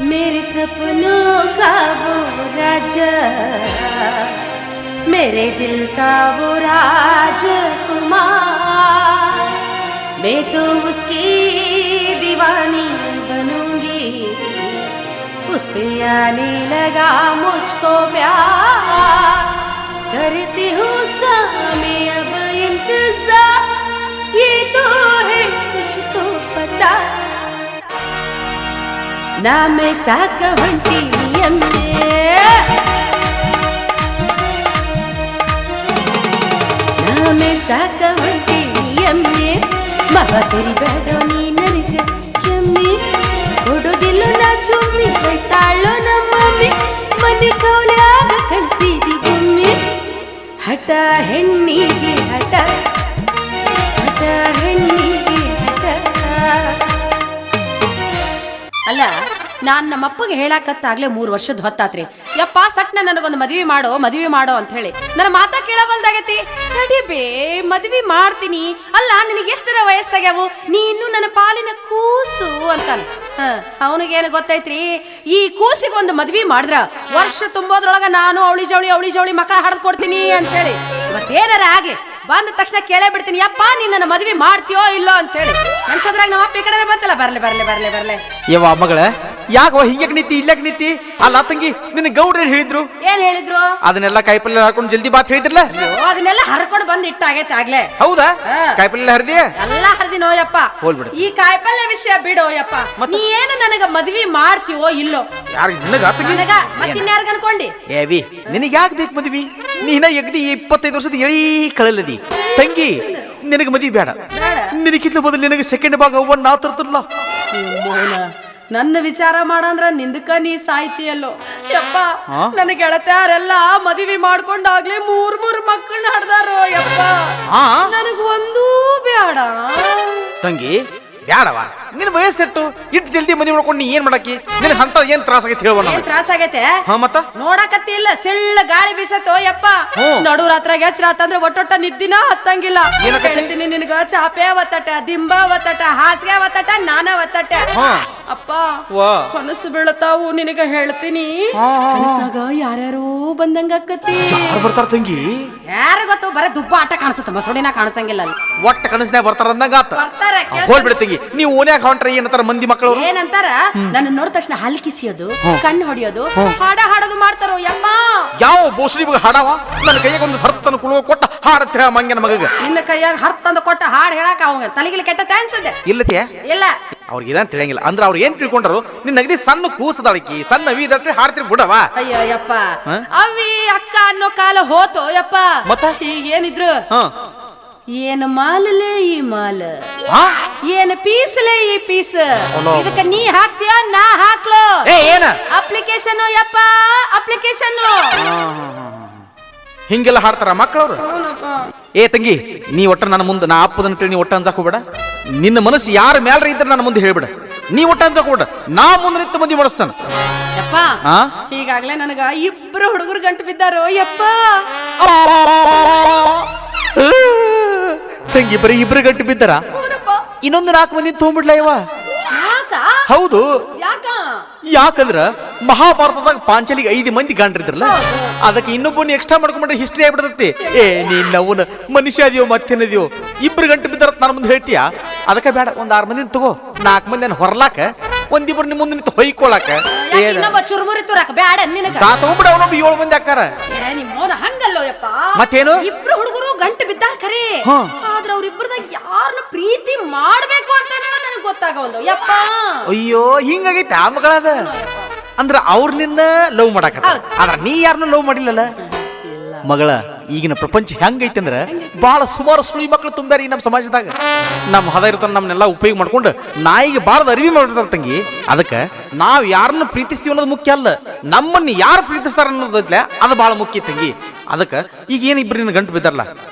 मेरे सपनों का वो राजा, मेरे दिल का वो राजकुमार, मैं तो उसकी दीवानी बनूंगी, उस पे आने लगा मुझको प्यार, करती हूँ उसका मैं अब इंतजार, ये तो है तुझको पता ना मैं साकवंटी ना मैं साकवंटी ಮಗದರಿ ಬೇಡ ನೀ ನನಗೆ ಕೆಮ್ಮಿ ಕೊಡೋದಿಲ್ಲ ನಾ ಚುಮ್ಮಿ ಬೈತಾಳೋ ನಮ್ಮಮ್ಮಿ ಮನೆ ಕೌಲ್ಯಾಗ ಕಳ್ಸಿದಿ ಗುಮ್ಮಿ ಹಠ ಹೆಣ್ಣಿಗೆ ಹಠ ಹಠ ಹೆಣ್ಣಿಗೆ ಹಠ ಅಲ್ಲ ನಾನು ನಮ್ಮಪ್ಪಗೆ ಹೇಳಾಕತ್ತಾಗ್ಲೇ 3 ವರ್ಷದ ಹೊತ್ತಾತ್ರಿ ಯಪ್ಪ ಸಟ್ನ ನನಗೊಂದು ಮದುವೆ ಮಾಡೋ ಅಂತ ಹೇಳಿ ನನ್ನ ಮಾತಾ ಕೇಳವಲ್ದಾಗೈತಿ ತಡಿಬೇ ಮದುವೆ ಮಾಡ್ತೀನಿ ಅಲ್ಲ ನಿನಗೆ ಎಷ್ಟರ ವಯಸ್ಸಾಗ್ಯಾವು ನೀ ಇನ್ನೂ ನನ್ನ ಪಾಲಿನ ಕೂಸು ಅಂತಾನೆ ಅವನಿಗೇನು ಗೊತ್ತೈತ್ರಿ ಈ ಕೂಸಿಗೆ ಒಂದು ಮದ್ವಿ ಮಾಡಿದ್ರ ವರ್ಷ ತುಂಬೋದ್ರೊಳಗ ನಾನು ಅವಳಿ ಜವಳಿ ಮಕ್ಕಳ ಹಾಡ್ದು ಕೊಡ್ತೀನಿ ಅಂತೇಳಿ ಇವತ್ತೇನಾರ ಆಗ್ಲಿ ಬಂದ ತಕ್ಷಣ ಕೇಳೇ ಬಿಡ್ತೀನಿ ಯಪ್ಪ ನೀನ್ ನನ್ನ ಮದ್ವೆ ಮಾಡ್ತೀಯೋ ಇಲ್ಲೋ ಅಂತೇಳಿ ಅನ್ಸದ್ರಾಗ ನಮ್ಮ ಅಪ್ಪ ಈ ಕಡೆ ಬಂತಲ್ಲ ಬರ್ಲೆ ಯವ್ವ ಮಗಳ ಯಾಕವ ಹಿಂಗ್ಯಾಕ್ ನಿಂತಿ ಇಲ್ಲಾಕ್ ನಿಂತಿ ಅಲ್ಲ ತಂಗಿ ನಿನ್ನ ಗೌಡ್ರ ಹೇಳಿದ್ರು ಏನ್ ಹೇಳಿದ್ರು ಅದನ್ನೆಲ್ಲ ಕಾಯಿಪಲ್ಲೆ ಹಾಕೊಂಡು ಜಲ್ದಿ ಬಾತ್ ಹೇಳಿದ್ರಲ್ಲ ಅದನ್ನೆಲ್ಲ ಹರ್ಕೊಂಡು ಬಂದ್ ಇಟ್ಟಾಗೈತೆ ಆಗ್ಲೇ ಹೌದಾ ಕಾಯಿಪಲ್ಲೆ ಹರಿದಿ ಎಲ್ಲಾ ಹರಿದಿನೋ ಯಪ್ಪ ಈ ಕಾಯಿಪಲ್ಲೆ ವಿಷಯ ಬಿಡೋ ಯಪ್ಪ ನೀ ಏನು ನನಗ ಮದ್ವಿ ಮಾಡ್ತೀವೋ ಇಲ್ಲೋ ನನಗ ಮತ್ತಿನ್ಯಾರ್ಗ ಅನ್ಕೊಂಡಿ ಏವಿ ನಿನಗೆ ಯಾಕೆ ಬೇಕು ಮದ್ವಿ ನೀನ ಎಗ್ದಿ 25 ವರ್ಷದ ಎಳಿ ಕಳಲದಿ ತಂಗಿ ನಿನಗೆ ಮದ್ವಿ ಬೇಡ ನಿನಗಿಂತ ಮೊದಲು ನಿನಗೆ ಸೆಕೆಂಡ್ ಭಾಗ ಅವ್ವನ್ನ ನಾ ತರ್ತಲ್ಲ ನನ್ನ ವಿಚಾರ ಮಾಡಂದ್ರ ನಿಂದಕ್ಕ ನೀ ಸಾಯ್ತಿಯಲ್ಲೋ ಯಪ್ಪ ನನ್ನ ಗೆಳತಿಯರೆಲ್ಲ ಮದುವೆ ಮಾಡ್ಕೊಂಡಾಗ್ಲೇ 3 ಮಕ್ಕಳನ್ನ ಹಡ್ದಾರೋ ಯಪ್ಪ ನನಗ ಒಂದೂ ಬೇಡ ತಂಗಿ ಬ್ಯಾಡವ ನಿನ್ನ ವಯಸ್ಸೆಟ್ಟು ಇಟ್ಟು ಜಲ್ದಿ ಮದುವೆ ಮಾಡ್ಕೊಂಡು ನೀ ಏನ್ ಮಾಡಾಕಿ ನಿನಗೆ ಅಂತ ಏನ್ ತ್ರಾಸ ಆಗೈತೆ ಹೇಳೋಣ ಏನ್ ತ್ರಾಸ ಆಗೈತೆ ಮತ್ತ ನೋಡಕತ್ತಿ ಇಲ್ಲ ಸಿಳ್ಳ ಗಾಳಿ ಬೀಸತ್ತೋ ಯಪ್ಪ ನಡು ರಾತ್ರಾಗ ಎಚ್ಚರಾತಂದ್ರೆ ಒಟ್ಟೊಟ್ಟ ನಿದ್ದಿನ ಹತ್ತಂಗಿಲ್ಲ ಹೇಳ್ತೀನಿ ನಿನಗ ಚಾಪೆ ಒತ್ತಟ ದಿಂಬ ಒತ್ತಟ ಹಾಸಿಗೆ ಒತ್ತಟ ನಾನ ಒತ್ತಟ ಅಪ್ಪ ಕನಸು ಬೀಳತಾವು ನಿನಗ ಹೇಳ್ತೀನಿ ಕನಸ್ನಾಗ ಯಾರ್ಯಾರೋ ಬಂದಂಗ ಅಕ್ಕತಿ ಬರ್ತಾರ ತಂಗಿ ಯಾರ ಗೊತ್ತು ಬರೇ ದುಬ್ಬ ಆಟ ಕಾಣಿಸುತ್ತ ಮಸೋಡಿನ ಕಾಣಿಸಂಗಿಲ್ಲ ಅಲ್ಲಿ ಒಟ್ಟ ಕನಸ್ನಾಗ ಬರ್ತಾರ ಅಂದಂಗ ಬರ್ತಾರೆ ಹೋಗ್ಬಿಡ್ತೀವಿ ನೀವು ಓನ್ಯಾಗ ಹೊಂಟ್ರೆ ಏನಂತಾರ ಮಂದಿ ಮಕ್ಕಳು ಏನಂತಾರ ನನ್ನ ನೋಡಿದ ತಕ್ಷಣ ಹಲ್ಕಿಸಿಯೋದು ಕಣ್ಣು ಹೊಡಿಯೋದು ಹಾಡ ಹಾಡೋದು ಮಾಡ್ತಾರೋ ಯಪ್ಪ ಯಾವ ಬೋಸಡಿ ಹಾಡವ ನನ್ನ ಕೈಯಾಗ ಒಂದು ಹರ್ತನ ಕುಳುವ ಕೊಟ್ಟ ಹಾಡತ್ರ ಮಂಗನ ಮಗಗ ನಿನ್ನ ಕೈಯಾಗ ಹರ್ತಂದ ಕೊಟ್ಟ ಹಾಡು ಹೇಳಾಕ ಅವಂಗ ತಲೆಗಿಲಿ ಕೆಟ್ಟ ಅನ್ಸುತ್ತೆ ಇಲ್ಲತೆ ಇಲ್ಲ ಅವ್ರಿಗೆ ಏನ್ ತಿಳಿಯಂಗಿಲ್ಲ ಅಂದ್ರೆ ಅವ್ರು ಏನ್ ತಿಳ್ಕೊಂಡ್ರು ನಿನ್ನ ಅಗದಿ ಸಣ್ಣ ಕೂಸದಾಳಕಿ ಸಣ್ಣ ಅವಿದಟ್ರೆ ಹಾಡ್ತಿರ್ ಬಿಡವ ಅಯ್ಯೋ ಯಪ್ಪ ಅವಿ ಅಕ್ಕ ಅನ್ನೋ ಕಾಲ ಹೋತೋ ಯಪ್ಪ ಮತ್ತ ಈಗ ಏನಿದ್ರು ಏನ್ ಮಾಲಲೆ ಈ ಮಾಲ ಏನ್ ಪೀಸ್ಲೆ ಈ ಪೀಸ್ ಇದಕ್ಕ ನೀ ಹಾಕ್ತೀಯ ನಾ ಹಾಕ್ಲೋ ಏನ ಅಪ್ಲಿಕೇಶನ್ ಯಪ್ಪ ಅಪ್ಲಿಕೇಶನ್ ಹಿಂಗೆಲ್ಲ ಹಾಡ್ತಾರ ಮಕ್ಕಳವ್ರು ಏ ತಂಗಿ ನೀ ಒಟ್ಟ ನನ್ನ ಮುಂದೆ ನಾ ಅಪ್ಪದನ್ನ ತಿಳಿ ನೀ ಒಟ್ಟ ಅನ್ಸಾಕ್ ಹೋಗ್ಬೇಡ ನಿನ್ನ ಮನಸ್ಸು ಯಾರ ಮೇಲ್ರ ಇದ್ರೆ ನನ್ನ ಮುಂದೆ ಹೇಳ್ಬಿಡ ನೀ ಒಟ್ಟ ಅನ್ಸಾಕ್ ಹೋಗ್ಬೇಡ ನಾ ಮುಂದೆ ನಿಂತು ಮದುವೆ ಮಾಡಿಸ್ತಾನ ಯಪ್ಪ ಈಗಾಗ್ಲೇ ನನಗ 2 ಹುಡುಗರು ಗಂಟು ಬಿದ್ದಾರೋ ಯಪ್ಪ ತಂಗಿ ಬರೀ 2 ಗಂಟೆ ಬಿದ್ದಾರ ಇನ್ನೊಂದು 4 ಮಂದಿ ತಗೊಂಡ್ಬಿಡ್ಲ ಇವ ಹೌದು ಯಾಕಂದ್ರ ಮಹಾಭಾರತದಾಗ ಪಾಂಚಾಲಿಗೆ 5 ಮಂದಿ ಗಂಡ್ರಿದ್ರಲ್ಲ ಅದಕ್ಕೆ ಇನ್ನೊಬ್ಬನ ಎಕ್ಸ್ಟ್ರಾ ಮಾಡ್ಕೊಂಡ್ರೆ ಹಿಸ್ಟ್ರಿ ಆಗ್ಬಿಡ್ತೈತಿ ನೀನ್ ಮನುಷ್ಯ ಅದೀವೋ ಮತ್ತೇನದಿಯೋ 2 ಗಂಟೆ ಬಿದ್ದಾರ ನನ್ನ ಮುಂದೆ ಹೇಳ್ತೀಯ ಅದಕ್ಕೆ ಬೇಡ ಒಂದ್ 6 ಮಂದಿ ತಗೋ 4 ಮಂದಿ ಹೊರಲಾಕ ಒಂದಿಬ್ರು ನಿಮ್ಮ ಮುಂದೆ ನಿಂತು ಹೊಯ್ಕೊಳಕ ಚುರುಮುರಿ ತುರಾಕ ಬೇಡ ನಿನಗ ತಗೊಂಡ್ಬಿಡ ಅವನೊಬ್ಬ 7 ಮಂದಿ ಹಾಕಾರ ಹಂಗಲ್ಲೋ ಯಪ್ಪ ಮತ್ತೇನು 2 ಹುಡುಗರು ಗಂಟು ಬಿದ್ದಾರ ಖರೆ ಆದ್ರ ಅವ್ರಿಬ್ರದಾಗ ಯಾರನ್ನ ಪ್ರೀತಿ ಮಾಡ್ಬೇಕು ಅಂತ ನನಗೆ ಗೊತ್ತಾಗವಲ್ದು ಯಪ್ಪ ಅಯ್ಯೋ ಹಿಂಗಾಗೈತೆ ಆ ಮಗಳದ ಅಂದ್ರ ಅವ್ರ ನಿನ್ನ ಲವ್ ಮಾಡಾಕ ಆದ್ರ ನೀ ಯಾರನ್ನ ಲವ್ ಮಾಡಿಲ್ಲಲ್ಲ ಮಗಳ ಈಗಿನ ಪ್ರಪಂಚ ಹೆಂಗೈತೆ ಅಂದ್ರ ಬಹಳ ಸುಮಾರು ಸುಳಿ ಮಕ್ಕಳು ತುಂಬ್ಯಾರ ಈ ನಮ್ಮ ಸಮಾಜದಾಗ ನಮ್ಮ ಹದ ಇರ್ತಾರ ನಮ್ಮನ್ನೆಲ್ಲ ಉಪಯೋಗ ಮಾಡ್ಕೊಂಡು ನಾಯಿಗೆ ಬಾರದ ಅರಿವಿ ಮಾಡಿರ್ತಾರ ತಂಗಿ ಅದಕ್ಕೆ ನಾವ್ ಯಾರನ್ನ ಪ್ರೀತಿಸ್ತೀವಿ ಅನ್ನೋದು ಮುಖ್ಯ ಅಲ್ಲ ನಮ್ಮನ್ನ ಯಾರು ಪ್ರೀತಿಸ್ತಾರ ಅನ್ನೋದೈತ್ಲೆ ಅದು ಬಹಳ ಮುಖ್ಯ ತಂಗಿ ಅದಕ್ಕೆ ಈಗ ಏನ್ 2 ನಿನ್ನ ಗಂಟು ಬಿದ್ದಾರಲ್ಲ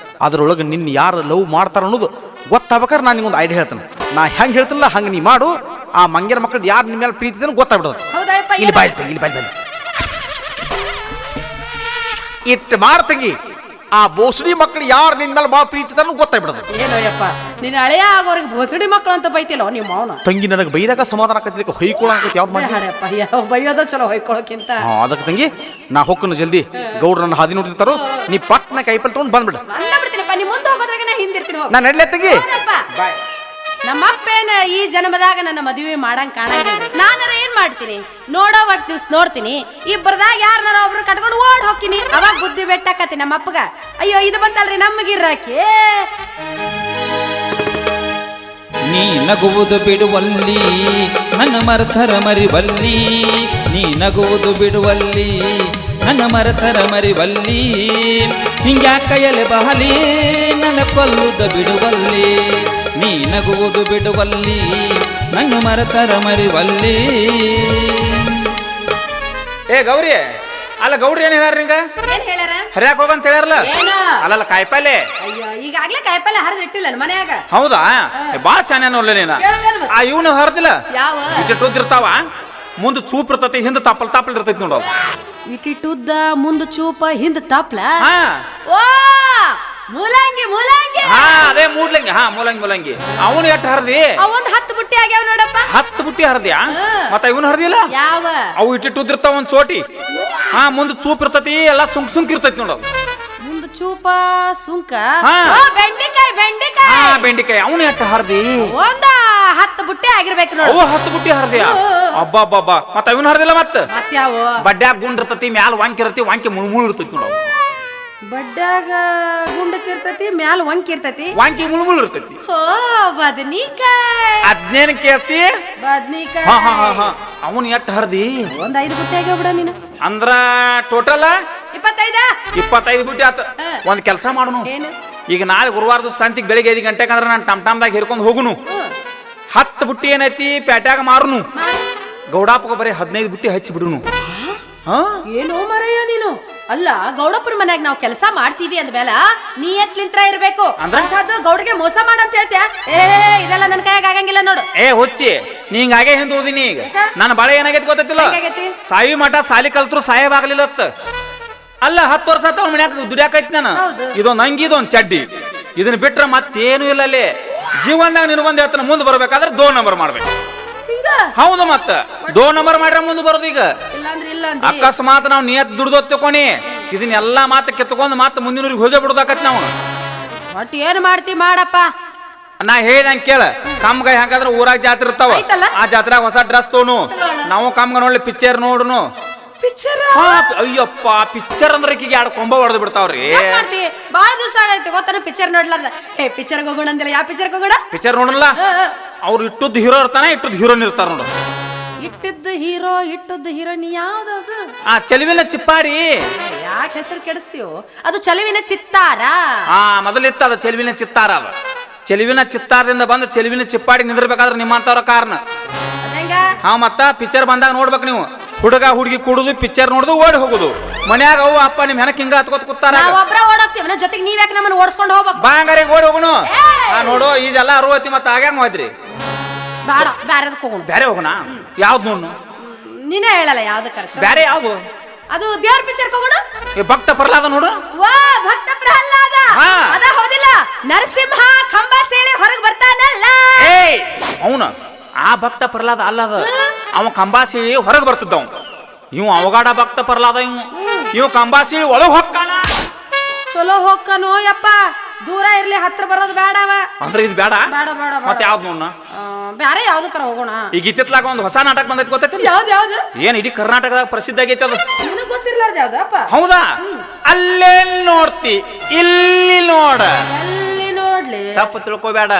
ಅದ್ರೊಳಗೆ ನಿನ್ನ ಯಾರು ಲವ್ ಮಾಡ್ತಾರ ಅನ್ನೋದು ಗೊತ್ತಾಗ್ಬೇಕಾದ್ರೆ ನಾನು ನಿಂಗೊಂದು ಐಡಿಯಾ ಹೇಳ್ತೇನೆ ನಾ ಹೆಂಗ್ ಹೇಳ್ತಿಲ್ಲ ಹಂಗ ನೀ ಮಾಡು ಆ ಮಂಗ್ಯನ ಮಕ್ಕಳು ಯಾರು ನಿಮ್ಮ ಮೇಲೆ ಪ್ರೀತಿ ಗೊತ್ತಾಗ್ಬಿಡೋದು ಇಲ್ಲಿ ಬಾಯ್ ಇಟ್ಟು ಮಾಡ್ತಂಗಿ ಆ ಬೋಸಡಿ ಮಕ್ಳು ಯಾರು ನಿನ್ ಮೇಲೆ ಭಾಳ ಪ್ರೀತಿ ಇದಾರ ಗೊತ್ತಾಗ್ಬಿಡೋದು. ಏನೋ ಯಪ್ಪ ನೀನ್ ಹಳೆಯ ಆಗೋರ್ಗೆ ಭೋಸಡಿ ಮಕ್ಕಳು ಅಂತ ಬೈತಿಲ್ಲೋ ನಿಮ್ಮ ಅವನು. ತಂಗಿ ನನಗೆ ಬೈದಾಗ ಸಮಾಧಾನ ಆಕತಿ ಹೊಯ್ಕೊಳಕತಿ ಯಾವ್ದು ಮಾಡಿ ಹಳೆಯಪ್ಪ ಯಾವ ಬೈಯೋದ ಚಲೋ ಹೊಯ್ಕೊಳಕ್ಕಿಂತ. ಅದಕ್ಕೆ ತಂಗಿ ನಾ ಹೊಕ್ಕನು ಜಲ್ದಿ ಗೌಡ್ರ ನನ್ನ ಹಾದಿ ನೋಡಿರ್ತಾರೋ ನೀ ಪಟ್ನ ಕೈಪಲ್ ತಗೊಂಡು ಬಂದ್ಬಿಡ. ಬಿಡ್ತೀನಪ್ಪ ನೀ ಮುಂದೆ ಹೋಗೋದ್ರಾಗ ನಾ ಹಿಂದಿರ್ತೀನಿ. ನಾ ನಡ್ಲೆ ತಂಗಿ. ನಮ್ಮಪ್ಪೇನ ಈ ಜನ್ಮದಾಗ ನನ್ನ ಮದುವೆ ಮಾಡಂಗ್ ಕಾಣಂಗಿಲ್ಲ. ನಾನಾರ ಏನ್ ಮಾಡ್ತೀನಿ, ನೋಡೋ ವರ್ಷ ದಿವ್ಸ ನೋಡ್ತೀನಿ, ಇಬ್ಬರದಾಗ ಯಾರನಾರ ಒಬ್ರು ಕಟ್ಕೊಂಡು ಓಡ್ ಹೋಗ್ತೀನಿ. ಅವಾಗ ಬುದ್ಧಿ ಬೆಟ್ಟಾಕತಿ ನಮ್ಮಪ್ಪಗ. ಅಯ್ಯೋ ಇದು ಬಂತಲ್ರಿ ನಮ್ಮಗಿರ್ರಾಕಿ. ನೀ ನಗುವುದು ಬಿಡುವಲ್ಲಿ ನನ್ನ ಮರತರ ಮರಿವಲ್ಲಿ, ನೀ ನಗುವುದು ಬಿಡುವಲ್ಲಿ ನನ್ನ ಮರತರ ಮರಿವಲ್ಲಿ, ಹಿಂಗ್ಯಾಕ ಎಲೆ ಬಹಲಿ ನನ್ನ ಕೊಲ್ಲುದ ಬಿಡುವಲ್ಲಿ, ನೀ ನಗುವುದು ಬಿಡುವಲ್ಲಿ ನನ್ನ ಮರತರ ಮರಿವಲ್ಲಿ. ಏ ಗೌರಿ, ಅಲ್ಲ ಗೌಡ್ರಿ ಏನ್ ಹೇಳ್ಯಾರ ನಿಂಗ? ಏನ್ ಹೇಳ್ಯಾರ? ಹರಿಯಾಕ ಹೋಗಂತ ಹೇಳ್ಯಾರಲ್ಲ. ಅಲ್ಲಲ್ಲ ಕಾಯಿಪಲ್ಲೆ. ಅಯ್ಯೋ ಈಗಾಗ್ಲೇ ಕಾಯಿಪಲ್ಲೆ ಹರಿದ್ ಇಟ್ಟಿಲ್ಲ ಮನ್ಯಾಗ. ಹೌದಾ? ಬಾಳ ಚೆನ್ನಾಗಿ ನೋಡ್ಲಿ ನೀನ. ಆ ಇವನು ಹರಿದಿಲ್ಲ ಯಾವ ಇಟ್ಟಿರ್ತಾವ, ಮುಂದೆ ಚೂಪ್ ಇರ್ತೈತಿ, ಹಿಂದ ತಾಪಲ್ ತಾಪಲ್ ಇರ್ತೈತಿ ನೋಡ. ಇಟ್ಟಿಟ್ಟುದ್ದ ಮುಂದ ಚೂಪ ಹಿಂದ ತಾಪ್ಲ. ಹಾ ಓ ಮೂಲಂಗಿ ಮೂಲಂಗಿ. ಹಾ ಅದೇ ಮೂಲಂಗಿ. ಹಾ ಮೂಲಂಗಿ ಮೂಲಂಗಿ. ಅವನು ಎಟ್ಟು ಹರಿದಿ? ಅವೊಂದ್ 10 ಬುಟ್ಟಿ ಆಗ್ಯಾವ ನೋಡಪ್ಪ. 10 ಬುಟ್ಟಿ ಹರಿದ್ಯಾ? ಮತ್ತ ಇವನು ಹರಿದಿಲ್ಲ? ಯಾವ ಅವು ಇಟ್ಟಿಟ್ಟಿರ್ತಾವ ಒಂದ್ ಚೋಟಿ. ಹಾ ಮುಂದೆ ಚೂಪ್ ಇರ್ತೈತಿ, ಎಲ್ಲಾ ಸುಂಕ್ ಸುಂಕ್ ಇರ್ತೈತಿ ನೋಡ. ಮುಂದ ಚೂಪ ಸುಂಕ. ಹಾ. ಬೆಂಡಿಕಾಯಿ ಬೆಂಡಿಕಾಯಿ. ಹಾ ಬೆಂಡಿಕಾಯಿ. ಅವನು ಎಟ್ಟು ಹರಿದಿ? ಒಂದ 10 ಬುಟ್ಟಿ ಆಗಿರ್ಬೇಕು ನೋಡು. ಅವು 10 ಬುಟ್ಟಿ ಹರಿದ್ಯಾ? ಅಬ್ಬಬ್ಬಬ್ಬ. ಮತ್ತ ಇವನು ಹರಿದಿಲ್ಲ? ಮತ್ಯಾವ ಬಡ್ಡ್ಯಾಗ ಗುಂಡ್ ಇರ್ತೈತಿ, ಮ್ಯಾಲ ವಾಂಕಿ ಇರ್ತೈತಿ, ವಾಂಕಿ ಮುಳ್ಮುಳ್ ಇರ್ತೈತಿ ನೋಡ. ಬಡ್ಡ್ಯಾಗ ಗುಂಡಕ್ ಇರ್ತೈತಿ, ಮ್ಯಾಲ ವಂಕಿ ಇರ್ತೈತಿ, ವಾಂಕಿ ಮುಳ್ಮುಳ್ ಇರ್ತೈತಿ. ಹೋ ಬದನಿಕಾಯಿ. ಅದ್ನೇನ್ ಕೇಳ್ತಿ? ಬದ್ನಿಕಾಯಿ. ಹಾ ಹಾ ಹಾ ಹಾ. ಅವನ್ ಎಟ್ ಹರ್ದಿ? ಒಂದ್ 5 ಬುಟ್ಟಿ ಆಗ್ಯಾವ ಬಿಡ ನೀನು. ಅಂದ್ರ ಟೋಟಲ್ 25 ಬುಟ್ಟಿ ಆತ. ಒಂದ್ ಕೆಲಸ ಮಾಡುನು, ಏನು? ಈಗ ನಾಳೆ ಗುರುವಾರದ ಸಂತಿಗೆ ಬೆಳಿಗ್ಗೆ 5 ಗಂಟೆಗೆ ಅಂದ್ರೆ ನಾನು ಟಮ್ದಾಗ ಹಿರ್ಕೊಂಡು ಹೋಗುನು. 10 ಬುಟ್ಟಿ ಏನೈತಿ ಪ್ಯಾಟ್ಯಾಗ ಮಾರುನು. ಗೌಡಾಪಗ ಬರೀ 15 ಬುಟ್ಟಿ ಹಚ್ಚಿ ಬಿಡುನು. ಏನೋ ಮರಯ್ಯ ನೀನು. ಅಲ್ಲ ಗೌಡಪ್ಪರ ಮನ್ಯಾಗ ನಾವು ಕೆಲಸ ಮಾಡ್ತೀವಿ ಅಂದ್ಮೇಲ ನೀ ಎತ್ಲಿಂತ್ರ ಇರ್ಬೇಕು. ಅಂತದ್ದು ಗೌಡ್ಗೆ ಮೋಸ ಮಾಡಂತ ಹೇಳ್ತೀಯ? ಇದೆಲ್ಲ ನನ್ ಕೈಯಾಗ ಆಗಂಗಿಲ್ಲ ನೋಡು. ಹುಚ್ಚಿ ನೀ ಹಿಂಗಾಗೆ ಹಿಂದ್ ಓದಿನಿ. ಈಗ ನನ್ನ ಬಾಳೆ ಏನಾಗೈತಿ ಗೊತ್ತಿಲ್ಲ. ಸಾಯಿ ಮಠ ಸಾಲಿ ಕಲ್ತ್ರು ಸಾಹೇಬ್ ಆಗ್ಲಿಲ್ಲತ್ತ. ಅಲ್ಲ 10 ವರ್ಷ ಆತ ಅವ್ನ ಮನ್ಯಾಗ ದುಡ್ಯಾಕೈತಿ ನಾನು. ಇದೊಂದ್ ಅಂಗಿ, ಇದೊಂದ್ ಚಡ್ಡಿ, ಇದನ್ನ ಬಿಟ್ರೆ ಮತ್ತೇನು ಇಲ್ಲ ಅಲ್ಲಿ ಜೀವನದಾಗ. ನಿನಗೊಂದ್ ಹೇಳ್ತಾನ, ಮುಂದೆ ಬರ್ಬೇಕಾದ್ರೆ 2 ನಂಬರ್ ಮಾಡ್ಬೇಕು. ಹೌದು, ಮತ್ತ 2 ನಂಬರ್ ಮಾಡ್ರೆ ಮುಂದೆ ಬರೋದು. ಈಗ ಅಕಸ್ಮಾತ್ ನಾವು ನಿಯತ್ ದುಡ್ದು ತಕೊನಿ ಇದನ್ನೆಲ್ಲಾ ಮಾತ ಕಿತ್ಕೊಂಡ್ ಮತ್ತ ಮುಂದಿನವ್ರಿಗೆ ಹೋಗೇ ಬಿಡುದಾಕತ್ ನಾವು. ಒಟ್ಟು ಏನ್ ಮಾಡ್ತಿ ಮಾಡಪ್ಪ. ನಾ ಹೇಳ್ದಂಗ ಕೇಳ. ಕಮ್ಗ ಹೆಂಗಾದ್ರ ಊರಾಗ ಜಾತ್ರೆ ಇರ್ತಾವ, ಆ ಜಾತ್ರೆಗ ಹೊಸ ಡ್ರೆಸ್ ತೊಗೊನು. ನಾವು ಕಮ್ಗ ನೋಡ್ಲಿ ಪಿಕ್ಚರ್ ನೋಡುನು. ಅಯ್ಯಪ್ಪ, ಪಿಕ್ಚರ್ ಅಂದ್ರೆ ಈಕಿಗೆ 2 ಕೊಂಬ ಹೊಡೆದು ಬಿಡ್ತಾವ್ರಿ. ಬಾಳ ದಿವಸ ಆಗೈತಿ ಗೊತ್ತಾನ ಪಿಕ್ಚರ್ ನೋಡ್ಲಾರ್ದ. ಪಿಕ್ಚರ್ ಹೋಗೋಣ ಅಂದಿಲ್ಲ. ಯಾವ ಪಿಕ್ಚರ್ ಹೋಗೋಣ? ಪಿಕ್ಚರ್ ನೋಡಲ್ಲ. ಅವ್ರು ಇಟ್ಟದ್ದು ಹೀರೋ ಇರ್ತಾನೆ, ಇಟ್ಟದ್ದು ಹೀರೋನ್ ಇರ್ತಾರ ನೋಡು. ಇಟ್ಟಿದ್ದು ಹೀರೋ ಇಟ್ಟದ್ದು ಹೀರೋನಿ ಯಾವ್ದದು? ಚೆಲುವಿನ ಚಿಪ್ಪಾರಿ. ಯಾಕೆ ಹೆಸರು ಕೆಡಿಸ್ತೀವೋ? ಅದು ಚೆಲುವಿನ ಚಿತ್ತಾರ. ಮೊದಲಿತ್ತ ಅದು ಚೆಲುವಿನ ಚಿತ್ತಾರ. ಅದು ಚೆಲುವಿನ ಚಿತ್ತಾರದಿಂದ ಬಂದು ಚೆಲುವಿನ ಚಿಪ್ಪಾಡಿ ನಿಂದಿರ್ಬೇಕಾದ್ರೆ ನಿಮ್ಮಂತವ್ರ ಕಾರಣ. ಹಾ ಮತ್ತ ಪಿಕ್ಚರ್ ಬಂದಾಗ ನೋಡ್ಬೇಕು ನೀವು. ಹುಡುಗ ಹುಡುಗಿ ಕೂಡುದು, ಪಿಕ್ಚರ್ ನೋಡುದು, ಓಡಿ ಹೋಗುದು. ಮನ್ಯಾಗ ಅವು ಅಪ್ಪ ನಿಮ್ ಹೆನಕ್ ಹಿಂಗ ಹತ್ಕೋತ ಕೂತಾರ. ಒಬ್ರ ಓಡೋಗ್ತೀವಿ, ಜೊತೆಗೆ ನೀವ್ ಯಾಕೆ ನಮ್ಮನ್ನ ಓಡಿಸ್ಕೊಂಡು ಹೋಗ್ಬೇಕು? ಬಾಂಗಾರಿಗೆ ಓಡಿ ಹೋಗುನು. ನೋಡು ಇದೆಲ್ಲ 60 ಮತ್ತೆ ಆಗ್ಯಾಗ ಹೋಯ್ತ್ರಿ. ಬೇಡ, ಬ್ಯಾರೆದಕ್ಕೆ ಹೋಗೋಣ. ಬ್ಯಾರೆ ಹೋಗೋಣ? ಯಾವ್ದು ನೋಡು? ನೀನೇ ಹೇಳಲ್ಲ ಯಾವ್ದು ಖರ್ಚು. ಬ್ಯಾರೆ ಯಾವ್ದು? ಅದು ದೇವ್ರ ಪಿಕ್ಚರ್ ಹೋಗೋಣ. ಭಕ್ತ ಪ್ರಹ್ಲಾದ ನೋಡು. ವಾ ಭಕ್ತ ಪ್ರಹ್ಲಾದ. ಅದ ಹೋದಿಲ್ಲ, ನರಸಿಂಹ ಕಂಬ ಸೇಳಿ ಹೊರಗೆ ಬರ್ತಾನಲ್ಲ. ಅವನ ಆ ಭಕ್ತ ಪ್ರಹ್ಲಾದ ಅಲ್ಲದ. ಅವ ಕಂಬಾಸಿಳಿ ಹೊರಗೆ ಬರ್ತಿದ್ದ. ಇವ್ ಅವಗಾಡ ಭಕ್ತ ಪ್ರಹ್ಲಾದ. ಇವ್ ಕಂಬಾಸಿಳಿ ಒಳಗೆ ಹೋಗ್ತಾನ. ಚಲೋ ಹೋಗ್ಕನು ಯಪ್ಪ. ದೂರ ಇರ್ಲಿ, ಹತ್ರ ಬರೋದು ಬೇಡವ. ಅಂದ್ರೆ ಇದು ಬೇಡ. ಬೇಡ ಬೇಡ. ಮತ್ತೆ ಯಾವ್ದು ನೋಡ? ಬ್ಯಾರೆ ಯಾವ್ದಕ್ಕಾರ ಹೋಗೋಣ. ಈಗ ಇತ್ತಿತ್ಲಾಗ ಒಂದು ಹೊಸ ನಾಟಕ ಬಂದೈತಿ, ಗೊತ್ತೈತಿ? ಯಾವ್ದು? ಏನ್ ಇಡೀ ಕರ್ನಾಟಕದಾಗ ಪ್ರಸಿದ್ಧ ಆಗೈತಿ ಅದು. ನಿನಗೆ ಗೊತ್ತಿರ್ಲಾರ್ದ ಯಾವ್ದಪ್ಪ? ಹೌದಾ? ಅಲ್ಲೇ ನೋಡ್ತಿ, ಇಲ್ಲಿ ನೋಡ. ಎಲ್ಲಿ ನೋಡ್ಲಿ? ತಪ್ಪು ತಿಳ್ಕೊಬೇಡ.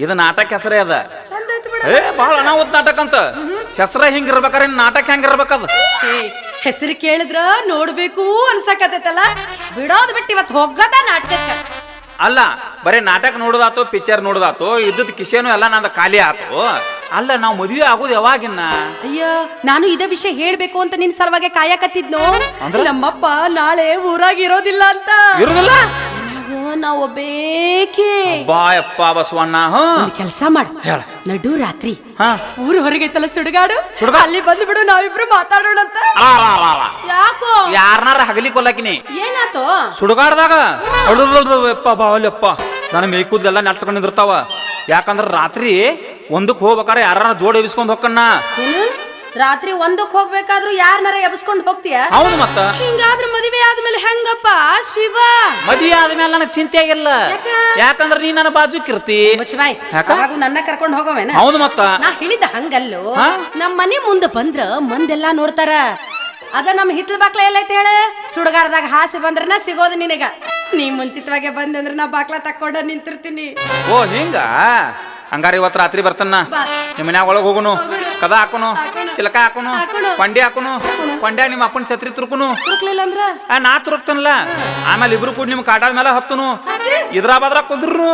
ಇದು ನಾಟಕ ಹೆಸರೇ ಅದ. ಚಂದ ಐತಿ ಬಿಡ. ಬಹಳ ಅನಾಹುತ ನಾಟಕ ಅಂತ. ಹೆಸರ ಹಿಂಗಿರ್ಬೇಕಾರೆ ನಾಟಕ ಹೆಂಗಿರ್ಬೇಕದ? ಹೆಸರು ಕೇಳಿದ್ರ ನೋಡ್ಬೇಕು ಅನ್ಸಕತ್ತೈತಲ್ಲ. ಬಿಡೋದ್ ಬಿಟ್ಟು ಇವತ್ತು ಹೋಗದ ನಾಟಕಕ್ಕೆ. ಅಲ್ಲ ಬರೇ ನಾಟಕ ನೋಡೋದಾತು, ಪಿಕ್ಚರ್ ನೋಡೋದಾತು, ಇದ್ದದ್ ಕಿಶೇನು ಎಲ್ಲ ನಂದ ಖಾಲಿ ಆತು. ಅಲ್ಲ ನಾವು ಮದುವೆ ಆಗೋದು ಯಾವಾಗಿನ್ನ? ಅಯ್ಯೋ, ನಾನು ಇದೇ ವಿಷಯ ಹೇಳ್ಬೇಕು ಅಂತ ನಿನ್ ಸಲುವಾಗಿ ಕಾಯಕತ್ತಿದ್ನು. ನಮ್ಮಪ್ಪ ನಾಳೆ ಊರಾಗ ಇರೋದಿಲ್ಲ ಅಂತ. ಇರೋದಿಲ್ಲ? ನಾ ಒಬ್ಬೇಕೆ. ಬಾ ಯಪ್ಪ ಬಸವಣ್ಣ. ಒಂದ್ ಕೆಲಸ ಮಾಡು, ಹೇಳ. ನಡು ರಾತ್ರಿ ಹಾ ಊರು ಹೊರಗೈತಲ್ಲ ಸುಡುಗಾಡು, ಅಲ್ಲಿ ಬಂದು ಬಿಡು, ನಾವಿಬ್ರು ಮಾತಾಡೋಣ ಅಂತ. ಯಾಕೋ ಯಾರನಾರ ಹಗಲಿ ಕೊಲ್ಲಾಕಿನಿ ಏನಾತೋ? ಸುಡುಗಾಡ್ದಾಗ ಯಪ್ಪ ಬಾವಲ್ಲಪ್ಪ ನನ್ನ ಮೇಕುದೆಲ್ಲ ನೆಟ್ಕೊಂಡು ನಿಂದಿರ್ತಾವ. ಯಾಕಂದ್ರ ರಾತ್ರಿ ಒಂದಕ್ಕೆ ಹೋಗ್ಬೇಕಾರೆ ಯಾರ ಜೋಡಿ ಎಬ್ಸ್ಕೊಂಡ್ ಹೋಗ್ಕಣ್ಣ. ಏನು ರಾತ್ರಿ ಒಂದಕ್ಕೆ ಹೋಗ್ಬೇಕಾದ್ರೂ ಯಾರನಾರ ಎಬ್ಸ್ಕೊಂಡ್ ಹೋಗ್ತೀಯ? ಹೌದು ಮತ್ತ. ಹಿಂಗಾದ್ರೆ ಮದುವೆ ಆದ್ಮೇಲೆ ಹೆಂಗಪ್ಪ ಶಿವ? ಮದುವೆ ಆದ್ಮೇಲೆ ನನಗೆ ಚಿಂತೆ ಆಗಿಲ್ಲ, ಯಾಕ? ಯಾಕಂದ್ರ ನೀ ನನ್ನ ಬಾಜುಕಿರ್ತಿ. ಮುಚ್ಚಬಾಯ್, ಯಾಕ? ಅವಾಗ ನನ್ನ ಕರ್ಕೊಂಡ್ ಹೋಗೋವೇನ? ಹೌದು ಮತ್ತ. ನಾ ಹೇಳಿದ ಹಂಗಲ್ಲೋ, ಹಾ? ನಮ್ ಮನೆ ಮುಂದೆ ಬಂದ್ರ ಮಂದೆಲ್ಲಾ ನೋಡ್ತಾರ. ಅದ ನಮ್ ಹಿತ್ಲ ಬಾಕ್ಲ ಎಲ್ಲೈತೆ ಹೇಳ? ಸುಡುಗಾರದಾಗ ಹಾಸಿ ಬಂದ್ರನ ಸಿಗೋದು ನಿನಗ. ನೀ ಮುಂಚಿತವಾಗೆ ಬಂದಂದ್ರ ನಾ ಬಾಕ್ಲ ತಕ್ಕೊಂಡ ನಿಂತಿರ್ತೀನಿ. ಓ ಹಿಂಗ? ಹಂಗಾರ ಇವತ್ತು ರಾತ್ರಿ ಬರ್ತಾನ. ಬಾ. ನಿಮ್ಮ ಮನ್ಯಾಗ ಒಳಗ್ ಹೋಗುನು, ಕದ ಹಾಕುನು, ಹಾಕುನು. ಚಿಲಕ ಹಾಕುನು, ಹಾಕುನು. ಕೊಂಡೆ ಹಾಕುನು, ಕೊಂಡ್ಯಾಗ ನಿಮ್ಮ ಅಪ್ಪನ ಛತ್ರಿ ತುರ್ಕುನು. ತುರುಕ್ಲಿಲ್ಲ ಅಂದ್ರ ನಾ ತುರುಕ್ತನಲ್ಲ. ಆಮೇಲೆ ಇಬ್ರು ಕೂಡಿ ನಿಮ್ ಕಾಟಾದ ಮೇಲೆ ಹತ್ತುನು, ಇದ್ರ ಬದ್ರ ಕುದ್ರುನು,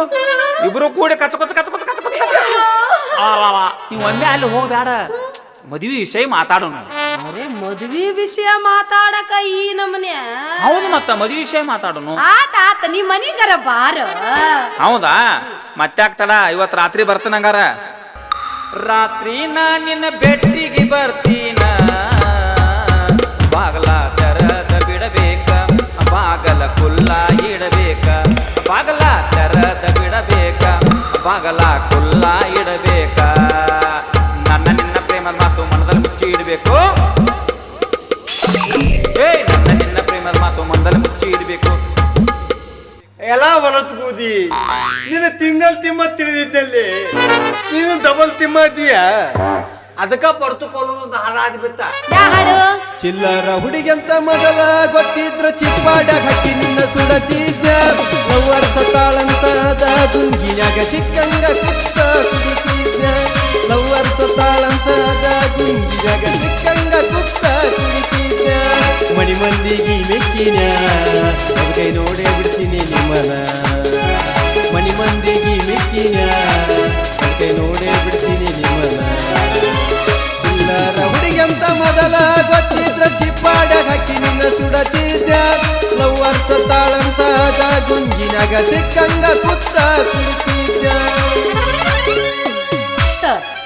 ಇಬ್ರು ಕೂಡಿ ಕಚ್ಚ ಕಚ್ಚ ಕಚ್ಚ ಕಚ್ಚ ಕಚ್ಚ ನೀವು ಒಮ್ಮೆ ಅಲ್ಲಿ ಹೋಗ್ಬೇಡ, ಮದ್ವಿ ವಿಷಯ ಮಾತಾಡೋಣ. ಅರೆ ಮದ್ವಿ ವಿಷಯ ಮಾತಾಡಕ ಈ ನಮ್ಮನೆ? ಹೌದು ಮತ್ತ, ಮದ್ವಿ ವಿಷಯ ಮಾತಾಡೋಣ. ಆತ ನೀ ಮನಿಗರ ಬಾರ. ಹೌದಾ? ಮತ್ತೆ ಆಗ್ತಡ, ಇವತ್ತು ರಾತ್ರಿ ಬರ್ತನಂಗಾರ. ರಾತ್ರಿ ನಾ ನಿನ್ನ ಬೆಟ್ಟಿಗೆ ಬರ್ತೀನ, ಬಾಗಲ ತೆರದ ಬಿಡಬೇಕ, ಬಾಗಲ ಕುಲ್ಲ ಇಡಬೇಕ, ಬಾಗಲ ತೆರದ ಬಿಡಬೇಕ, ಬಾಗಲ ಕುಲ್ಲ ಇಡಬೇಕ. ನನ್ನ ನಿನ್ನ ಪ್ರೇಮದ ಮಾತು ಮನದಲ್ಲಿ ಮುಚ್ಚಿ ಇಡಬೇಕು. ನನ್ನ ನಿನ್ನ ಪ್ರೇಮದ ಮಾತು ಮನದಲ್ಲಿ ಮುಚ್ಚಿ ಇಡಬೇಕು. ಎಲ್ಲ ಹೊಲತ್ ಕೂದಿ ನೀನು ತಿಂಗಳ ತಿಮ್ಮ ತಿಳಿದಿದ್ದಲ್ಲಿ ನೀನು ಡಬಲ್ ತಿಮ್ಮ ಇದೀಯ. ಅದಕ್ಕ ಪರ್ತುಕೊಳ್ಳೋದು ಹಾಳಾಗಿ ಬಿತ್ತ. ಯಾ ಹಾಡು? ಚಿಲ್ಲರ ಹುಡುಗಂತ ಮೊದಲ ಗೊತ್ತಿದ್ರ ಚಿಕ್ವಾಡ್ಯಾಗ ಹಾಕಿ ನಿನ್ನ ಸುಡತಿದ್ದ. ಲವ್ವರ್ ಸತಾಳಂತದ ಗುಂಗಿನ್ಯಾಗ ಚಿಕ್ಕಂಗ ಕುತ್ತ ಕುಡಿತಿದ್ದ. ಲವ್ವರ್ ಸತಾಳಂತದ ಗುಂಗಿನ್ಯಾಗ ಚಿಕ್ಕಂಗ ಕುತ್ತ ಕುಡಿತಿದ್ದ. ಮಣಿ ಮಂದಿಗಿ ಮೆಕ್ಕಿನ ಕೈ ನೋಡೇ ಬಿಡ್ತೀನಿ ನಿಮ್ಮನ. ಮಣಿ ಮಂದಿಗಿ ಮೆಕ್ಕಿನ ಕೈ ನೋಡೇ ಬಿಡ್ತೀನಿ ನಿಮ್ಮನ. ಚಿಲ್ಲರ ಹುಡುಗಂತ ಮೊದಲ ಗೊತ್ತಿದ್ರ ಚಿಪ್ಪಾಡ್ಯಾಗ ಹಾಕಿ ನಿನ್ನ ಸುಡತಿದ್ದ. ಲವ್ವರ್ ಸತಾಳಂತದ ಗುಂಗಿನಾಗ ಸಿಕ್ಕಂಗ ಕುತ್ತ ಕುಡಿತಿದ್ದ.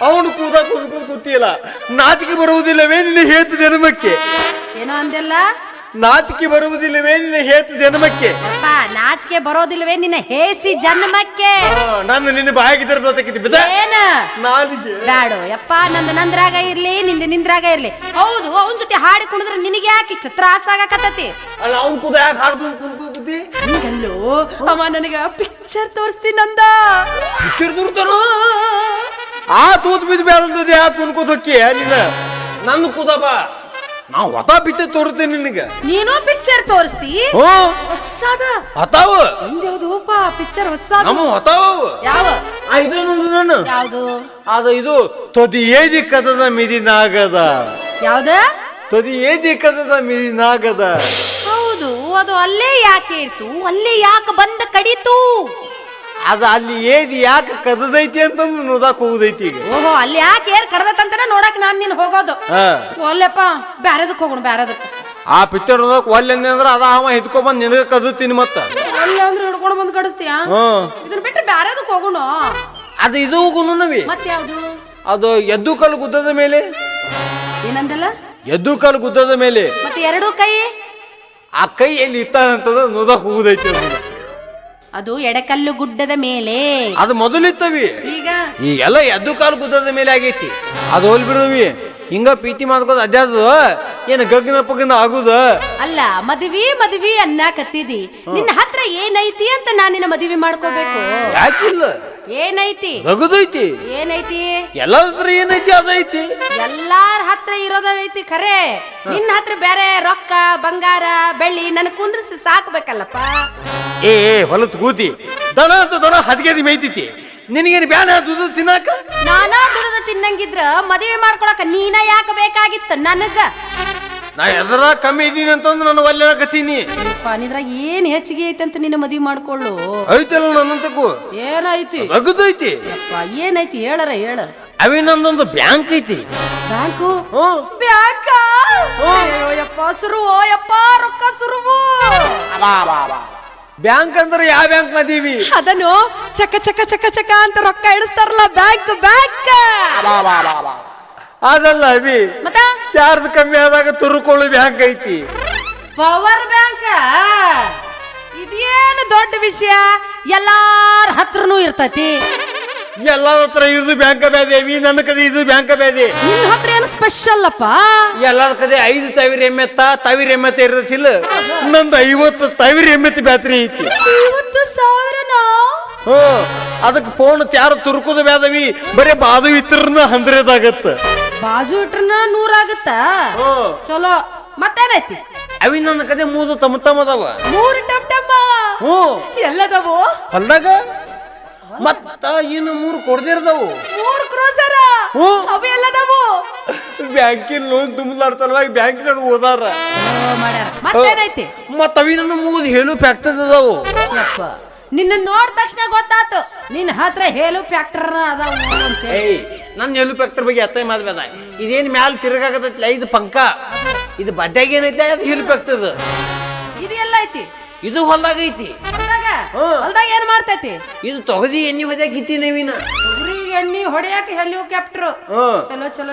ಅವನು ಕೂದ ಕೂತಿಲ್ಲ. ನಾಚಿಕೆ ಬರುವುದಿಲ್ಲವೇ ನಿನ್ನ ಹೇತು ಜನ್ಮಕ್ಕೆ? ಏನೋ ಅಂದೆಲ್ಲ? ನಾಚಿಕೆ ಬರುವುದಿಲ್ಲವೇ ನಿನ್ನ ಹೇತು ಜನ್ಮಕ್ಕೆ? ಅಪ್ಪ ನಾಚಿಕೆ ಬರೋದಿಲ್ವೇ ನಿನ್ನ ಹೇಸಿ ಜನ್ಮಕ್ಕೆ? ನಾನು ನಿನ್ನ ಬಾಯಾಗಿದ್ದರೆ ಜೊತೆಗಿದ್ದಿ ಬಿದ ಏನ ನಾಲಿಗೆ ಬ್ಯಾಡೋ ಯಪ್ಪ. ನಂದ್ರಾಗ ಇರ್ಲಿ, ನಿಂದ್ರಾಗ ಇರ್ಲಿ. ಹೌದು, ಅವನ್ ಜೊತೆ ಹಾಡಿ ಕುಣಿದ್ರೆ ನಿನಗೆ ಯಾಕೆ ಇಷ್ಟ ತ್ರಾಸ ಆಗಕತ್ತತಿ? ಅಲ್ಲ ಅವ್ನು ಕೂದ ಯಾಕೆ ಹಾಡ್ದು ಕೂತಿ? ಹಂಗಲ್ಲೋ, ಅವ ನನಗ ಪಿಕ್ಚರ್ ತೋರಿಸ್ತೀನಂದ. ಆ ತೂತ್ ಬಿದ್ದು ಬೇಡದ ಯಾಕೆ ಕುನ್ಕೋತ ಹೊಕ್ಕಿ ನಿನ್ನ? ನನ್ನ ಕೂದ ಬಾ, ನಾವು ಹೊತ ಬಿತ್ತೆ ತೋರ್ತೇನೆ ನಿನಗ. ನೀನು ಪಿಕ್ಚರ್ ತೋರಿಸ್ತಿ? ಹೊಸದ ಹೊತಾವ ಒಂದ್ಯಾವ್ದೋಪ ಪಿಕ್ಚರ್ ಹೊಸದ? ನಮ್ಮ ಹೊತಾವ. ಯಾವ? ಇದು ನೋಡು ನಾನು. ಯಾವ್ದು? ಅದು ಇದು ತೊದಿ ಏದಿ ಕದದ ಮಿದಿನಾಗದ. ಯಾವ್ದ? ತೊದಿ ಏದಿ ಕದದ ಮಿದಿನಾಗದ. ಹೌದು, ಅದು ಅಲ್ಲೇ ಯಾಕೆ ಇರ್ತು? ಅಲ್ಲೇ ಯಾಕೆ ಬಂದ ಕಡಿತು? ಅದ ಅಲ್ಲಿ ಏದಿ ಯಾಕೆ ಕದದೈತಿ ಅಂತಂದು ನೋದಾಕ್ ಹೋಗುದೈತಿ ಈಗ. ಓಹೋ, ಅಲ್ಲಿ ಯಾಕೆ ಏರ್ ಕಡ್ದತ್ತಂತಾನೆ ನೋಡಕ್ ನಾನ್ ನೀನ್ ಹೋಗೋದು. ಒಲ್ಲೆಪ್ಪ, ಬ್ಯಾರದಕ್ ಹೋಗೋಣ, ಬ್ಯಾರದಕ್. ಆ ಪಿಕ್ಚರ್ ನೋದಕ್ ಒಲ್ಲೆ ಅಂದ್ರೆ ಅದ ಅವ ಹಿಡ್ಕೊಂಡ್ ನಿನಗ ಕದತೀನಿ ಮತ್ತ. ಒಲ್ಲೆ ಅಂದ್ರೆ ಹಿಡ್ಕೊಂಡು ಬಂದ್ ಕಡಿಸ್ತೀಯ? ಇದನ್ನ ಬಿಟ್ರೆ ಬ್ಯಾರದಕ್ ಹೋಗೋಣ. ಅದು ಇದು ಗುಣನವಿ. ಮತ್ತೆ ಯಾವ್ದು? ಅದು ಎದ್ದು ಕಲ್ಲು ಗುದ್ದದ ಮೇಲೆ. ಏನಂದಲ್ಲ? ಎದ್ದು ಕಲ್ಲು ಗುದ್ದದ ಮೇಲೆ. ಮತ್ತೆ ಎರಡೂ ಕೈ? ಆ ಕೈ ಎಲ್ಲಿ ಇತ್ತಾನಂತದ ನೋದಾಕ್ ಹೋಗುದೈತಿ. ಅದು ಎಡಕಲ್ಲು ಗುಡ್ಡದ ಮೇಲೆ. ಅದು ಮೊದಲಿತ್ತವಿ, ಈಗೆಲ್ಲ ಎದ್ದು ಕಾಲು ಗುದ್ದದ ಮೇಲೆ ಆಗೈತಿ. ಅದು ಹೋಲ್ ಬಿಡವಿ. ಹಿಂಗ ಪ್ರೀತಿ ಮಾಡ್ಕೋದು ಅದ್ಯಾದು ಏನು ಗಗ್ನ ಪಗ್ನ ಆಗುದ? ಅಲ್ಲ, ಮದ್ವಿ ಅನ್ನಕತ್ತಿದಿ. ನಿನ್ನ ಹತ್ರ ಏನೈತಿ ಅಂತ ನಾನು ನಿನ್ನ ಮದ್ವಿ ಮಾಡ್ಕೋಬೇಕು? ಯಾಕಿಲ್ಲ, ಏನೈತಿ? ರಗುದೈತಿ. ಏನೈತಿ? ಎಲ್ಲಾದ್ರ ಏನೈತಿ ಅದೈತಿ. ಎಲ್ಲಾರ ಹತ್ರ ಇರೋದೈತಿ ಖರೆ. ನಿನ್ನ ಹತ್ರ ಬೇರೆ ರೊಕ್ಕ ಬಂಗಾರ ಬೆಳ್ಳಿ ನನ್ ಕುಂದ್ರಿಸಿ ಸಾಕ್ಬೇಕಲ್ಲಪ್ಪ. ಏ ಹೊಲತ್ ಕೂತಿ ದನ ಅಂತ ದನ ಹದಿಗೆದಿ ಮೇಯ್ತೈತಿ. ನಿನಗೇನು ಬ್ಯಾನ ದುಡ್ದು ತಿನ್ನಾಕ? ನಾನಾ ದುಡ್ದು ತಿನ್ನಂಗಿದ್ರ ಮದುವೆ ಮಾಡ್ಕೊಳಕ ನೀನ ಯಾಕೆ ಬೇಕಾಗಿತ್ತು ನನಗ? ನಾ ಎದರ ಕಮ್ಮಿ ಇದೀನಿ ಅಂತಂದು ನಾನು ಒಲ್ಲೆಕತ್ತೀನಿ. ನಿದ್ರಾಗ ಏನ್ ಹೆಚ್ಚಿಗೆ ಐತಿ ಅಂತ ನಿನ್ನ ಮದ್ವಿ ಮಾಡ್ಕೊಳ್ಳು. ಐತಲ್ಲ ನನ್ನಂತಕ್ಕೂ ಏನೈತಿ? ರಗುದೈತಿ. ಏನೈತಿ ಹೇಳರ ಹೇಳ. ಅವಿನೊಂದೊಂದು ಬ್ಯಾಂಕ್ ಐತಿ. ಬ್ಯಾಂಕು? ಬ್ಯಾಂಕ? ಯಪ್ಪ ಸುರು, ಯಪ್ಪ ರೊಕ್ಕ ಸುರುವು. ಬ್ಯಾಂಕ್ ಅಂದ್ರೆ ಯಾವ ಬ್ಯಾಂಕ್ ಮದೀವಿ? ಅದನ್ನು ಚಕ ಚಕ ಚಕ ಚಕ ಅಂತ ರೊಕ್ಕ ಇಡಿಸ್ತಾರಲ್ಲ, ಬ್ಯಾಂಕ್ ಬ್ಯಾಂಕ್. ಅದಲ್ಲ ಅವಿ, ಮತ್ತ ಚಾರ್ಜ್ ಕಮ್ಮಿ ಆದಾಗ ತುರುಕೊಳ್ಳು ಬ್ಯಾಂಕ್ ಐತಿ. ಪವರ್ ಬ್ಯಾಂಕ್ ಇದೇನು ದೊಡ್ಡ ವಿಷಯ, ಎಲ್ಲಾರ ಹತ್ರನೂ ಇರ್ತತಿ. ಎಲ್ಲರ ಹತ್ರ ಇದು ಬ್ಯಾಂಕ್ ಬೇದೇವಿ, ನನ್ನ ಕಡೆ ಇದು ಬ್ಯಾಂಕ್ ಬೇದೆ. ನಿನ್ನ ಹತ್ರ ಏನು ಸ್ಪೆಷಲ್ ಅಪ್ಪ? ಎಲ್ಲರ ಕಡೆ 5 ತವಿರ ಎಮ್ಮೆತ್ತ ಇರ್ತತಿಲ್ಲ, ನಂದು 50 ತವಿರ ಎಮ್ಮೆತ್ತ ಬ್ಯಾಟ್ರಿ ಐತಿ. 50,000ನಾ? ಅದಕ್ಕೆ ಫೋನ್ ತ್ಯಾರ ತುರುಕುದು ಬೇದವಿ, ಬರೀ ಬಾದು ಇತ್ರನ 100 ಆಗತ್ತ. ಬಾಜು ಇಟ್ರನ 100 ಆಗತ್ತ. ಚಲೋ, ಮತ್ತೇನೈತಿ? ಅವಿ ನನ್ನ ಕಡೆ 3 ತಮ್ಮ ಅದಾವ. 3 ಟಮ್ ಟಮ್ಮ ಎಲ್ಲದವು ಹೊಲ್ದಾಗ. ಮತ್ತ ಇನ್ನು 3 ಕೊಡ್ದಿರ್ದವು. 3 ಕ್ರೂಸರ ಅವು ಎಲ್ಲದವು. ಬ್ಯಾಂಕಿನ ಲೋನ್ ತುಂಬಲಾರ್ದಲ್ವಾಗಿ ಬ್ಯಾಂಕಿನ ಓದಾರ. ಮಾಡ್ಯಾರ. ಮತ್ತೇನೈತಿ? ಮತ್ತ ಅವಿ ನನ್ನ ಮೂಗದ್ ಹೇಳು ಫ್ಯಾಕ್ಟರಿ ಅದಾವು. ಯಪ್ಪ, ನಿನ್ನ ನೋಡ್ ತಕ್ಷಣ ಗೊತ್ತಾತು ನಿನ್ನ ಹತ್ರ ಹೇಲು ಫ್ಯಾಕ್ಟರ್ ಅದಾವು ಅಂತ. ನನ್ನ ಹೇಳು ಫ್ಯಾಕ್ಟರ್ ಬಗ್ಗೆ ಅತ್ತ ಮಾಡ್ಬೇಡ. ಇದೇನ್ ಮ್ಯಾಲ ತಿರುಗಾಕತ್ತೈತಿಲ್ಲ, ಇದು ಪಂಕ. ಇದು ಬಡ್ಡ್ಯಾಗ ಏನೈತಿ, ಅದು ಹೇಳು ಫ್ಯಾಕ್ಟರ್. ಇದು ಎಲ್ಲ ಐತಿ? ಇದು ಹೊಲ್ದಾಗ ಐತಿ. ಹೊಲ್ದಾಗ ಏನ್ ಮಾಡ್ತೈತಿ? ಇದು ತೊಗದಿ ಎಣ್ಣೆ ಹೊದ್ಯಾಕ ಇತ್ತಿ ನೀವಿನ ಎಣ್ಣಿ ಹೊಡೆಯಾಕ ಹೆಲಿಕಾಪ್ಟರ್. ಚಲೋ ಚಲೋ.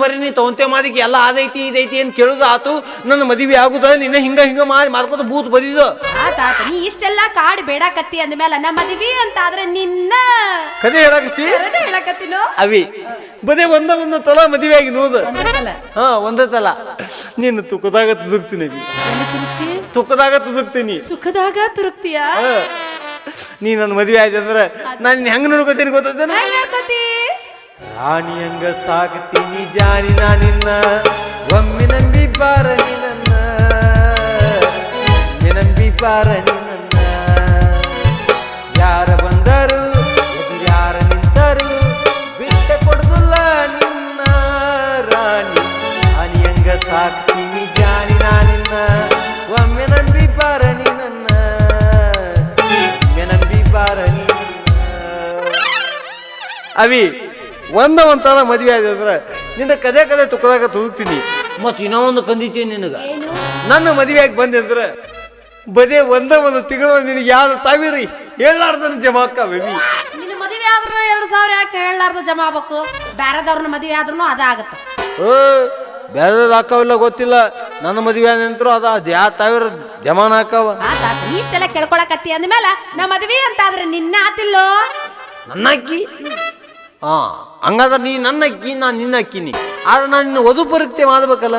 ಬರೀ ನೀ ತಗೊಂತೆ ಮಾದಿಗೆ ಎಲ್ಲ ಅದೈತಿ ಇದೈತಿ ಅಂತ ಕೇಳುದು ಆತು. ನನ್ನ ಮದುವೆ ಆಗುದ ನಿನ್ನ ಹಿಂಗ ಮಾಡ್ಕೋತ ಬೂತ್ ಬದಿದು ಆತ. ನೀ ಇಷ್ಟೆಲ್ಲ ಕಾಡು ಬೇಡಾಕತ್ತಿ ಅಂದ್ಮೇಲೆ ನಮ್ಮ ಮದ್ವಿ ಅಂತ ಆದ್ರೆ ನಿನ್ನ ಕದೆ ಹೇಳಕತ್ತಿ ಹೇಳಕತ್ತಿನೋ ಅವಿ. ಬದೇ ಒಂದ ತಲ ಮದುವೆ ಆಗಿ ನೋದ. ಒಂದೇ ತಲ. ನೀನು ತುಕದಾಗ ತುದುಕ್ತೀನಿ, ತುಕದಾಗ ತುದುಕ್ತೀನಿ, ಸುಖದಾಗ ತುರುಕ್ತಿಯ. ನೀ ನನ್ನ ಮದುವೆ ಆಯ್ತು ಅಂದ್ರೆ ನಾನು ಹೆಂಗ್ ನೋಡ್ಕೋತೀನಿ ಗೊತ್ತೇನ? ರಾಣಿ ಹಂಗ ಸಾಕ್ತೀನಿ ಜಾನಿ ನಾನಿನ್ನ, ಒಮ್ಮೆ ನಂಬಿ ಬಾರ ನೀ ನನ್ನ, ನಂಬಿ ಬಾರ ನೀ ನನ್ನ. ಯಾರ ಬಂದರು ಯಾರ ನಿಂತರು ಬಿಟ್ಟ ಕೊಡುದಿಲ್ಲ ನಿನ್ನ ರಾಣಿ. ರಾಣಿ ಹಂಗ ಸಾಕ್ತೀನಿ ಜಾನಿ ನಾನಿನ್ನ, ಒಮ್ಮೆ ನಂಬಿ ಬಾರ ನೀ ನನ್ನ, ನಂಬಿ ಬಾರ ನೀ. ಅವಿ ಒಂದಲ ಮದುವೆ ಆಯ್ತು ಅಂದ್ರೆ ನಿನ್ನ ಕದೆ ತುಕ್ಕದಾಗ ತುದುಕ್ತೀನಿ. ಮತ್ ಇನ್ನೊಂದು ಕಂದಿತೀನಿ ನಿನಗ, ನನ್ನ ಮದುವೆಯಾಗಿ ಬಂದೆ ಅಂದ್ರೆ ಬದೇ ಒಂದು ತಿಂಗಳು ನಿನಗೆ ಯಾವ್ದು ತಾವಿರಿ ಹೇಳಾರ್ದ ಜಮಾ ಅಕ್ಕವಿ. ನಿನ್ನ ಮದುವೆ ಆದ್ರೂ 2,000 ಯಾಕೆ ಹೇಳಾರ್ದ ಜಮಾ ಆಗ್ಬೇಕು? ಬ್ಯಾರದವ್ರನ್ನ ಮದುವೆ ಆದ್ರೂ ಅದ ಆಗತ್ತ. ಬೇರೆ ಹಾಕವಿಲ್ಲ ಗೊತ್ತಿಲ್ಲ, ನನ್ನ ಮದುವೆ ನಂತರ ಅದ ಯಾ ತಾವಿರ ಜಮಾನ ಹಾಕವ. ನೀ ಇಷ್ಟೆಲ್ಲ ಕೇಳ್ಕೊಳಕತ್ತಿ ಅಂದ್ಮೇಲೆ ನಾ ಮದ್ವಿ ಅಂತ ಆದ್ರೆ ನಿನ್ನ ಆತಿಲ್ಲೋ? ನನ್ನ ಅಕ್ಕಿ ಹಂಗಾದ್ರೆ ನೀ ನನ್ನ ಅಕ್ಕಿ, ನಾನು ನಿನ್ನ ಅಕ್ಕಿನಿ. ಆದ್ರೆ ನಾನು ನಿನ್ನ ವಧು ಪರೀಕ್ಷೆ ಮಾಡ್ಬೇಕಲ್ಲ.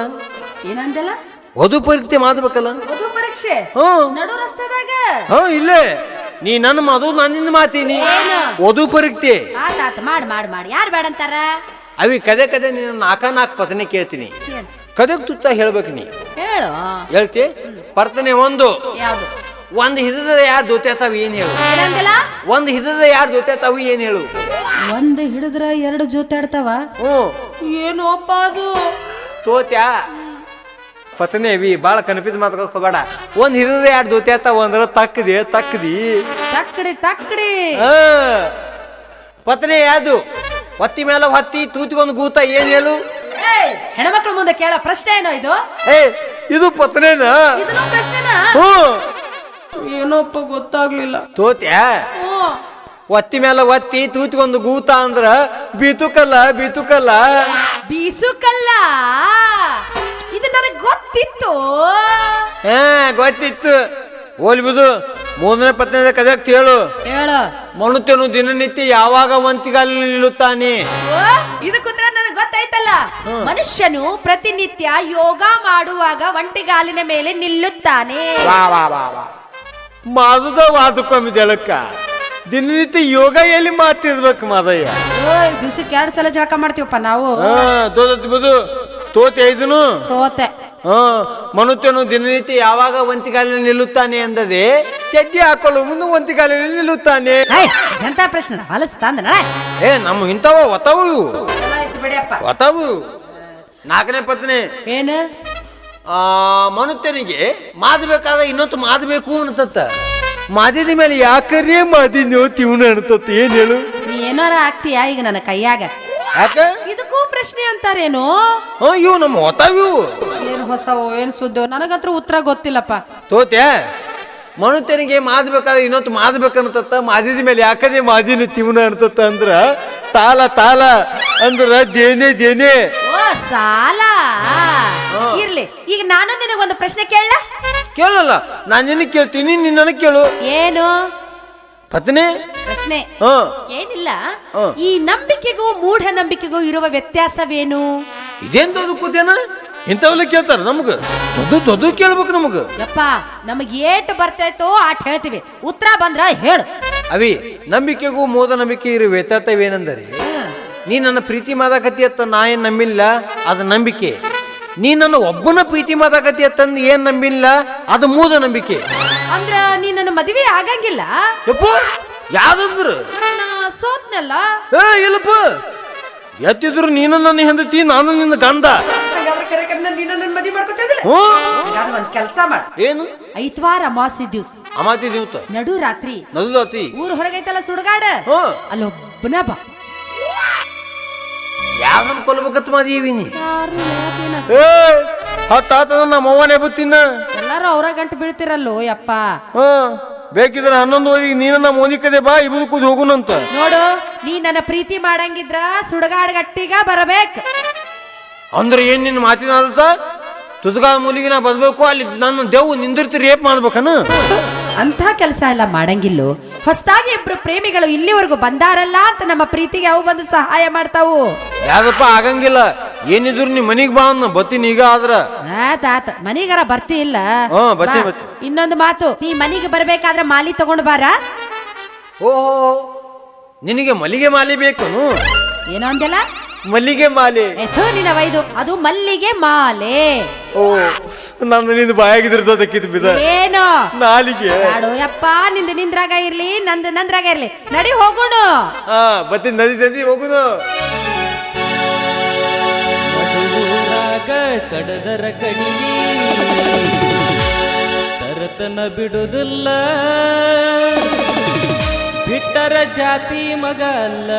ಏನಂದಲ್ಲ? ವಧು ಪರೀಕ್ಷೆ ಮಾಡ್ಬೇಕಲ್ಲ. ವಧು ಪರೀಕ್ಷೆ ನಡು ರಸ್ತೆದಾಗ? ಇಲ್ಲೇ ನೀ ನನ್ನ ಮಧು ನಾನು ನಿನ್ನ ಮಾತೀನಿ. ವಧು ಪರೀಕ್ಷೆ ಆತ ಮಾಡಿ ಯಾರು ಬೇಡಂತಾರ? ಅವಿ ಕದೆ ನೀನು 4 ಪತ್ನಿ ಕೇಳ್ತೀನಿ. ಕದೆಗ್ ತುತ್ತ ಹೇಳ್ಬೇಕು ನೀ. ಹೇಳು. ಹೇಳ್ತಿ ಪರ್ತನೆ. ಯಾವ್ದು? ಒಂದು ಹಿಡಿದ ಯಾರು ಜೊತೆ ಆತಾವ ಏನ್ ಹೇಳು? ಒಂದು ಹಿಡಿದ ಯಾರು ಜೊತೆ ಆತಾವ ಏನ್ ಹೇಳು? ಒಂದು ಹಿಡಿದ್ರ 2 ಜೊತೆ ಆಡ್ತಾವ. ಏನು ಅಪ್ಪ ಅದು? ತೋತ್ಯಾ ಪತ್ನಿ ಅವಿ ಬಾಳ ಕನ್ಫ್ಯೂಸ್ ಮಾತಾಡ್ಕೋಬೇಡ. ಒಂದ್ ಹಿಡಿದ ಯಾರು ಜೊತೆ ಆತಾವ ಅಂದ್ರ ತಕ್ಕದಿ ಪತ್ನಿ ಯಾವ್ದು? ಹೊತ್ತಿ ಮೇಲೆ ಹೊತ್ತಿ ತೂತಿಗೊಂದು ಗೂತ ಏನ್ ಹೇಳು? ಹೆಣ್ಮಕ್ಳ ಮುಂದೆ ಕೇಳೋ ಪ್ರಶ್ನೆ ಏನೋ ಇದು? ಇದು ಪತ್ನೇನ? ಇದನ್ನು ಪ್ರಶ್ನೆನಾ? ಏನೋಪ್ಪ ಗೊತ್ತಾಗ್ಲಿಲ್ಲ. ತೋತ್ಯಾ ಒತ್ತಿ ಮೇಲೆ ಒತ್ತಿ ತೂತಿಗೊಂದು ಗೂತ ಅಂದ್ರ ಬೀತುಕಲ್ಲ ಬೀಸುಕಲ್ಲ. ಇದು ನನಗೆ ಗೊತ್ತಿತ್ತು. ಗೊತ್ತಿತ್ತು. ಹೋಲ್ಬಿದು 3ನೇ ಪತ್ನಿ ಕದಕ್ ಹೇಳು. ಮನುತ್ಯನು ದಿನನಿತ್ಯ ಯಾವಾಗ ಒಂತಿಗಾಲಿ ನಿಲ್ಲುತ್ತಾನೆ? ಇದು ಕೂತ್ರೆ ನನಗೆ ಗೊತ್ತಾಯ್ತಲ್ಲ. ಮನುಷ್ಯನು ಪ್ರತಿನಿತ್ಯ ಯೋಗ ಮಾಡುವಾಗ ಒಂಟಿಗಾಲಿನ ಮೇಲೆ ನಿಲ್ಲುತ್ತಾನೆ. ಮಾದುದ ವಾದಕ್ಕೊಮ್ಮೆ ಜಳಕ ದಿನನಿತ್ಯ ಯೋಗ ಎಲ್ಲಿ ಮಾತಿರ್ಬೇಕು ಮಾದಯ್ಯ. ದಿವ್ಸಕ್ಕೆ 2 ಸಲ ಜಳಕ ಮಾಡ್ತೀವಪ್ಪ ನಾವು. ತೋತೆ ಇದನು ಸೋತೆ. ಮನುಷ್ಯನು ದಿನನಿತ್ಯ ಯಾವಾಗ ಒಂತಿಗಾಲಿನ ನಿಲ್ಲುತ್ತಾನೆ ಎಂದದೆ ಚಡ್ಡಿ ಹಾಕೊಳ್ಳು ಮುಂದೆ ಒಂತಿಗಾಲಿನ ನಿಲ್ಲುತ್ತಾನೆ. ಎಂತ ಪ್ರಶ್ನೆ ಹೊಲಸ್ತಾಂದ ನಮ್ಮ ಇಂಥವ ಒತ್ತವು ಒತ್ತವು. 4ನೇ ಪತ್ನಿ ಏನು? ಮನುಷ್ಯನಿಗೆ ಮಾದಬೇಕಾದ ಇನ್ನೊತ್ತು ಮಾದಬೇಕು ಅನ್ಸತ್ತ. ಮಾದಿದ ಮೇಲೆ ಯಾಕರೇ ಮಾದಿದ್ನೋ ತಿವ್ನ ಅನ್ಸತ್ತ. ಏನ್ ಹೇಳು? ನೀ ಏನಾರ ಆಗ್ತೀಯಾ ಈಗ ನನ್ನ ಕೈಯಾಗ? ಯಾಕ? ಇದಕ್ಕೂ ಪ್ರಶ್ನೆ ಅಂತಾರೇನು? ಇವು ನಮ್ಮ ಹೊತ್ತವು. ಏನ್ ಹೊಸವು ಏನ್ ಸುದ್ದಿ? ನನಗಂತೂ ಉತ್ತರ ಗೊತ್ತಿಲ್ಲಪ್ಪ. ತೋತ್ಯಾ ಮನುಷ್ಯನಿಗೆ ಮಾದ್ಬೇಕಾದ್ರೆ ಇನ್ನೊತ್ತು ಮಾದ್ಬೇಕನ್ತತ್ತ ಮಾದಿದ ಮೇಲೆ ಯಾಕದೇ ಮಾದಿನ ತಿವನ ಅನ್ತತ್ತ ಅಂದ್ರ ತಾಲ ತಾಲ ಅಂದ್ರ ದೇನೆ ದೇನೆ. ಓ ಸಾಲ ಇರ್ಲಿ. ಈಗ ನಾನು ನಿನಗೊಂದು ಪ್ರಶ್ನೆ ಕೇಳ. ಕೇಳಲ್ಲ, ನಾನು ನಿನಗೆ ಕೇಳ್ತೀನಿ, ನೀನ್ ನನಗೆ ಕೇಳು. ಏನು ಪತ್ನಿ ಪ್ರಶ್ನೆ? ಹ ಏನಿಲ್ಲ. ಈ ನಂಬಿಕೆಗೂ ಮೂಢನಂಬಿಕೆಗೂ ಇರುವ ವ್ಯತ್ಯಾಸವೇನು? ಇದೇನ್ ಕೂತೇನ ಇಂಥವೆಲ್ಲ ಕೇಳ್ತಾರ ನಮ್ಗ. ದೊಡ್ಡ ಕೇಳ್ಬೇಕು ನಮಗ. ಯಪ್ಪ ನಮಗ್ ಏಟ್ ಬರ್ತೈತೋ ಆಟ್ ಹೇಳ್ತೀವಿ, ಉತ್ತರ ಬಂದ್ರ ಹೇಳು. ಅವಿ, ನಂಬಿಕೆಗೂ ಮೂಢನಂಬಿಕೆ ಇರೋ ವ್ಯತ್ಯಾಸವೇನೆಂದರೆ, ನೀ ನನ್ನ ಪ್ರೀತಿ ಮಾದಾಕತಿ ಅತ್ತ ನಾ ಏನ್ ನಂಬಿಲ್ಲ, ಅದು ನಂಬಿಕೆ. ನೀ ನನ್ನ ಒಬ್ಬನ ಪ್ರೀತಿ ಮಾದಾಕತಿ ಅತ್ತಂದು ಏನ್ ನಂಬಿಲ್ಲ, ಅದು ಮೂಢನಂಬಿಕೆ. ಅಂದ್ರ ನೀ ನನ್ನ ಮದುವೆ ಆಗಂಗಿಲ್ಲ? ಯಪ್ಪ ಯಾವ್ದಂದ್ರು ನಾ ಸೋತ್ನಲ್ಲ. ಇಲ್ಲಪ್ಪ, ಎತ್ತಿದ್ರು ನೀನು ನನ್ನ ಹೆಂಡತಿ, ನಾನು ನಿನ್ನ ಗಂಧ. ಒಂದ್ ಕೆಲ್ಸ ಮಾಡ. ಏನು? ಐತ್ವಾರ ಅಮಾವಾಸ್ಯೆ ದಿವ್ಸ ಅಮಾತಿ ದಿವಸ ನಡು ರಾತ್ರಿ ನದುಲಾತಿ ಊರ್ ಹೊರಗೈತಲ್ಲ ಸುಡುಗಾಡ, ಅಲ್ಲೊಬ್ಬನ ಬಾ. ಯಾವ್ದನ್ ಕೊಲ್ಬೇಕತ್ ಮಾದೀವಿ ನೀ? ಹತ್ತಾತ ನಮ್ಮ ಅವ್ವನೇ ಬತ್ತಿನ. ಎಲ್ಲಾರು ಅವ್ರ ಗಂಟು ಬೀಳ್ತಿರಲ್ಲೋ ಯಪ್ಪ. ಬೇಕಿದ್ರೆ 11 ಓದಿಗೆ ನೀನ ನಮ್ಮ ಓದಿಕದೆ ಬಾ, ಇಬ್ರು ಕೂದ್ ಹೋಗುನಂತ. ನೋಡು, ನೀ ನನ್ನ ಪ್ರೀತಿ ಮಾಡಂಗಿದ್ರ ಸುಡುಗಾಡ್ ಗಟ್ಟಿಗ ಬರಬೇಕು. ಅಂದ್ರೆ ಏನ್ ನಿನ್ನ ಮಾತಿನಾದ ತುದುಗಾದ ಮೂಲಿಗೆ ನಾ ಬದ್ಬೇಕು, ಅಲ್ಲಿ ನನ್ನ ದೇವು ನಿಂದಿರ್ತಿ ರೇಪ್ ಮಾಡ್ಬೇಕನ? ಅಂತ ಕೆಲಸ ಎಲ್ಲ ಮಾಡಂಗಿಲ್ಲೋ. ಹೊಸದಾಗಿ ಇಬ್ರು ಪ್ರೇಮಿಗಳು ಇಲ್ಲಿವರೆಗೂ ಬಂದಾರಲ್ಲ ಅಂತ ನಮ್ಮ ಪ್ರೀತಿಗೆ ಅವು ಬಂದು ಸಹಾಯ ಮಾಡ್ತಾವು. ಯಾವ್ದಪ್ಪ ಆಗಂಗಿಲ್ಲ, ಏನಿದ್ರು ನೀ ಮನಿಗ್ ಬಾ ಅನ್ನ ಬತ್ತೀನಿ ಈಗ. ಆದ್ರ ಆತ ಮನಿಗಾರ ಬರ್ತಿ ಇಲ್ಲ? ಬತ್ತಿ. ಇನ್ನೊಂದು ಮಾತು, ನೀ ಮನಿಗೆ ಬರ್ಬೇಕಾದ್ರೆ ಮಾಲಿ ತಗೊಂಡು ಬಾರ. ಓಹೋ, ನಿನಗೆ ಮಲ್ಲಿಗೆ ಮಾಲೆ ಬೇಕನು? ಏನೋ ಅಂದೆಲ್ಲ? ಮಲ್ಲಿಗೆ ಮಾಲೆ. ನಿನ್ನ ವೈದು ಅದು ಮಲ್ಲಿಗೆ ಮಾಲೆ. ಓ, ನಂದು ನಿಂದು ಬಾಯಾಗಿದ್ರದಕ್ಕಿದ್ ಬಿದ ಏನೋ ನಾಲಿಗೆ. ಯಪ್ಪ, ನಿಂದು ನಿಂದ್ರಾಗ ಇರ್ಲಿ, ನಂದು ನಂದ್ರಾಗ ಇರ್ಲಿ. ನಡಿ ಹೋಗೋಣ. ಬತ್ತಿ ನದಿ ಹೋಗುದು. ಕಡದರ ಕಡಿಲಿ ತರತನ ಬಿಡುದಿಲ್ಲ, ಬಿಟ್ಟರ ಜಾತಿ ಮಗ ಅಲ್ಲ,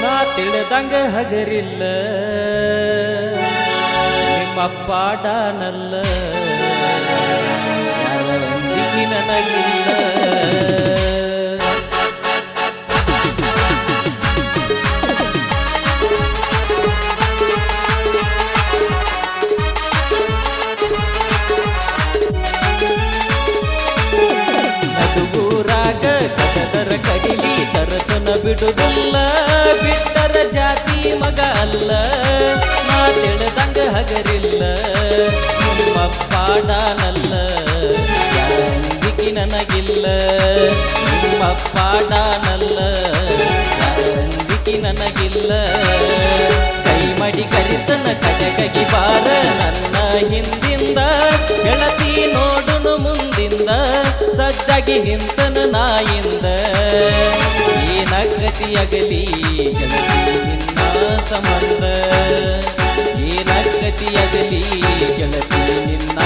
ನಾ ತಿಳಿದಂಗ ಹಗರಿಲ್ಲ, ನಿಮ್ಮಪ್ಪ ಡಾನಲ್ಲ, ಯಾರ ಅಂಜಿಕೆ ನನಗಿಲ್ಲ. ಬಿಡುದಿಲ್ಲ, ಬಿಟ್ಟರ ಜಾತಿ ಮಗ ಅಲ್ಲ, ನಾ ತಿಳಿದಂಗ ಹಗರಿಲ್ಲ, ನಿಮ್ಮಪ್ಪ ಡಾನಲ್ಲ, ಯಾರಂಜಿಕೆ ನನಗಿಲ್ಲ, ನಿಮ್ಮಪ್ಪ ಡಾನಲ್ಲ, ಯಾರಂಜಿಕೆ ನನಗಿಲ್ಲ. ಕೈ ಮಡಿ ಕರಿತನ ಕಟಕಗಿ ಬಾರ ನನ್ನ ಹಿಂದಿಂದ, ಗೆಳತಿ ನೋಡುನು ಮುಂದಿಂದ, ಸಜ್ಜಾಗಿ ನಿಂತನ ನಾಯಿಂದ. ಏನಗತಿಯಾಗಲಿ ಗೆಳತಿ ನಿನ್ನ ಸಂಬಂಧ, ಏನಗತಿಯಾಗಲಿ ಗೆಳತಿ ನಿನ್ನ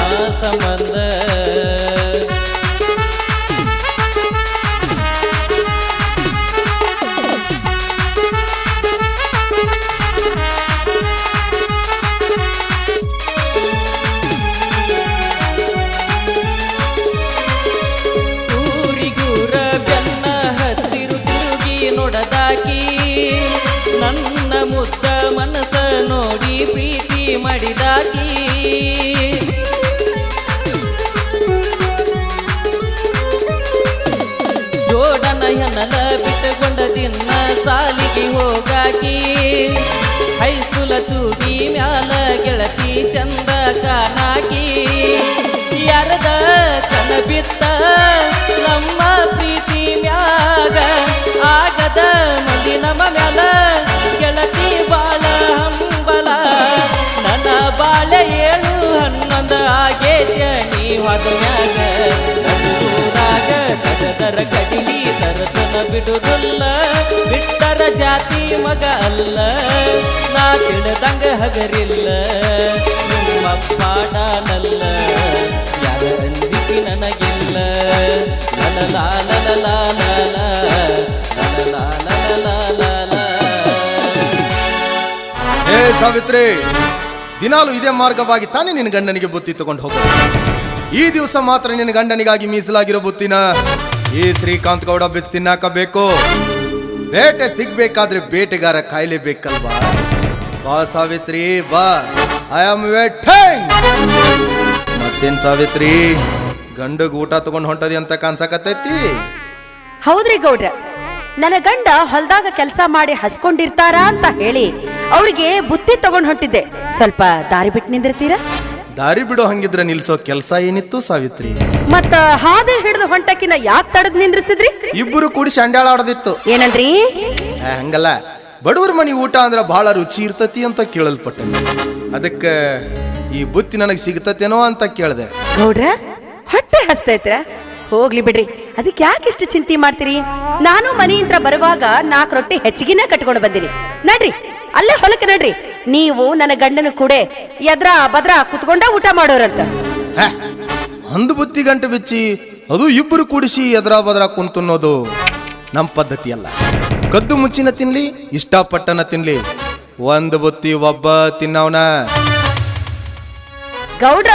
ಸಂಬಂಧ. ನೋಡದಾಕಿ ನನ್ನ ಮುದ್ದ ಮನಸ್ಸ ನೋಡಿ ಪ್ರೀತಿ ಮಾಡಿದಾಕಿ, ಜೋಡನ ಹೆನಲ ಬಿಟ್ಟುಕೊಂಡದಿನ್ನ ಸಾಲಿಗೆ ಹೋಗಾಕಿ, ಹೈಸ್ಕೂಲ ಚೂಡಿ ಮ್ಯಾಲ ಗೆಳತಿ ಚಂದ ಕಾನಾಕಿ, ಯಾರದ ಕನ ಬಿತ್ತ ನಮ್ಮ ಪ್ರೀತಿ ಮ್ಯಾಗ, ಆಗದ ಮಂದಿ ನಮ್ಮ ಮ್ಯಾಲ ಗೆಳತಿ ಬಾಳ ಹಂಬಲ, ನನ್ನ ಬಾಳ 7-11 ಆಗೇತ್ಯ ನೀ ಹೊದಮ್ಯಾಗ. ನಡುರಾಗ ಕಡದರ ಕಡಿಲಿ ತರತನ ಬಿಡುದಿಲ್ಲ, ಬಿಟ್ಟರ ಜಾತಿ ಮಗ ಅಲ್ಲ, ನಾ ತಿಳಿದಂಗ ಹಗರಿಲ್ಲ, ನಿಮ್ಮಪ್ಪ ಡಾನಲ್ಲ, ಯಾರ ಅಂಜಿಕೆ ನನಗಿಲ್ಲ. ಸಾವಿತ್ರಿ, ದಿನಾಲು ಇದೇ ಮಾರ್ಗವಾಗಿ ತಾನೇ ನಿನ್ನ ಗಂಡನಿಗೆ ಬುತ್ತಿ ತಗೊಂಡು ಹೋಗೋದು. ಈ ದಿವಸ ಮಾತ್ರ ನಿನ್ನ ಗಂಡನಿಗಾಗಿ ಮೀಸಲಾಗಿರೋ ಬುತ್ತಿನ ಈ ಶ್ರೀಕಾಂತ್ ಗೌಡ ಬಿಸಿ ತಿನ್ನಾಕ ಬೇಕು. ಬೇಟೆ ಸಿಗ್ಬೇಕಾದ್ರೆ ಬೇಟೆಗಾರ ಕಾಯ್ಲೇಬೇಕಲ್ವಾ? ಬಾ ಸಾವಿತ್ರಿ ಬಾ, ಐ ಆಮ್ ವೇಟಿಂಗ್. ಮತ್ತೇನ್ ಸಾವಿತ್ರಿ, ಗಂಡಗ್ ಊಟ ತಗೊಂಡ್ ಹೊಂಟದಿ ಅಂತ ಕಾಣ್ಸಕತ್ತೈತಿ? ಹೌದ್ರಿ ಗೌಡ್ರ, ನನ್ನ ಗಂಡ ಹೊಲ್ದಾಗ ಕೆಲಸ ಮಾಡಿ ಹಸ್ಕೊಂಡಿರ್ತಾರ ಅಂತ ಹೇಳಿ ಅವ್ರಿಗೆ ಬುತ್ತಿ ತಗೊಂಡ್ ಹೊಂಟಿದ್ದೆ. ಸ್ವಲ್ಪ ದಾರಿ ಬಿಟ್ಟು ನಿಂದಿರ್ತೀರಾ? ದಾರಿ ಬಿಡೋ ಹಂಗಿದ್ರೆ ನಿಲ್ಸೋ ಕೆಲಸ ಏನಿತ್ತು ಸಾವಿತ್ರಿ? ಮತ್ತ ಹಾದಿ ಹಿಡಿದು ಹೊಂಟಕಿನ ಯಾಕೆ ತಡದ್ ನಿಂದ್ರಿಸಿದ್ರಿ? ಇಬ್ಬರು ಕೂಡಿ ಶಾಂಡ್ಯಾಳ ಆಡೋದಿತ್ತು. ಏನಂದ್ರಿ? ಹಂಗಲ್ಲ, ಬಡವರ ಮನಿ ಊಟ ಅಂದ್ರೆ ಬಹಳ ರುಚಿ ಇರ್ತತಿ ಅಂತ ಕೇಳಲ್ಪಟ್ಟೆ. ಅದಕ್ಕೆ ಈ ಬುತ್ತಿ ನನಗೆ ಸಿಗ್ತತೇನೋ ಅಂತ ಕೇಳ್ದೆ. ಗೌಡ್ರ, ಹೊಟ್ಟೆ ಹಸ್ತೈತ್ರ? ಹೋಗ್ಲಿ ಬಿಡ್ರಿ, ಅದಕ್ಕೆ ಯಾಕೆ ಇಷ್ಟು ಚಿಂತೆ ಮಾಡ್ತೀರಿ? ನಾನು ಮನೆಯಿಂದ ಬರುವಾಗ 4 ರೊಟ್ಟಿ ಹೆಚ್ಚಿಗೆನ ಕಟ್ಕೊಂಡು ಬಂದಿನಿ. ನಡ್ರಿ, ಅಲ್ಲೇ ಹೊಲಕ್ಕೆ ನಡ್ರಿ. ನೀವು ನನ್ನ ಗಂಡನ ಕೂಡ ಎದ್ರ ಬದ್ರ ಕುತ್ಕೊಂಡ ಊಟ ಮಾಡೋರಂತ. ಒಂದು ಬುತ್ತಿ ಗಂಟೆ ಬಿಚ್ಚಿ ಅದು ಇಬ್ಬರು ಕೂಡಿಸಿ ಎದ್ರ ಬದ್ರ ಕುಂತನ್ನೋದು ನಮ್ಮ ಪದ್ಧತಿ ಅಲ್ಲ. ಕದ್ದು ಮುಚ್ಚಿನ ತಿನ್ಲಿ, ಇಷ್ಟಪಟ್ಟನ ತಿನ್ಲಿ, ಒಂದು ಬುತ್ತಿ ಒಬ್ಬ ತಿನ್ನವನ. ಗೌಡ್ರ,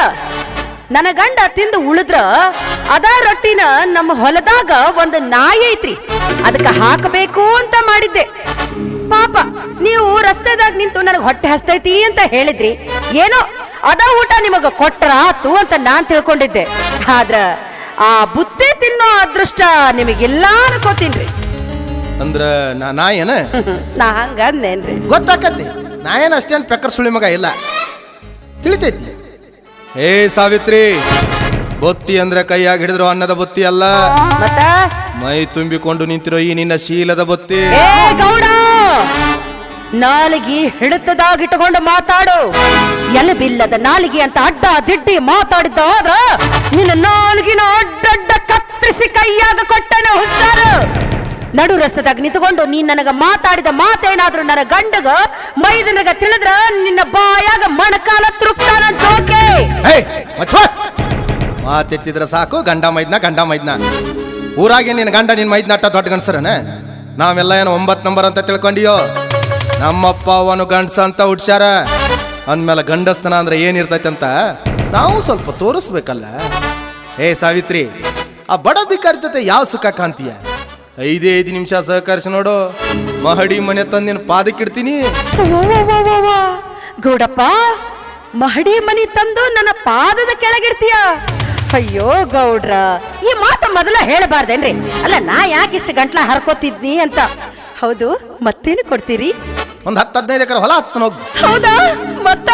ನನ್ನ ಗಂಡ ತಿಂದು ಉಳಿದ್ರ ಅದ ರೊಟ್ಟಿನ ನಮ್ಮ ಹೊಲದಾಗ ಒಂದು ನಾಯಿ ಐತ್ರಿ, ಅದಕ್ಕೆ ಹಾಕಬೇಕು ಅಂತ ಮಾಡಿದ್ದೆ. ಪಾಪ ನೀವು ರಸ್ತೆದಾಗ ನಿಂತು ನನಗೆ ಹೊಟ್ಟೆ ಹಸ್ತೈತಿ ಅಂತ ಹೇಳಿದ್ರಿ. ಏನೋ ಅದ ಊಟ ನಿಮಗ ಕೊಟ್ರ ಆತು ಅಂತ ನಾನ್ ತಿಳ್ಕೊಂಡಿದ್ದೆ. ಆದ್ರ ಆ ಬುತ್ತಿ ತಿನ್ನೋ ಅದೃಷ್ಟ ನಿಮಗಿಲ್ಲ ಅನ್ಕೋತೀನ್ರಿ. ಅಂದ್ರ ನಾಯೇನ? ನಾ ಹಂಗಂದೇನ್ರಿ? ಗೊತ್ತಾಕತಿ, ನಾಯೇನ ಅಷ್ಟೇನ್ ಪೆಕ್ಕರ್ ಸುಳಿ ಮಗ ಇಲ್ಲ, ತಿಳಿತೈತಿ. ಏ ಸಾವಿತ್ರಿ, ಬುತ್ತಿ ಅಂದ್ರೆ ಕೈಯಾಗಿ ಹಿಡಿದ್ರು ಅನ್ನದ ಬುತ್ತಿ ಅಲ್ಲ, ಮತ್ತ ಮೈ ತುಂಬಿಕೊಂಡು ನಿಂತಿರೋ ಈ ನಿನ್ನ ಶೀಲದ ಬುತ್ತಿ. ಏ ಗೌಡ, ನಾಲಿಗೆ ಹಿಡಿತದಾಗ ಇಟ್ಟುಕೊಂಡು ಮಾತಾಡು. ಎಲಬಿಲ್ಲದ ನಾಲಿಗೆ ಅಂತ ಅಡ್ಡ ದಿಡ್ಡಿ ಮಾತಾಡಿದ್ದ ಆದ್ರ ನಿನ್ನ ನಾಲಿಗಿನ ಅಡ್ಡಡ್ಡ ಕತ್ತರಿಸಿ ಕೈಯಾಗ ಕೊಟ್ಟನ. ಹುಷಾರು. ನಡು ರಸ್ತೆದಾಗ ನಿಂತುಕೊಂಡು ನೀನ್ ನನಗ ಮಾತಾಡಿದ ಮಾತೇನಾದ್ರೂ ನನ್ನ ಗಂಡಗ ಮೈದನಗ ತಿಳಿದ್ರ ನಿನ್ನ ಬಾಯಾಗ ಮಣಕಾಲ ತೃಪ್ತಾನ ಜೋಕೆ. ಮಾತೆತ್ತಿದ್ರ ಸಾಕು, ಗಂಡ ಮೈದ್ನ. ಊರಾಗೆ ನಿನ್ನ ಗಂಡ ನಿನ್ನ ಮೈದ್ನ ಅಟ್ಟ ದೊಡ್ಡ ಗಂಡಸರನ? ನಾವೆಲ್ಲ ಏನು 9 ನಂಬರ್ ಅಂತ ತಿಳ್ಕೊಂಡಿಯೋ? ನಮ್ಮಪ್ಪ ಅವನು ಗಂಡಸ ಅಂತ ಹುಡ್ಸ್ಯಾರ. ಅಂದ್ಮೇಲೆ ಗಂಡಸ್ತನ ಅಂದ್ರೆ ಏನಿರ್ತೈತೆ ಅಂತ ನಾವು ಸ್ವಲ್ಪ ತೋರಿಸ್ಬೇಕಲ್ಲ. ಏ ಸಾವಿತ್ರಿ, ಆ ಬಡ ಬಿಕಾರ ಜೊತೆ ಯಾವ ಸುಖ ಕಾಂತೀಯ? 5 ನಿಮಿಷ ಸಹಕರಿಸಿ ನೋಡು, ಮಹಡಿ ಮನೆ ತಂದು ನಿನ್ನ ಪಾದಕ್ಕಿಡ್ತೀನಿ. ಗೌಡಪ್ಪ, ಮಹಡಿ ಮನಿ ತಂದು ನನ್ನ ಪಾದದ ಕೆಳಗಿಡ್ತೀಯ? ಅಯ್ಯೋ ಗೌಡ್ರ, ಈ ಮಾತು ಮೊದಲ ಹೇಳಬಾರ್ದೇನ್ರಿ? ಅಲ್ಲ, ನಾ ಯಾಕಿಷ್ಟು ಗಂಟ್ಲ ಹರ್ಕೋತಿದ್ನಿ ಅಂತ. ಹೌದು, ಮತ್ತೇನು ಕೊಡ್ತೀರಿ? ಒಂದು 10-15 ಎಕರೆ ಹೊಲ ಹಚ್ತಾನ ಹೋಗಿ. ಹೌದಾ? ಮತ್ತ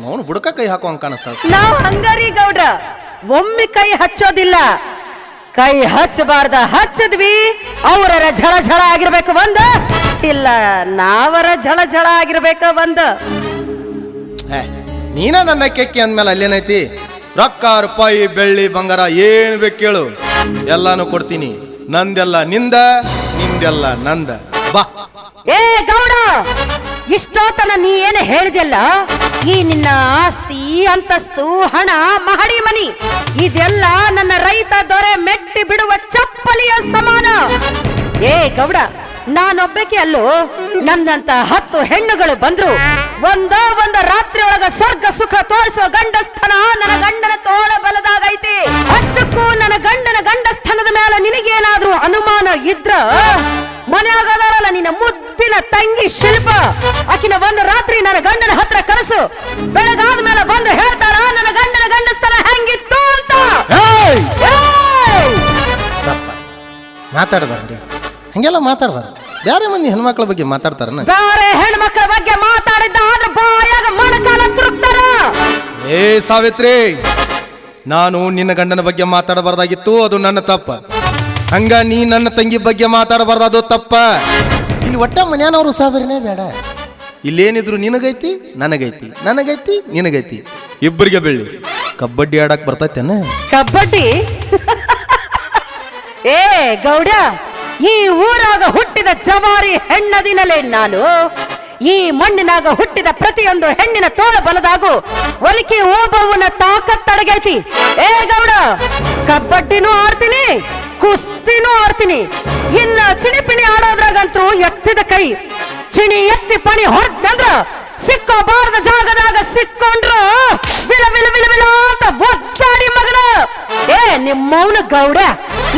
ಅವನು ಬುಡಕ ಕೈ ಹಾಕುವಂಗ ಕಾಣಿಸ್ತಾವ. ನಾವು ಹಂಗಾರಿ ಗೌಡ್ರ, ಒಮ್ಮೆ ಕೈ ಹಚ್ಚೋದಿಲ್ಲ. ಕೈ ಹಚ್ಚಬಾರ್ದ ಹಚ್ಚದ್ವಿ, ಅವರರ ಝಳ ಝಳ ಆಗಿರ್ಬೇಕು ಒಂದ, ಇಲ್ಲ ನಾವರ ಝಳ ಝಳ ಆಗಿರ್ಬೇಕ ಒಂದ. ನೀನ ನನ್ನ ಕೆಕ್ಕಿ ಅಂದ್ಮೇಲೆ ಅಲ್ಲೇನೈತಿ? ರೊಕ್ಕ, ರೂಪಾಯಿ, ಬೆಳ್ಳಿ, ಬಂಗಾರ ಏನು ಬೇಕು ಕೇಳು, ಎಲ್ಲಾನು ಕೊಡ್ತೀನಿ. ನಂದೆಲ್ಲ ನಿಂದ, ನಿಂದೆಲ್ಲ ನಂದ. ಬಾ. ಏ ಗೌಡ, ಇಷ್ಟೋತನ ನೀ ಏನು ಹೇಳಿದೆಲ್ಲ, ಈ ನಿನ್ನ ಆಸ್ತಿ, ಅಂತಸ್ತು, ಹಣ, ಮಹಡಿ ಮನಿ ಇದೆಲ್ಲ ನನ್ನ ರೈತ ದೊರೆ ಮೆಟ್ಟಿ ಬಿಡುವ ಚಪ್ಪಲಿಯ ಸಮಾನ. ಏ ಗೌಡ, ನಾನೊಬ್ಬಕ್ಕೆ ಅಲ್ಲೋ, ನನ್ನಂತ 10 ಹೆಣ್ಣುಗಳು ಬಂದ್ರು ಒಂದ ರಾತ್ರಿ ಒಳಗ ಸ್ವರ್ಗ ಸುಖ ತೋರಿಸೋ ಗಂಡಸ್ಥನ ನನ್ನ ಗಂಡನ ತೋಳ ಬಲದಾಗೈತಿ. ಅಷ್ಟಕ್ಕೂ ನನ್ನ ಗಂಡನ ಗಂಡಸ್ಥನದ ಮೇಲೆ ನಿನಗೇನಾದ್ರೂ ಅನುಮಾನ ಇದ್ರ ಮನೆಯಾಗದಾರಲ್ಲ ನಿನ್ನ ಮುದ್ದಿನ ತಂಗಿ ಶಿಲ್ಪ, ಆಕಿನ ಒಂದು ರಾತ್ರಿ ನನ್ನ ಗಂಡನ ಹತ್ರ ಕಳಿಸು. ಬೆಳಗಾದ ಮೇಲೆ ಬಂದು ಹೇಳ್ತಾರ ನನ್ನ ಗಂಡನ ಗಂಡಸ್ಥನ ಹೆಂಗಿತ್ತು ಅಂತ. ಮಾತಾಡಬಾರ್ದ್ರಿ, ಹಂಗೆಲ್ಲ ಮಾತಾಡಬಾರ್ದು. ಬೇರೆ ಮಂದಿ ಹೆಣ್ಮಕ್ಳ ಬಗ್ಗೆ ಮಾತಾಡ್ತಾರ? ಬೇರೆ ಹೆಣ್ಮಕ್ಳ ಬಗ್ಗೆ ಮಾತಾಡಿದ್ದ ಆದ್ರೆ ಬಾಯಾಗ ಮಣಕಾಲ ತುರುಕ್ತಾರ. ಏ ಸಾವಿತ್ರಿ, ನಾನು ನಿನ್ನ ಗಂಡನ ಬಗ್ಗೆ ಮಾತಾಡಬಾರ್ದಾಗಿತ್ತು, ಅದು ನನ್ನ ತಪ್ಪ. ಹಂಗ ನೀ ನನ್ನ ತಂಗಿ ಬಗ್ಗೆ ಮಾತಾಡಬಾರ್ದು, ತಪ್ಪ. ಇಲ್ಲಿ ಒಟ್ಟ ಮನ್ಯಾನವ್ರು ಸಾವಿರನೇ ಬೇಡ. ಇಲ್ಲೇನಿದ್ರು ನಿನಗೈತಿ, ನನಗೈತಿ, ನನಗೈತಿ, ನಿನಗೈತಿ, ಇಬ್ಬರಿಗೆ ಬೆಳ್ಳಿ. ಕಬಡ್ಡಿ ಆಡಕ್ ಬರ್ತೈತೇನ? ಕಬಡ್ಡಿ? ಏ ಗೌಡ, ಈ ಊರಾಗ ಹುಟ್ಟಿದ ಜವಾರಿ ಹೆಣ್ಣದಿನಲೇ ನಾನು. ಈ ಮಣ್ಣಿನಾಗ ಹುಟ್ಟಿದ ಪ್ರತಿಯೊಂದು ಹೆಣ್ಣಿನ ತೋಳ ಬಲದಾಗು ಒಲಿಕೆ ಓಬವ್ವನ ತಾಕತ್ತಡಗೈತಿ. ಏ ಗೌಡ, ಕಬಡ್ಡಿನೂ ಆಡ್ತೀನಿ, ಕುಸ್ತಿನೂ ಆಡ್ತೀನಿ. ಇನ್ನ ಚಿಣಿಪಿಣಿ ಆಡೋದ್ರಾಗಂತೂ ಎತ್ತಿದ ಕೈ. ಚಿಣಿ ಎತ್ತಿ ಪಣಿ ಹೊರದಂದ್ರ ಸಿಕ್ಕೋಬಾರದ ಜಾಗದಾಗ ಸಿಕ್ಕೊಂಡ್ರು ವಿಲ ವಿಲ ವಿಲ ವಿಲ ಅಂತ ನಿಮ್ಮವನ ಗೌಡ,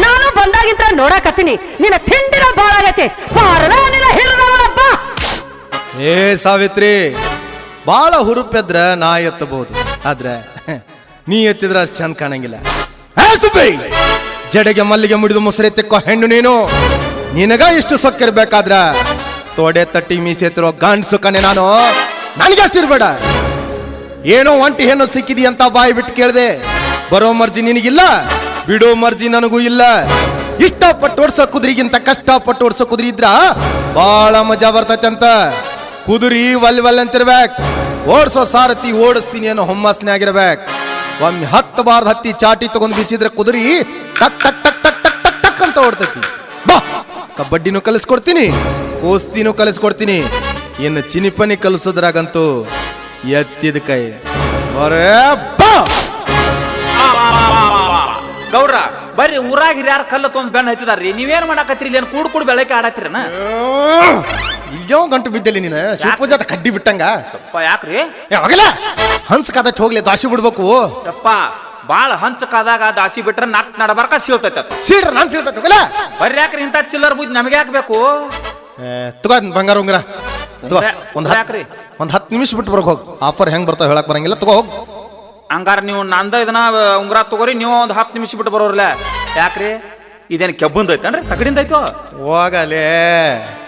ನಾನು ಬಂದಾಗಿಂತ ನೋಡಾಕತ್ತೀನಿ. ನಿನ್ನ ತಿಂಡಿನ ಬಾಳ ಆಗೈತಿ. ಬಾರಲ ನಿನ್ನ ಹಿಡಿದವನಪ್ಪ. ಏ ಸಾವಿತ್ರಿ, ಬಾಳ ಹುರುಪೆದ್ರ ನಾ ಎತ್ತಬಹುದು, ಆದ್ರೆ ನೀ ಎತ್ತಿದ್ರ ಅಷ್ಟು ಚಂದ ಕಾಣಂಗಿಲ್ಲ. ಜಡೆಗೆ ಮಲ್ಲಿಗೆ ಮುಡಿದು ಮುಸರೆ ತೆಕ್ಕೋ ಹೆಣ್ಣು ನೀನು. ನಿನಗ ಇಷ್ಟು ಸೊಕ್ಕಿರ್ಬೇಕಾದ್ರ ತೋಡೆ ತಟ್ಟಿ ಮೀಸೆತ್ತಿರೋ ಗಂಡ್ಸು ಕಣೆ ನಾನು. ನನಗೆ ಅಷ್ಟಿರ್ಬೇಡ. ಏನೋ ಒಂಟಿ ಹೆಣ್ಣು ಸಿಕ್ಕಿದಿ ಅಂತ ಬಾಯಿ ಬಿಟ್ಟು ಕೇಳ್ದೆ. ಬರೋ ಮರ್ಜಿ ನಿನಗಿಲ್ಲ, ಬಿಡೋ ಮರ್ಜಿ ನನಗೂ ಇಲ್ಲ. ಇಷ್ಟಪಟ್ಟು ಓಡ್ಸೋ ಕುದುರಿಗಿಂತ ಕಷ್ಟಪಟ್ಟು ಓಡ್ಸೋ ಕುದುರಿ ಇದ್ರ ಬಾಳ ಮಜಾ ಬರ್ತೈತೆ ಅಂತ. ಕುದುರಿ ವಲ್ ಅಂತಿರ್ಬೇಕ್. ಓಡ್ಸೋ ಸಾರಥಿ ಓಡಿಸ್ತೀನಿ ಅನ್ನೋ ಹುಮ್ಮಸ್ನೇ ಆಗಿರ್ಬೇಕ್. ಒಮ್ಮೆ 10 ಬಾರ್ದ ಹತ್ತಿ ಚಾಟಿ ತಗೊಂಡು ಬೀಸಿದ್ರೆ ಕುದುರಿ ಟಕ್ ಟಕ್ ಟಕ್ ಟಕ್ ಟಕ್ ಟಕ್ ಟಕ್ ಅಂತ ಓಡ್ತೈತಿ. ಬಾ, ಕಬಡ್ಡಿನೂ ಕಲಿಸ್ಕೊಡ್ತೀನಿ, ಕುಸ್ತಿನೂ ಕಲಿಸ್ಕೊಡ್ತೀನಿ. ಇನ್ನು ಚಿನಿಪನಿ ಕಲಿಸೋದ್ರಾಗಂತೂ ಎತ್ತಿದ ಕೈ. ಬರೇ ಬಾ. ಗೌಡ್ರ ಬರ್ರಿ, ಊರಾಗ ಹಿರಿಯಾರ ಕಲ್ಲು ತೊಂದ್ ಬೆಣ್ಣ ಹತ್ತಿದಾರ್ರಿ. ನೀವೇನ್ ಮಾಡಾಕತ್ರಿ? ಇಲ್ಲಿ ಕೂಡ್ ಕೂಡ್ ಬೆಳಕೆ ಆಡತ್ತೀರನ? ಇಲ್ಲೋ ಗಂಟು ಬಿದ್ದಲ್ಲಿ ನೀನು ಶಿವಪೂಜಾದ ಕಡ್ಡಿ ಬಿಟ್ಟಂಗ. ಯಾಕ್ರಿ? ಹೋಗಲ್ಲ, ಹಂಸ ಕಾದಕ್ಕೆ ಹೋಗ್ಲಿ, ದಾಸಿ ಬಿಡ್ಬೇಕು. ಯಪ್ಪ, ಬಾಳ ಹಂಚಕಾದಾಗ ದಾಸಿ ಬಿಟ್ರೆ ನಾಕ್ ನಡಬರ್ಕ ಸೀಳ್ತೈತ. ಸೀಡ್ರ ನಾನ್ ಸೀಳ್ತೈತೆ. ಹೋಗಲ್ಲ, ಬರ್ರಿ. ಯಾಕ್ರಿ ಇಂಥ ಚಿಲ್ಲರ್ ಬುದ್ಧಿ ನಮಗೆ ಹಾಕ್ಬೇಕು? ತಗೋ ಬಂಗಾರ ಉಂಗ್ರ. ಒಂದ್ ಯಾಕ್ರಿ? 10 ನಿಮಿಷ ಬಿಟ್ಟು ಬರೋಕ್ ಹೋಗ್. ಆಫರ್ ಹೆಂಗ್ ಬರ್ತಾವ ಹೇಳಕ್ ಬರಂಗಿಲ್ಲ. ತಗೋ ಹೋಗ್. ಹಂಗಾರ ನೀವು ನಂದ ಇದನ್ನ ಉಂಗ್ರ ತಗೋರಿ. ನೀವು ಒಂದು 10 ನಿಮಿಷ ಬಿಟ್ಟು ಬರೋರ್ಲ. ಯಾಕ್ರಿ? ಇದೇನು ಕೆಬ್ಬಂದ ಐತನ್ರಿ? ತಗಡಿಂದ ಐತೋ? ಹೋಗಲೇ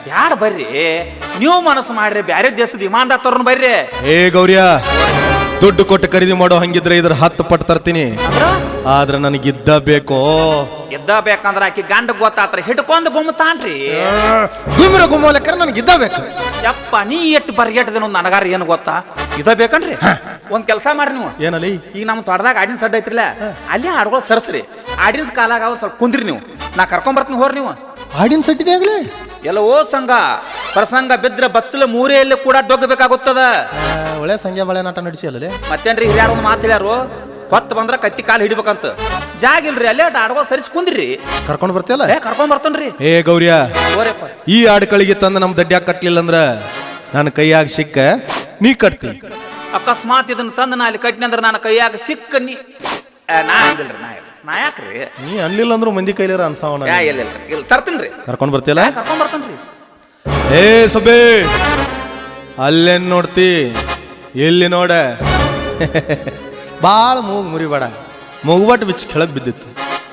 ಬ್ಯಾಡ, ಬರ್ರಿ. ನೀವು ಮನಸ್ಸು ಮಾಡ್ರಿ, ಬ್ಯಾರೆ ದೇಶದ ವಿಮಾನದಾಗ ತರೋನ್ ಬರ್ರಿ. ಏ ಗೌರಿಯ, ದುಡ್ಡು ಕೊಟ್ಟು ಖರೀದಿ ಮಾಡೋ ಹಂಗಿದ್ರೆ ಇದ್ರ 10 ಪಟ್ಟು ತರ್ತೀನಿ. ಆದ್ರೆ ನನಗಿದ್ದ ಬೇಕೋ. ಇದ್ದ ಬೇಕಂದ್ರ ಆಕಿ ಗಂಡ ಗೊತ್ತಾತ್ರ ಹಿಡ್ಕೊಂಡ್ ಗುಮ್ಮತಾನ್ರಿ. ಗುಮ್ಮಿರ ಗುಮ್ಮ ಲೆಕ್ಕ ನನಗಿದ್ದ ಬೇಕು. ಯಪ್ಪ, ನೀ ಎಷ್ಟು ಬರ್ಗೆಟ್ಟದೇನು ನನಗಾರ ಏನು ಗೊತ್ತಾ? ಇದ ಬೇಕನ್ರಿ? ಒಂದ್ ಕೆಲಸ ಮಾಡ್ರಿ ನೀವು. ಏನಲ್ಲಿ? ಈಗ ನಮ್ಮ ತೋಟದಾಗ ಆಡಿನ ಸಡ್ಡ ಐತ್ರಿಲ್ಲ, ಅಲ್ಲಿ ಆಡ್ಗಳು ಸರ್ಸ್ರಿ. ಆಡಿನ ಕಾಲಾಗ ಅವ್ ಸ್ವಲ್ಪ ಕುಂದ್ರಿ ನೀವು. ನಾ ಕರ್ಕೊಂಡ್ ಬರ್ತೀನಿ, ಹೋರ್ ನೀವು. ಆಡಿನ ಸಡ್ಡಿದೆ ಆಗ್ಲಿ ಎಲ್ಲ ಓ ಸಂಘ ಪ್ರಸಂಗ ಬಿದ್ರೆ ಬಚ್ಚಲ ಮೂರೆಯಲ್ಲಿ ಕೂಡ ಡೊಗ್ಬೇಕಾಗುತ್ತದ. ಒಳ್ಳೆ ಸಂಖ್ಯಾ ಬಳೆ ನಾಟ ನಡೆಸಿ ಅಲ್ಲೇ. ಮತ್ತೇನ್ರಿ ಹಿರಿಯಾರ ಒಂದು ಮಾತು ಹೇಳ್ಯಾರು, ಹೊತ್ತು ಬಂದ್ರ ಕತ್ತಿ ಕಾಲು ಹಿಡಿಬೇಕಂತ. ಜಾಗ ಇಲ್ರಿ, ಅಲ್ಲೇ ಆಡ್ಗಳು ಸರಿಸಿ ಕುಂದ್ರಿ. ಕರ್ಕೊಂಡು ಬರ್ತಿಯಲ್ಲ? ಕರ್ಕೊಂಡ್ ಬರ್ತೇನ್ರಿ. ಏ ಗೌರಿಯ, ಹೋರಪ್ಪ. ಈ ಆಡ್ಕಳಿಗೆ ತಂದು ನಮ್ ದಡ್ಡ್ಯಾಗ ಕಟ್ಲಿಲ್ಲ ಅಂದ್ರ ನನ್ನ ಕೈಯಾಗ ಸಿಕ್ಕ ನೀ ಕಟ್ತಿ. ಅಕಸ್ಮಾತ್ ಇದನ್ನ ತಂದು ನಾ ಅಲ್ಲಿ ಕಟ್ಟಿನ ಅಂದ್ರೆ ನನ್ನ ಕೈಯಾಗ ಸಿಕ್ಕ ನೀ ನಾ ಅಂದಿಲ್ರಿ. ನಾ ಯಾಕ್ರಿ? ನೀ ಅನ್ಲಿಲ್ಲ ಅಂದ್ರು ಮಂದಿ ಕೈಲಿರ ಅನ್ಸಾವಣ. ಇಲ್ಲ ತರ್ತೀನ್ರಿ. ಕರ್ಕೊಂಡ್ ಬರ್ತಿಯಲ್ಲ? ಕರ್ಕೊಂಡ್ ಬರ್ತೇನ್ರಿ. ಏ ಸುಬ್ಬಿ, ಅಲ್ಲೇನ್ ನೋಡ್ತಿ? ಎಲ್ಲಿ ನೋಡ. ಬಾಳ ಮೂಗು ಮುರಿಬೇಡ. ಮೂಗುಬಟ್ಟು ಬಿಚ್ಚಿ ಕೆಳಗ್ ಬಿದ್ದಿತ್ತು.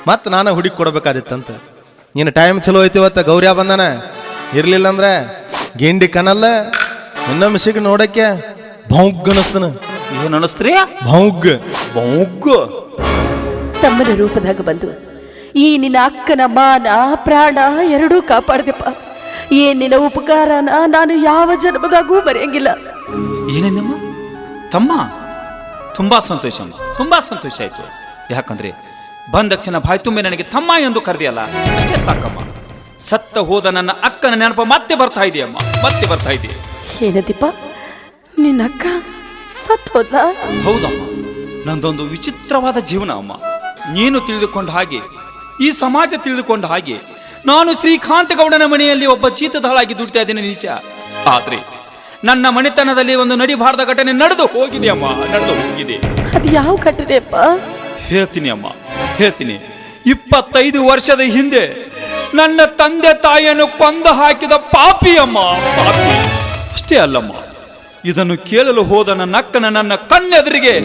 ಮತ್ ನಾನು ಹುಡುಕಿ ಕೊಡ್ಬೇಕಾದಿತ್ತಂತ. ನೀನು ಟೈಮ್ ಚಲೋ ಐತಿ ಇವತ್ತ. ಗೌರ್ಯ ಬಂದಾನ. ಇರ್ಲಿಲ್ಲ ಅಂದ್ರೆ ಗಿಂಡಿ ಕನಲ್ಲ. ಇನ್ನೊಮ್ಮೆ ಸಿಗ್ ನೋಡಕ್ಕೆ ಭೌಗ್ ಅನಸ್ತನ. ಏನ್ ಅನಸ್ತ್ರಿ? ಭೌಗ್ ಭೌಗ್. ತಮ್ಮನ ರೂಪದಾಗ ಬಂದು ಈ ನಿನ್ನ ಅಕ್ಕನ ಮಾನ ಪ್ರಾಣ ಎರಡೂ ಕಾಪಾಡ್ದೆಪ್ಪ. ಈ ನಿನ್ನ ಉಪಕಾರನ ನಾನು ಯಾವ ಜನ್ಮದಾಗೂ ಬರೆಯಂಗಿಲ್ಲ. ಏನೇನಮ್ಮ ತಮ್ಮ? ತುಂಬಾ ಸಂತೋಷ ಅಮ್ಮ, ತುಂಬಾ ಸಂತೋಷ ಆಯ್ತು. ಯಾಕಂದ್ರೆ ಬಂದಕ್ಷಣ ಬಾಯಿ ತುಂಬೆ ನನಗೆ ತಮ್ಮ ಎಂದು ಕರೆದಿಯಲ್ಲ, ಅಷ್ಟೇ ಸಾಕಮ್ಮ. ಸತ್ತ ಹೋದ ನನ್ನ ಅಕ್ಕನ ನೆನಪ ಮತ್ತೆ ಬರ್ತಾ ಇದೆಯಮ್ಮ, ಮತ್ತೆ ಬರ್ತಾ ಇದೆಯಾ? ಏನದೀಪ, ನಿನ್ನ ಅಕ್ಕ ಸತ್ ಹೋದ್ಲ? ಹೌದಮ್ಮ, ನಂದೊಂದು ವಿಚಿತ್ರವಾದ ಜೀವನ ಅಮ್ಮ. ನೀನು ತಿಳಿದುಕೊಂಡ ಹಾಗೆ, ಈ ಸಮಾಜ ತಿಳಿದುಕೊಂಡ ಹಾಗೆ, ನಾನು ಶ್ರೀಕಾಂತ ಗೌಡನ ಮನೆಯಲ್ಲಿ ಒಬ್ಬ ಚೀತದಾಳಾಗಿ ದುಡಿತಾ ಇದ್ದೇನೆ ನಿಜ. ಆದ್ರೆ ನನ್ನ ಮನೆತನದಲ್ಲಿ ಒಂದು ನಡಿಬಾರದ ಘಟನೆ ನಡೆದು ಹೋಗಿದೆ ಅಮ್ಮ, ನಡೆದು ಹೋಗಿದೆ. ಅದು ಯಾವ ಘಟನೆ ಅಪ್ಪ? ಹೇಳ್ತೀನಿ ಅಮ್ಮ, ಹೇಳ್ತೀನಿ. 25 ವರ್ಷದ ಹಿಂದೆ ನನ್ನ ತಂದೆ ತಾಯಿಯನ್ನು ಕೊಂದು ಹಾಕಿದ ಪಾಪಿ ಅಮ್ಮ, ಪಾಪಿ. ಅಷ್ಟೇ ಅಲ್ಲಮ್ಮ, ಇದನ್ನು ಕೇಳಲು ಹೋದ ನನ್ನ ಅಕ್ಕನ ನನ್ನ ಕಣ್ಣೆದುರಿಗೆ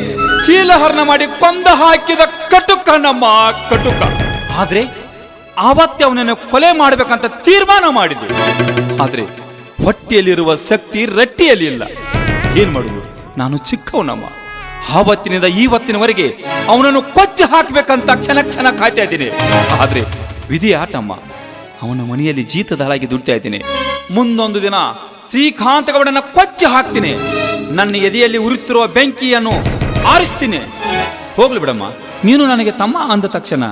ಶೀಲಹರಣ ಮಾಡಿ ಕೊಂದು ಹಾಕಿದ ಕಟುಕನಮ್ಮ, ಕಟುಕ. ಆದ್ರೆ ಆವತ್ತೇ ಅವನನ್ನು ಕೊಲೆ ಮಾಡಬೇಕಂತ ತೀರ್ಮಾನ ಮಾಡಿದೆ. ಆದ್ರೆ ಹೊಟ್ಟೆಯಲ್ಲಿರುವ ಶಕ್ತಿ ರಟ್ಟಿಯಲ್ಲಿ ಇಲ್ಲ. ಏನ್ ಮಾಡುದು? ನಾನು ಚಿಕ್ಕವನಮ್ಮ. ಆವತ್ತಿನಿಂದ ಇವತ್ತಿನವರೆಗೆ ಅವನನ್ನು ಕೊಚ್ಚಿ ಹಾಕ್ಬೇಕಂತ ಕ್ಷಣ ಕ್ಷಣ ಕಾಯ್ತಾ ಇದ್ದೀನಿ. ಆದ್ರೆ ವಿಧಿ ಆಟಮ್ಮ, ಅವನ ಮನೆಯಲ್ಲಿ ಜೀತದಾಳಾಗಿ ದುಡ್ತಾ ಇದ್ದೀನಿ. ಮುಂದೊಂದು ದಿನ ಶ್ರೀಕಾಂತ ಗೌಡನ ಕೊಚ್ಚಿ ಹಾಕ್ತೀನಿ. ನನ್ನ ಎದೆಯಲ್ಲಿ ಉರಿತಿರುವ ಬೆಂಕಿಯನ್ನು ಆರಿಸ್ತೀನಿ. ಹೋಗ್ಲಿ ಬಿಡಮ್ಮ, ನೀನು ನನಗೆ ತಮ್ಮ ಅಂದ ತಕ್ಷಣ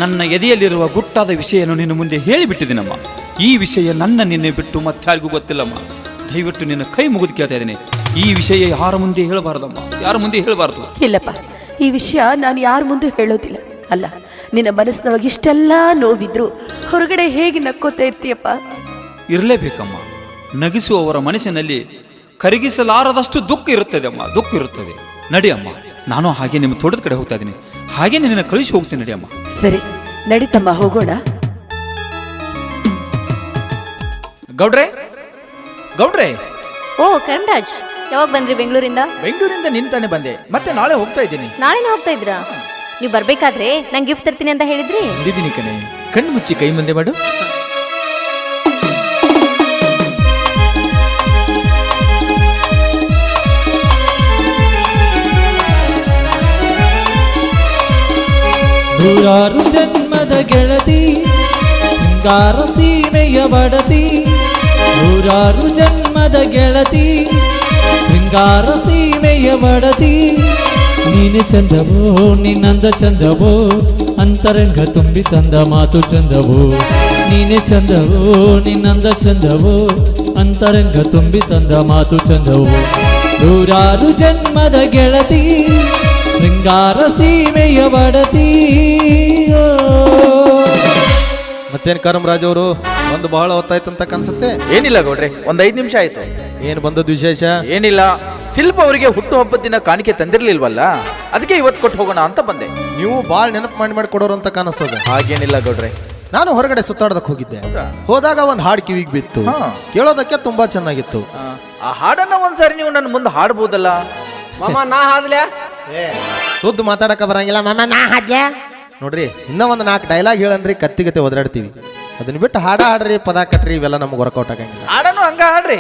ನನ್ನ ಎದೆಯಲ್ಲಿರುವ ಗುಟ್ಟಾದ ವಿಷಯವನ್ನು ನಿನ್ನ ಮುಂದೆ ಹೇಳಿಬಿಟ್ಟಿದ್ದೀನಮ್ಮ. ಈ ವಿಷಯ ನನ್ನ ನಿನ್ನೆ ಬಿಟ್ಟು ಮತ್ತಾರಿಗೂ ಗೊತ್ತಿಲ್ಲಮ್ಮ. ದಯವಿಟ್ಟು ನಿನ್ನ ಕೈ ಮುಗಿದು ಕೇಳ್ತಾ ಇದ್ದೀನಿ, ಈ ವಿಷಯ ಯಾರ ಮುಂದೆ ಹೇಳಬಾರ್ದಮ್ಮ, ಯಾರ ಮುಂದೆ ಹೇಳಬಾರ್ದು. ಇಲ್ಲಪ್ಪ, ಈ ವಿಷಯ ನಾನು ಯಾರ ಮುಂದೆ ಹೇಳೋದಿಲ್ಲ. ಅಲ್ಲ, ನಿನ್ನ ಮನಸ್ಸಿನೊಳಗೆ ಇಷ್ಟೆಲ್ಲ ನೋವಿದ್ರು ಹೊರಗಡೆ ಹೇಗೆ ನಕ್ಕೋತಾ ಇರ್ತೀಯಪ್ಪ? ಇರಲೇಬೇಕಮ್ಮ. ನಗಿಸುವವರ ಮನಸ್ಸಿನಲ್ಲಿ ಕರಗಿಸಲಾರದಷ್ಟು ದುಃಖ ಇರುತ್ತದೆ ಅಮ್ಮ, ದುಃಖ ಇರುತ್ತದೆ. ನಡಿ ಅಮ್ಮ, ನಾನು ಹಾಗೆ ನಿಮ್ಮ ತೋಟದ ಕಡೆ ಹೋಗ್ತಾ ಇದ್ದೀನಿ. ಹಾಗೆ ನಿನ್ನ ಕಳಿಸಿ ಹೋಗ್ತೀನಿ ನಡಿ ಅಮ್ಮ. ಸರಿ ನಡೀತಮ್ಮ ಹೋಗೋಣ. ಗೌಡ್ರೆ ಗೌಡ್ರೆ, ಓ ಕರ್ಣರಾಜ್, ಯಾವಾಗ ಬಂದ್ರಿ ಬೆಂಗಳೂರಿಂದ? ಬೆಂಗಳೂರಿಂದ ನಿಂತಾನೆ ಬಂದೆ, ಮತ್ತೆ ನಾಳೆ ಹೋಗ್ತಾ ಇದ್ದೀನಿ. ನಾಳೆನೇ ಹೋಗ್ತಾ ಇದ್ರಾ? ನೀವು ಬರ್ಬೇಕಾದ್ರೆ ನಂಗೆ ಗಿಫ್ಟ್ ತರ್ತೀನಿ ಅಂತ ಹೇಳಿದ್ರಿ. ಬಂದಿದ್ದೀನಿ ಕಣೆ, ಕಣ್ಣು ಮುಚ್ಚಿ ಕೈ ಮುಂದೆ ಮಾಡು. ನೂರಾರು ಜನ್ಮದ ಗೆಳತಿ ಸಿಂಗಾರ ಸೀಮೆಯ ಬಡತಿ, ನೂರಾರು ಜನ್ಮದ ಗೆಳತಿ ಸಿಂಗಾರ ಸೀಮೆಯ ಬಡತಿ, ನೀನೆ ಚಂದವೋ ನಿನ್ನಂದ ಚಂದವೋ ಅಂತರಂಗ ತುಂಬಿ ತಂದ ಮಾತು ಚಂದವೋ, ನೀನೆ ಚಂದವೋ ನಿನ್ನಂದ ಚಂದವೋ ಅಂತರಂಗ ತುಂಬಿ ತಂದ ಮಾತು ಚಂದವೋ, ನೂರಾರು ಜನ್ಮದ ಗೆಳತಿ ಸಿಂಗಾರ ಸೀಮೆಯ ಬಡತಿ. ಮತ್ತೇನು ಕರಮರಾಜ್ ಅವರು ಒಂದು ಬಹಳ ಹೊತ್ತಾಯ್ತಂತ ಕನ್ಸುತ್ತೆ. ಏನಿಲ್ಲ ಗೌಡ್ರೆ, ಒಂದ್ 5 ನಿಮಿಷ ಆಯ್ತು. ಏನು ಬಂದದ್ದು ವಿಶೇಷ? ಏನಿಲ್ಲ, ಶಿಲ್ಪ ಅವರಿಗೆ ಹುಟ್ಟು ಹಬ್ಬದ ದಿನ ಕಾಣಿಕೆ ತಂದಿರ್ಲಿಲ್ವಲ್ಲ, ಅದಕ್ಕೆ ಇವತ್ತು ಕೊಟ್ಟು ಹೋಗೋಣ ಅಂತ ಬಂದೆ. ನೀವು ಭಾಳ ನೆನಪು ಮಾಡಿ ಕೊಡೋರು ಅಂತ ಕಾಣಿಸ್ತದೆ. ಹಾಗೇನಿಲ್ಲ ಗೌಡ್ರೆ, ನಾನು ಹೊರಗಡೆ ಸುತ್ತಾಡೋದಕ್ಕೆ ಹೋಗಿದ್ದೆ. ಹೋದಾಗ ಒಂದು ಹಾಡು ಕಿವಿಗೆ ಬಿತ್ತು, ಕೇಳೋದಕ್ಕೆ ತುಂಬಾ ಚೆನ್ನಾಗಿತ್ತು. ಆ ಹಾಡನ್ನ ಒಂದ್ಸಾರಿ ನೀವು ನನ್ನ ಮುಂದೆ ಹಾಡ್ಬೋದಲ್ಲ? ಮಾಮ ನಾ ಹಾದ್ಲ್ಯಾ? ಸುದ್ದು ಮಾತಾಡಕ ಬರಂಗಿಲ್ಲ ಮಾಮ, ನಾ ಹಾಡ್ಯ ನೋಡ್ರಿ. ಇನ್ನ ಒಂದು 4 ಡೈಲಾಗ್ ಹೇಳನ್ರಿ, ಕತ್ತಿಗತೆ ಒದರಾಡ್ತೀವಿ. ಅದನ್ನ ಬಿಟ್ಟು ಹಾಡ್ರಿ, ಪದ ಕಟ್ರಿ, ಇವೆಲ್ಲ ನಮ್ಗೆ ವರ್ಕೌಟ್ ಆಗಂಗಿಲ್ಲ. ಹಾಡನ್ನು ಹಂಗ ಹಾಡ್ರಿ.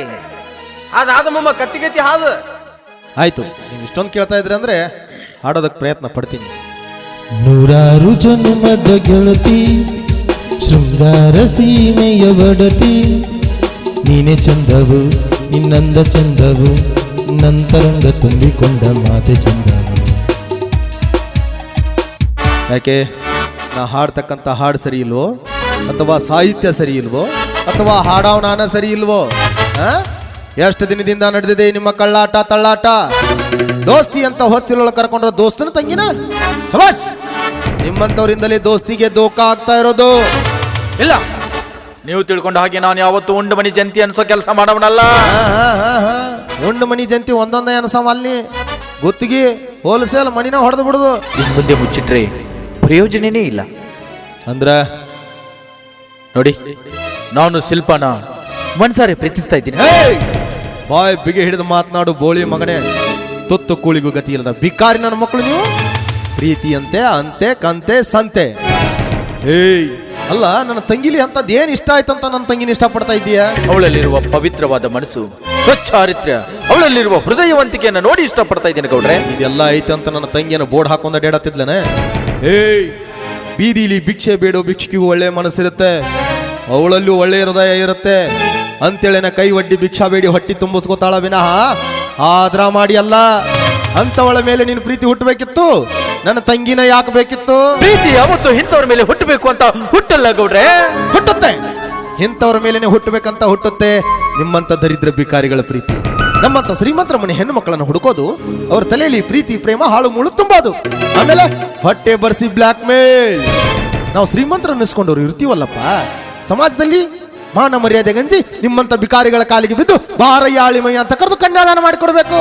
ಅದಾದ ಮಮ್ಮ ಕತ್ತಿಗತಿ ಹಾದು. ಆಯ್ತು, ನೀವು ಇಷ್ಟೊಂದು ಕೇಳ್ತಾ ಇದ್ರಿ ಅಂದ್ರೆ ಹಾಡೋದಕ್ಕೆ ಪ್ರಯತ್ನ ಪಡ್ತೀನಿ. ನೂರಾರು ಜನ್ಮದ ಗೆಳತಿ ಶೃಂಗಾರ ಸೀಮೆಯ ಬಡತಿ, ನೀನೆ ಚಂದವು ನಿನ್ನಂದ ಚಂದವು ನಂತರಂಗ ತುಂಬಿಕೊಂಡ ಮಾತೆ ಚಂದವು. ಯಾಕೆ ನಾ ಹಾಡ್ತಕ್ಕಂಥ ಹಾಡು ಸರಿ ಇಲ್ವೋ, ಅಥವಾ ಸಾಹಿತ್ಯ ಸರಿ ಇಲ್ವೋ, ಅಥವಾ ಹಾಡವನಾನ ಸರಿ ಇಲ್ವೋ? ಎಷ್ಟು ದಿನದಿಂದ ನಡೆದಿದೆ ನಿಮ್ಮ ಕಳ್ಳಾಟ ತಳ್ಳಾಟ? ದೋಸ್ತಿ ಅಂತ ಹೊಸ್ತಿಲೊಳಗೆ ಕರ್ಕೊಂಡ್ರ ದೋಸ್ತನ ತಂಗಿನ ಶಬಾಷ್. ನಿಮ್ಮಂಥವ್ರಿಂದಲೇ ದೋಸ್ತಿಗೆ ದೋಖ ಆಗ್ತಾ ಇರೋದು. ಇಲ್ಲ, ನೀವು ತಿಳ್ಕೊಂಡ ಹಾಗೆ ನಾನು ಯಾವತ್ತು ಉಂಡು ಮನಿ ಜಂತಿ ಅನ್ಸೋ ಕೆಲಸ ಮಾಡವನಲ್ಲ. ಉಂಡು ಮನಿ ಜಂತಿ ಒಂದೊಂದೇ ಅನ್ಸವ ಅಲ್ಲಿ, ಗುತ್ತಿಗೆ ಹೋಲ್ಸೇಲ್ ಮನಿನ ಹೊಡೆದು ಬಿಡುದು. ಇನ್ ಮುಂದೆ ಮುಚ್ಚಿಟ್ರೆ ಪ್ರಯೋಜನನೇ ಇಲ್ಲ. ಅಂದ್ರ ನೋಡಿ, ನಾನು ಶಿಲ್ಪನ ಮನ್ಸಾರೆ ಪ್ರೀತಿಸ್ತಾ ಇದ್ದೀನಿ. ಬಾಯ್ ಬಿಗಿ ಹಿಡಿದು ಮಾತನಾಡು ಬೋಳಿ ಮಗನೇ, ತುತ್ತು ಕೂಳಿಗೂ ಗತಿ ಇಲ್ಲದ ಬಿಕಾರಿ ನನ್ನ ಮಕ್ಕಳು ನೀವು. ಪ್ರೀತಿ ಅಂತೆ ಅಂತೆ ಕಂತೆ ಸಂತೆ. ಏಯ್ ಅಲ್ಲ, ನನ್ನ ತಂಗಿಲಿ ಅಂತದ್ ಏನ್ ಇಷ್ಟ ಆಯ್ತಂತ ನನ್ನ ತಂಗಿನ ಇಷ್ಟಪಡ್ತಾ ಇದ್ದೀಯಾ? ಅವಳಲ್ಲಿರುವ ಪವಿತ್ರವಾದ ಮನಸ್ಸು, ಸ್ವಚ್ಛ ಚಾರಿತ್ರ್ಯ, ಅವಳಲ್ಲಿರುವ ಹೃದಯವಂತಿಕೆಯನ್ನು ನೋಡಿ ಇಷ್ಟಪಡ್ತಾ ಇದ್ದೇನೆ ಗೌಡ್ರೆ. ಇದೆಲ್ಲ ಐತಂತ ನನ್ನ ತಂಗಿಯನ್ನು ಬೋರ್ಡ್ ಹಾಕೊಂಡ ಡೇಡತ್ತಿದ್ಲನೆ. ಏಯ್, ಬೀದಿಲಿ ಭಿಕ್ಷೆ ಬೇಡೋ ಭಿಕ್ಷಿಗೂ ಒಳ್ಳೆ ಮನಸ್ಸಿರುತ್ತೆ, ಅವಳಲ್ಲೂ ಒಳ್ಳೆ ಹೃದಯ ಇರುತ್ತೆ ಅಂತೇಳಿನ ಕೈ ಒಡ್ಡಿ ಭಿಕ್ಷಾ ಬೇಡಿ ಹೊಟ್ಟಿ ತುಂಬಿಸ್ಕೋತಾಳ ವಿನಃ ಆದ್ರ ಮಾಡಿ ಅಲ್ಲ. ಅಂತವಳ ಮೇಲೆ ನೀನು ಪ್ರೀತಿ ಹುಟ್ಟಬೇಕಿತ್ತು, ನನ್ನ ತಂಗಿನ ಯಾಕೆ ಬೇಕಿತ್ತು? ಪ್ರೀತಿ ಯಾವತ್ತು ಇಂಥವ್ರ ಮೇಲೆ ಹುಟ್ಟಬೇಕು ಅಂತ ಹುಟ್ಟಲ್ಲ ಗೌಡ್ರೆ. ಹುಟ್ಟುತ್ತೆ, ಇಂಥವ್ರ ಮೇಲೇನೆ ಹುಟ್ಟಬೇಕಂತ ಹುಟ್ಟುತ್ತೆ. ನಿಮ್ಮಂತ ದರಿದ್ರ ಬಿಕಾರಿಗಳ ಪ್ರೀತಿ. ನಮ್ಮಂತ ಶ್ರೀಮಂತರ ಮನೆ ಹೆಣ್ಣು ಮಕ್ಕಳನ್ನು ಹುಡುಕೋದು, ಅವ್ರ ತಲೆಯಲ್ಲಿ ಪ್ರೀತಿ ಪ್ರೇಮ ಹಾಳು ಮುಳು ತುಂಬೋದು, ಆಮೇಲೆ ಹೊಟ್ಟೆ ಬರ್ಸಿ ಬ್ಲ್ಯಾಕ್ ಮೇಲ್. ನಾವು ಶ್ರೀಮಂತರ ಅನ್ನಿಸ್ಕೊಂಡವ್ರು ಇರ್ತೀವಲ್ಲಪ್ಪ, ಸಮಾಜದಲ್ಲಿ ಮಾನ ಮರ್ಯಾದೆ ಗಂಜಿ ನಿಮ್ಮಂತ ಬಿಕಾರಿಗಳ ಕಾಲಿಗೆ ಬಿದ್ದು ಬಾರಯ್ಯ ಆಳಿಮಯ್ಯ ಅಂತ ಕರೆದು ಕನ್ಯಾದಾನ ಮಾಡಿಕೊಡ್ಬೇಕು.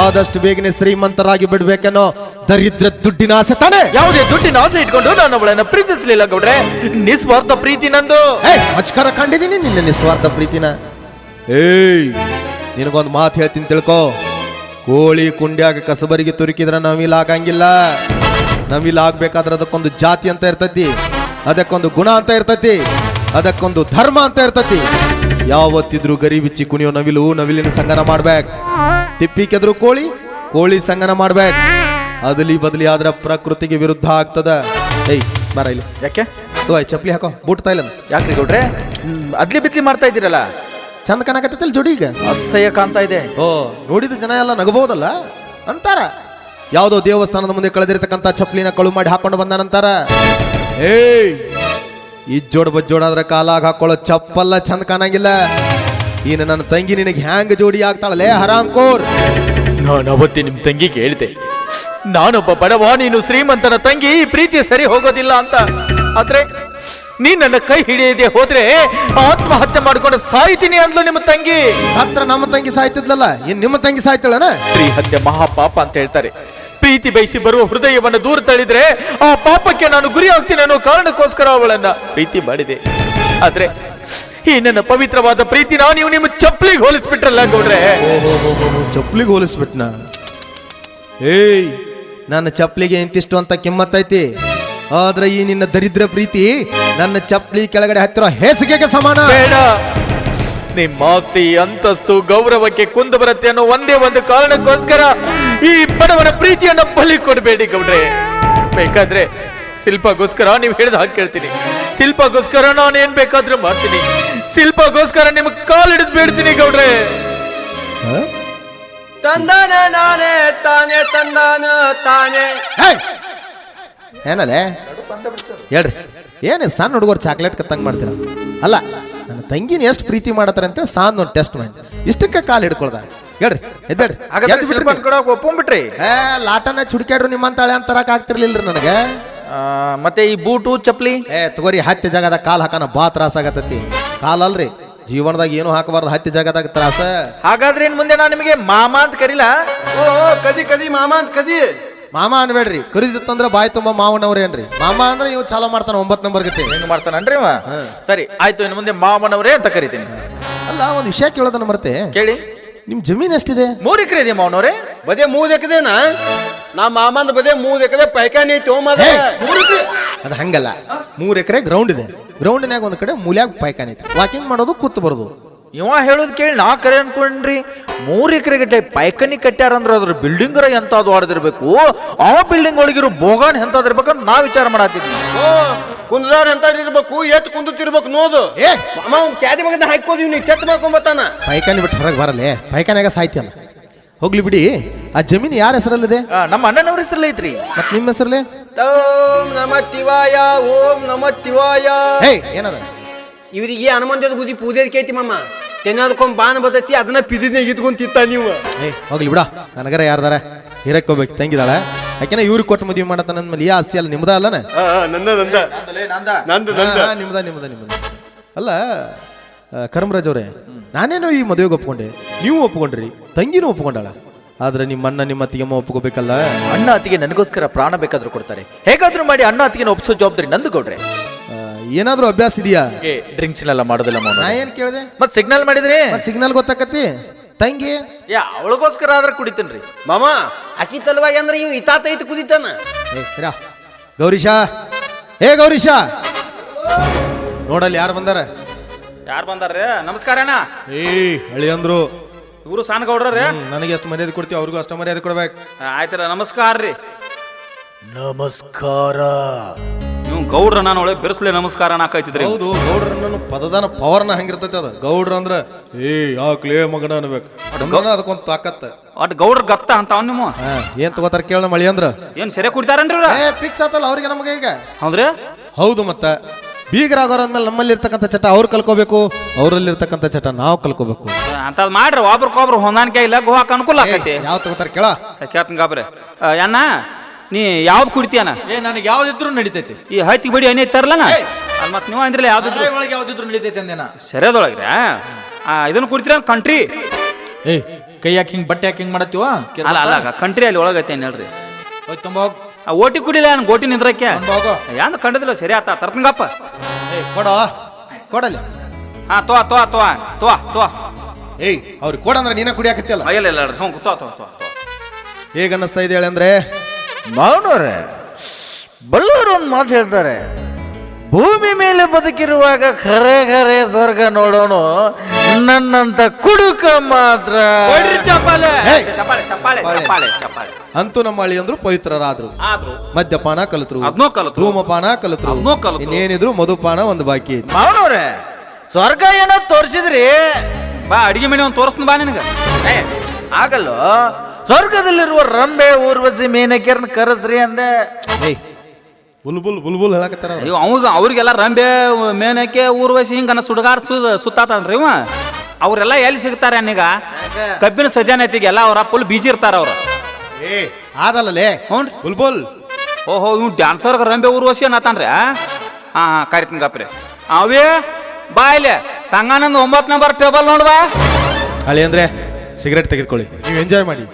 ಆದಷ್ಟು ಬೇಗನೆ ಶ್ರೀಮಂತರಾಗಿ ಬಿಡ್ಬೇಕನ್ನೋ ದರಿದ್ರ ದುಡ್ಡಿನ ಆಸೆ ತಾನೆ. ಯಾವುದೇ ದುಡ್ಡಿನ ಆಸೆ ಇಟ್ಕೊಂಡು ನಾನು ಅವಳನ್ನ ಪ್ರೀತಿಸಲಿಲ್ಲ ಗೌಡ್ರೆ. ನಿಸ್ವಾರ್ಥ ಪ್ರೀತಿ ನಂದು. ಮಚ್ಕರ ಕಂಡಿದ್ದೀನಿ ನಿನ್ನ ನಿಸ್ವಾರ್ಥ ಪ್ರೀತಿನ. ಏಯ್, ನಿನಗೊಂದು ಮಾತು ಹೇಳ್ತೀನಿ ತಿಳ್ಕೊ. ಕೋಳಿ ಕುಂಡ್ಯಾಗ ಕಸಬರಿಗೆ ತುರುಕಿದ್ರೆ ನವಿಲ್ ಆಗಂಗಿಲ್ಲ. ನವಿಲ್ ಆಗ್ಬೇಕಾದ್ರೆ ಅದಕ್ಕೊಂದು ಜಾತಿ ಅಂತ ಇರ್ತೈತಿ, ಅದಕ್ಕೊಂದು ಗುಣ ಅಂತ ಇರ್ತೈತಿ, ಅದಕ್ಕೊಂದು ಧರ್ಮ ಅಂತ ಇರ್ತೈತಿ. ಯಾವತ್ತಿದ್ರು ಗರಿ ಬಿಚ್ಚಿ ಕುಣಿಯೋ ನವಿಲು ನವಿಲಿನ ಸಂಗನ ಮಾಡ್ಬೇಕು. ತಿಪ್ಪಿ ಕೆದ್ರು ಕೋಳಿ ಕೋಳಿ ಸಂಗನ ಮಾಡ್ಬೇಕು. ಅದಲಿ ಬದಲಿ ಆದ್ರ ಪ್ರಕೃತಿಗೆ ವಿರುದ್ಧ ಆಗ್ತದ. ಏಯ್ ಬರ ಇಲ್ಲಿ. ಯಾಕೆ ಚಪ್ಪಲಿ ಹಾಕೋ, ಬೂಟ್ ತಾಯಿಲ್ಲ. ಯಾಕ್ರಿ ಗೌಡ್ರೆ ಅದ್ಲಿ ಬಿತ್ಲಿ ಮಾಡ್ತಾ ಇದ್ದೀರಲ್ಲ? ಚಂದ ಕಾಣಕತ್ತೈತಲ್ ಜೋಡಿ ಈಗ? ಅಸಹ್ಯ ಕಾಣ್ತಾ ಇದೆ. ಓ, ನೋಡಿದ ಜನ ಎಲ್ಲ ನಗಬಹುದಲ್ಲ ಅಂತಾರ. ಯಾವುದೋ ದೇವಸ್ಥಾನದ ಮುಂದೆ ಕಳೆದಿರ್ತಕ್ಕಂಥ ಚಪ್ಪಲಿನ ಕಳು ಮಾಡಿ ಹಾಕೊಂಡು ಬಂದಾನಂತಾರ. ಏಯ್, ಇಜ್ಜೋಡ್ ಬಜ್ಜೋಡಾದ್ರ ಕಾಲಾಗ ಹಾಕೊಳ್ಳೋ ಚಪ್ಪಲ್ಲ ಚಂದ ಕಾಣಂಗಿಲ್ಲ. ಇನ್ನು ನನ್ನ ತಂಗಿ ನಿನಗೆ ಹ್ಯಾಂಗ್ ಜೋಡಿ ಆಗ್ತಾಳಲೇ ಹರಾಮ್ಕೋರ್. ನಾನು ಅವತ್ತಿ ನಿಮ್ ತಂಗಿಗೆ ಹೇಳಿದೆ, ನಾನೊಬ್ಬ ಬಡವ, ನೀನು ಶ್ರೀಮಂತನ ತಂಗಿ, ಈ ಪ್ರೀತಿ ಸರಿ ಹೋಗೋದಿಲ್ಲ ಅಂತ. ಆದ್ರೆ ನೀ ನನ್ನ ಕೈ ಹಿಡಿಯದೆ ಹೋದ್ರೆ ಆತ್ಮಹತ್ಯೆ ಮಾಡ್ಕೊಂಡು ಸಾಯ್ತೀನಿ ಅಂದ್ಲು ನಿಮ್ಮ ತಂಗಿ. ಸತ್ರ ನಮ್ಮ ತಂಗಿ ಸಾಯ್ತಿದ್ಲಲ್ಲ, ಇನ್ ನಿಮ್ಮ ತಂಗಿ ಸಾಯ್ತಾಳನ? ಸ್ತ್ರೀ ಹತ್ಯೆ ಮಹಾಪಾಪ ಅಂತ ಹೇಳ್ತಾರೆ. ಪ್ರೀತಿ ಬಯಸಿ ಬರುವ ಹೃದಯವನ್ನು ದೂರ ತಳ್ಳಿದ್ರೆ ಆ ಪಾಪಕ್ಕೆ ನಾನು ಗುರಿ ಆಗ್ತೀನಿ ಅನ್ನೋ ಕಾರಣಕ್ಕೋಸ್ಕರ ಅವಳನ್ನ ಪ್ರೀತಿ ಮಾಡಿದೆ. ಆದ್ರೆ ಈ ನನ್ನ ಪವಿತ್ರವಾದ ಪ್ರೀತಿ ನೀವು ನಿಮ್ಮ ಚಪ್ಪಲಿಗೆ ಹೋಲಿಸ್ಬಿಟ್ರಲ್ಲ ಗೌಡ್ರೆ. ಚಪ್ಪಲಿಗೆ ಹೋಲಿಸ್ಬಿಟ್ನ? ಏಯ್, ನನ್ನ ಚಪ್ಪಲಿಗೆ ಇಂತಿಷ್ಟು ಅಂತ ಕಿಮ್ಮತ್ತೈತಿ, ಆದ್ರೆ ಈ ನಿನ್ನ ದರಿದ್ರ ಪ್ರೀತಿ ನನ್ನ ಚಪ್ಪಲಿ ಕೆಳಗಡೆ ಹತ್ತಿರ ಹೇಸಿಗೆಗೆ ಸಮಾನ. ಬೇಡ, ನಿಮ್ಮ ಆಸ್ತಿ ಅಂತಸ್ತು ಗೌರವಕ್ಕೆ ಕುಂದು ಬರುತ್ತೆ ಅನ್ನೋ ಒಂದೇ ಒಂದು ಕಾರಣಕ್ಕೋಸ್ಕರ ಈ ಬಡವನ ಪ್ರೀತಿಯನ್ನ ಬಲಿ ಕೊಡಬೇಡಿ ಗೌಡ್ರೆ. ಬೇಕಾದ್ರೆ ಶಿಲ್ಪಗೋಸ್ಕರ ನೀವು ಹೇಳಿದ ಹಾಗೆ ಕೇಳ್ತೀನಿ, ಶಿಲ್ಪಗೋಸ್ಕರ ನಾನು ಏನ್ ಬೇಕಾದ್ರೂ ಮಾಡ್ತೀನಿ, ಶಿಲ್ಪಗೋಸ್ಕರ ನಿಮ್ಗೆ ಕಾಲು ಹಿಡಿದು ಬೇಡ್ತೀನಿ ಗೌಡ್ರೆ. ತಂದಾನ ನಾನೇ ತಾನೇ ತಂದಾನ ತಾನೇ. ಏನಲ್ಲೇ ಹೇಳ್ರಿ, ಏನೇ ಸಣ್ಣ ಹುಡುಗರು ಚಾಕ್ಲೇಟ್ ಕತ್ತಂಗ್ ಮಾಡ್ತೀರ? ಅಲ್ಲ, ನನ್ನ ತಂಗಿನ ಎಷ್ಟು ಪ್ರೀತಿ ಮಾಡತ್ತಾರ ಅಂತೇಳಿ ಸಾಂದ್ ನೋಡಿ ಟೆಸ್ಟ್ ಮಾಡಿ ಇಷ್ಟಕ್ಕೆ ಕಾಲು ಹಿಡ್ಕೊಳ್ದ. ಹೇಳ್ರಿ, ಎದ್ದೇಳ್ರಿ. ಒಪ್ಕೊಂಡ್ಬಿಟ್ರಿ? ಲಾಟನ ಚುಡ್ಕ್ಯಾಡ್ರು ನಿಮ್ಮಂತಾಳೆ ಅಂತರಕ್ ಆಗ್ತಿರ್ಲಿಲ್ರಿ ನನಗೆ. ಮತ್ತೆ ಈ ಬೂಟು ಚಪ್ಪಲಿ ತಗೋರಿ, ಹತ್ತಿ ಜಾಗದಾಗ ಕಾಲ್ ಹಾಕನ ಬಾ ತ್ರಾಸ ಆಗತ್ತತಿ. ಕಾಲಲ್ರಿ, ಜೀವನದಾಗ ಏನು ಹಾಕಬಾರ್ದು, ಹತ್ತಿ ಜಾಗದಾಗ ತ್ರಾಸ. ಹಾಗಾದ್ರೆ ಇನ್ ಮುಂದೆ ನಾನು ನಿಮಗೆ ಮಾಮ ಅಂತ ಕರಿಲ್ಲ? ಓ ಕದಿ ಕದಿ ಮಾಮ ಅಂತ ಕದಿ. ಮಾಮ ಅನ್ಬೇಡ್ರಿ, ಕರಿದಿತ್ತಂದ್ರ ಬಾಯ್ ತುಂಬಾ ಮಾವನವ್ರೇನ್ರಿ. ಮಾಮ ಅಂದ್ರೆ ಇವ್ ಚಾಲೋ ಮಾಡ್ತಾನ 9 ನಂಬರ್ ಗತಿ. ಹೆಂಗ್ ಮಾಡ್ತಾನನ್ರಿ ಅವ? ಸರಿ ಆಯ್ತು, ಇನ್ನು ಮುಂದೆ ಮಾವನವರೇ ಅಂತ ಕರಿತೀನಿ. ಅಲ್ಲ, ಒಂದ್ ವಿಷಯ ಕೇಳೋದನ್ನ ಮರ್ತೆ. ಕೇಳಿ. ನಿಮ್ ಜಮೀನ್ ಎಷ್ಟಿದೆ? 3 ಎಕರೆ ಇದೆ ಮಾವನವರೇ. ಬದೇ 3 ಎಕರೆನಾ? ನಾ ಮಾಮಂದ ಬದೇ 3 ಎಕರೆ ಪೈಕಾನಿ ಐತಿ. ಅದು ಹಂಗಲ್ಲ, 3 ಎಕರೆ ಗ್ರೌಂಡ್ ಇದೆ. ಗ್ರೌಂಡ್ನ್ಯಾಗ ಒಂದ್ ಕಡೆ ಮೂಲ್ಯಾಗ ಪೈಕಾನಿ ಐತಿ. ವಾಕಿಂಗ್ ಮಾಡೋದು, ಕೂತ್ ಬರೋದು. ಇವ ಹೇಳೋದು ಕೇಳಿ ನಾ ಕರೆ ಅನ್ಕೊಂಡ್ರಿ. 3 ಎಕರೆ ಗಟ್ಟಲೆ ಪೈಕನಿ ಕಟ್ಟ್ಯಾರಂದ್ರ ಅದ್ರ ಬಿಲ್ಡಿಂಗ್ ಎಂತಾದ್ರು ಹೊಡೆದಿರ್ಬೇಕು, ಆ ಬಿಲ್ಡಿಂಗ್ ಒಳಗಿರೋ ಬೋಗಾನ್ ಎಂತಾದಿರ್ಬೇಕಂತ ನಾ ವಿಚಾರ ಮಾಡತ್ತಿದ್ವಿ. ಓ ಕುಂದ್ರಾರ್ ಅಂತ ಇರ್ಬೇಕು, ಎತ್ ಕುಂದಿರ್ಬೇಕು ನೋದು. ಮಾಮ ಒಂದ್ ಕ್ಯಾದಿ ಮಗದ ಹಾಕೋದಿವ್, ನೀ ತೆತ್ ಮಾಡ್ಕೊಂಬತ್ತಾನ. ಪೈಕಾನಿ ಬಿಟ್ಟು ಹೊರಗೆ ಬರಲ್ಲ, ಪೈಕಾನ್ಯಾಗ ಸಾಯ್ತಿಯಲ್ಲ. ಹೋಗ್ಲಿ ಬಿಡಿ. ಆ ಜಮೀನು ಯಾರ ಹೆಸರಲ್ಲಿದೆ? ನಮ್ಮ ಅಣ್ಣನವ್ರ ಹೆಸರಲ್ಲ ಐತ್ರಿ. ಮತ್ ನಿಮ್ಮ ಹೆಸರಲ್ಲೇ? ಓಂ ನಮ ಶಿವಾಯ, ಓಂ ನಮ ಶಿವಾಯ. ಏನದ? ಇವರಿಗೆ ಹನುಮಂತದ ಗುದಿ ಪೂಜೆ ಕೇತಿ ಮಾಮ. ತೆನ್ನದಕ್ಕೊಂದ್ ಬಾನ ಬರ್ತೈತಿ, ಅದನ್ನ ಪಿದಿದ್ನಾಗ ಇದ್ಕೊಂಡ್ ತಿತ್ತ ನೀವು. ಹೋಗ್ಲಿ ಬಿಡ, ನನಗರ ಯಾರ್ದಾರ ಹಿರಕೋಬೇಕು ತಂಗಿದಾಳ. ಯಾಕೆನ ಇವ್ರಿಗೆ ಕೊಟ್ಟು ಮದುವೆ ಮಾಡತ್ತ. ನನ್ನ ಮೇಲೆ ಈ ಆಸ್ತಿ ಅಲ್ಲ, ನಿಮ್ದ ಅಲ್ಲನ? ನಿಮ್ದ. ಅಲ್ಲ ಕರ್ಮರಾಜ್ ಅವ್ರೆ, ನಾನೇನೋ ಈ ಮದುವೆಗೆ ಒಪ್ಕೊಂಡೆ, ನೀವು ಒಪ್ಕೊಂಡ್ರಿ, ತಂಗಿನೂ ಒಪ್ಕೊಂಡಾಳ. ಆದ್ರೆ ನಿಮ್ಮ ಅಣ್ಣ ನಿಮ್ಮ ಅತ್ತಿಗೆಮ್ಮ ಒಪ್ಕೋಬೇಕಲ್ಲ. ಅಣ್ಣ ಅತ್ತಿಗೆ ನನಗೋಸ್ಕರ ಪ್ರಾಣ ಬೇಕಾದ್ರೂ ಕೊಡ್ತಾರೆ. ಹೇಗಾದ್ರೂ ಮಾಡಿ ಅಣ್ಣ ಅತ್ತಿಗೆ ಒಪ್ಸೋ ಜವಾಬ್ದಾರಿ ನಂದು ಗೌಡ್ರೆ. ಏನಾದ್ರೂ ಅಭ್ಯಾಸ ಇದೆಯಾ? ಡ್ರಿಂಕ್ಸ್ ಎಲ್ಲ ಮಾಡೋದಿಲ್ಲ ಮಾಮ. ನಾ ಏನ್ ಕೇಳಿದೆ? ಮತ್ ಸಿಗ್ನಲ್ ಮಾಡಿದ್ರಿ? ಸಿಗ್ನಲ್ ಗೊತ್ತಾಕತಿ ತಂಗಿ. ಅವಳಿಗೋಸ್ಕರ ಆದ್ರೆ ಕುಡಿತೇನ್ರಿ ಮಾಮ. ಅಕ್ಕಿ ತಲವಾಗಿ ಅಂದ್ರೆ ಇವ್ ಇತಾತೈತಿ ಕುದಿತಾನ. ಸರಿ ಗೌರೀಶ, ಗೌರೀಶ ನೋಡಲ್ಲಿ ಯಾರು ಬಂದಾರ? ಯಾರು ಬಂದಾರ್ರಿ? ನಮಸ್ಕಾರ ಅಣ್ಣ. ಹಳಿ ಅಂದ್ರು ಇವರು ಸಾನ್ ಗೌಡ್ರಿ. ನನಗೆ ಎಷ್ಟು ಮರ್ಯಾದೆ ಕೊಡ್ತೀವಿ ಅವ್ರಿಗೂ ಅಷ್ಟು ಮರ್ಯಾದೆ ಕೊಡ್ಬೇಕು. ಆಯ್ತರ, ನಮಸ್ಕಾರ ರೀ. ನಮಸ್ಕಾರ. ನೀವು ಗೌಡ್ರ ನಾನು ಒಳ್ಳೆ ಬೆರೆಸ್ಲೆ ನಮಸ್ಕಾರ ಅನ್ನಕೈತಿದ್ರಿ. ಹೌದು, ಗೌಡ್ರ ಪದದಾನ ಪವರ್ನ ಹಂಗಿರ್ತೈತಿ. ಅದ ಗೌಡ್ರ ಅಂದ್ರ ಯಾಕ್ಲೇ ಮಗನ ಅನ್ಬೇಕು. ಅದಕ್ಕೊಂದು ತಾಕತ್ತ. ಒಟ್ ಗೌಡ್ರ ಗತ್ತ ಅಂತ ನಿಮ್ಮ ಏನ್ ತಗೋತಾರ ಕೇಳ ಮಳಿ ಅಂದ್ರ ಏನ್ ಸೆರೆ ಕುಡಿತಾರನ್ರಿ ಇವ್ರ? ಫಿಕ್ಸ್ ಆತಲ್ಲ ಅವ್ರಿಗೆ ನಮಗೆ ಈಗ. ಹೌದ್ರಿ? ಹೌದು. ಮತ್ತ ಬೀಗರಾಗೋರ್ ಅಂದ್ಮೇಲೆ ನಮ್ಮಲ್ಲಿ ಇರ್ತಕ್ಕಂಥ ಚಟ ಅವ್ರು ಕಲ್ಕೋಬೇಕು, ಅವ್ರಲ್ಲಿ ಇರ್ತಕ್ಕಂಥ ಚಟ ನಾವು ಕಲ್ಕೋಬೇಕು. ಅಂತ ಮಾಡ್ರಿ, ಒಬ್ರಿಗೊಬ್ರು ಹೊಂದಾಣಿಕೆ ಇಲ್ಲ, ಗೋವಾಕ ಅನುಕೂಲ ಆಕೈತಿ. ಯಾವ ತಗೋತಾರ ಕೇಳ? ಕೇಳ್ತೀನಿ ಗಾಬ್ರೆ. ಅಣ್ಣ ನೀ ಯಾವ್ದು ಕುಡಿತೀಯನ? ನನಗೆ ಯಾವ್ದಿದ್ರು ನಡೀತೈತಿ. ಈ ಹತ್ತಿ ಬಡಿ ಏನೇ ಇತ್ತಾರಲ್ಲ ಅಲ್ಲಿ ಮತ್ತೆ ನೀವು ಅಂದ್ರಲ್ಲ ಯಾವ್ದಿದ್ರು ಒಳಗೆ ಯಾವ್ದಿದ್ರು ನಡೀತೈತಿ ಅಂದೇನ? ಸೆರೆದೊಳಗ್ರಿ ಇದನ್ನು ಕುಡಿತೀರ ಕಂಟ್ರಿ? ಕೈ ಯಾಕೆ ಹಿಂಗ್ ಬಟ್ಟೆ ಯಾಕೆ ಹಿಂಗ್ ಮಾಡತ್ತೀವ? ಅಲ್ಲ ಅಲ್ಲ, ಕಂಟ್ರಿ ಅಲ್ಲಿ ಒಳಗೈತೆ ಏನ್ ಹೇಳ್ರಿ. ಓಟಿ ಕುಡಿಲ್ಲ, ನಾನು ಗೋಟಿ ನಿಂದ್ರಕ್ಕೆ ಯಾನ್ ಕಂಡದಿಲ್ಲ. ಸರಿ ಆತ, ತರ್ತಂಗಪ್ಪ. ಕೊಡಲಿ. ಹಾ ತೋ ತೋ ತೋ ತೋ ತೋ. ಅವ್ರಿಗೆ ಕೊಡಂದ್ರೆ ನೀನ ಕುಡಿಯಾಕತ್ತಿಯಲ್ಲ. ಇಲ್ಲ ಇಲ್ಲ, ಹ್ಞೂ ತೋ ತೋ ತೋ. ಹೇಗ ಅನ್ನಿಸ್ತಾ ಇದೆ ಹೇಳಿ ಅಂದ್ರೆ? ಮಾವನವ್ರೆ, ಬಳ್ಳೂರು ಒಂದು ಮಾತು ಹೇಳ್ತಾರೆ, ಭೂಮಿ ಮೇಲೆ ಬದುಕಿರುವಾಗ ಖರೆ ಖರೆ ಸ್ವರ್ಗ ನೋಡೋಣ, ನನ್ನಂತ ಕುಡುಕ ಮಾತ್ರ. ಅಂತೂ ನಮ್ಮ ಹಳ್ಳಿ ಅಂದ್ರು ಪವಿತ್ರರಾದ್ರು. ಮದ್ಯಪಾನ ಕಲಿತ್ರು, ಧೂಮಪಾನ ಕಲಿತ್ರು, ಇನ್ನೇನಿದ್ರು ಮಧುಪಾನ ಒಂದು ಬಾಕಿ. ಮಾವನವ್ರೆ, ಸ್ವರ್ಗ ಏನೋ ತೋರಿಸಿದ್ರಿ. ಬಾ ಅಡಿಗೆ ಮನೆ ಒಂದು ತೋರಿಸ್ತೀನಿ ಬಾ ನಿನಗೆ. ಆಗಲ್ಲೋ, ಸ್ವರ್ಗದಲ್ಲಿರುವ ರಂಬೆ ಊರ್ವಶಿ ಮೇನಕೆರ್ನ ಕರೆಸ್ರಿ ಅಂದೆ. ಬುಲ್ಬುಲ್ ಬುಲ್ಬುಲ್ ಹೇಳಕತ್ತಾರ. ಅಯ್ಯೋ ಅವ್ರಿಗೆಲ್ಲ ರಂಬೆ ಮೇನಕ್ಕೆ ಊರ್ವಶಿ ಹಿಂಗನ್ನ ಸುಡುಗಾರ ಸುತ್ತಾತನ್ರಿ ಇವ. ಅವರೆಲ್ಲ ಎಲ್ಲಿ ಸಿಗ್ತಾರೆ ಅನ್ನೀಗ? ಕಬ್ಬಿನ ಸಜ್ಜಾನತಿಗೆ ಎಲ್ಲ ಅವ್ರ ಫುಲ್ ಬಿಜಿ ಇರ್ತಾರ ಅವ್ರ. ಆದಲ್ಲೇ ಹ್ಞೂ ಬುಲ್ಬುಲ್. ಓಹೋ, ಇವ್ ಡ್ಯಾನ್ಸರ್ ರಂಬೆ ಊರ್ವಶಿ ಅನ್ನತಾನ್ರಿ. ಹಾ ಕರಿತೀನಿ ಗಪ್ರಿ. ಅವೇ ಬಾ ಇಲ್ಲಿ ಸಂಗಾನಂದ್ 9 ನಂಬರ್ ಟೇಬಲ್ ನೋಡ್ಬಾ. ಹಳಿ ಅಂದ್ರೆ ಸಿಗರೇಟ್ ತೆಗೆದುಕೊಳ್ಳಿ, ನೀವು ಎಂಜಾಯ್ ಮಾಡಿ.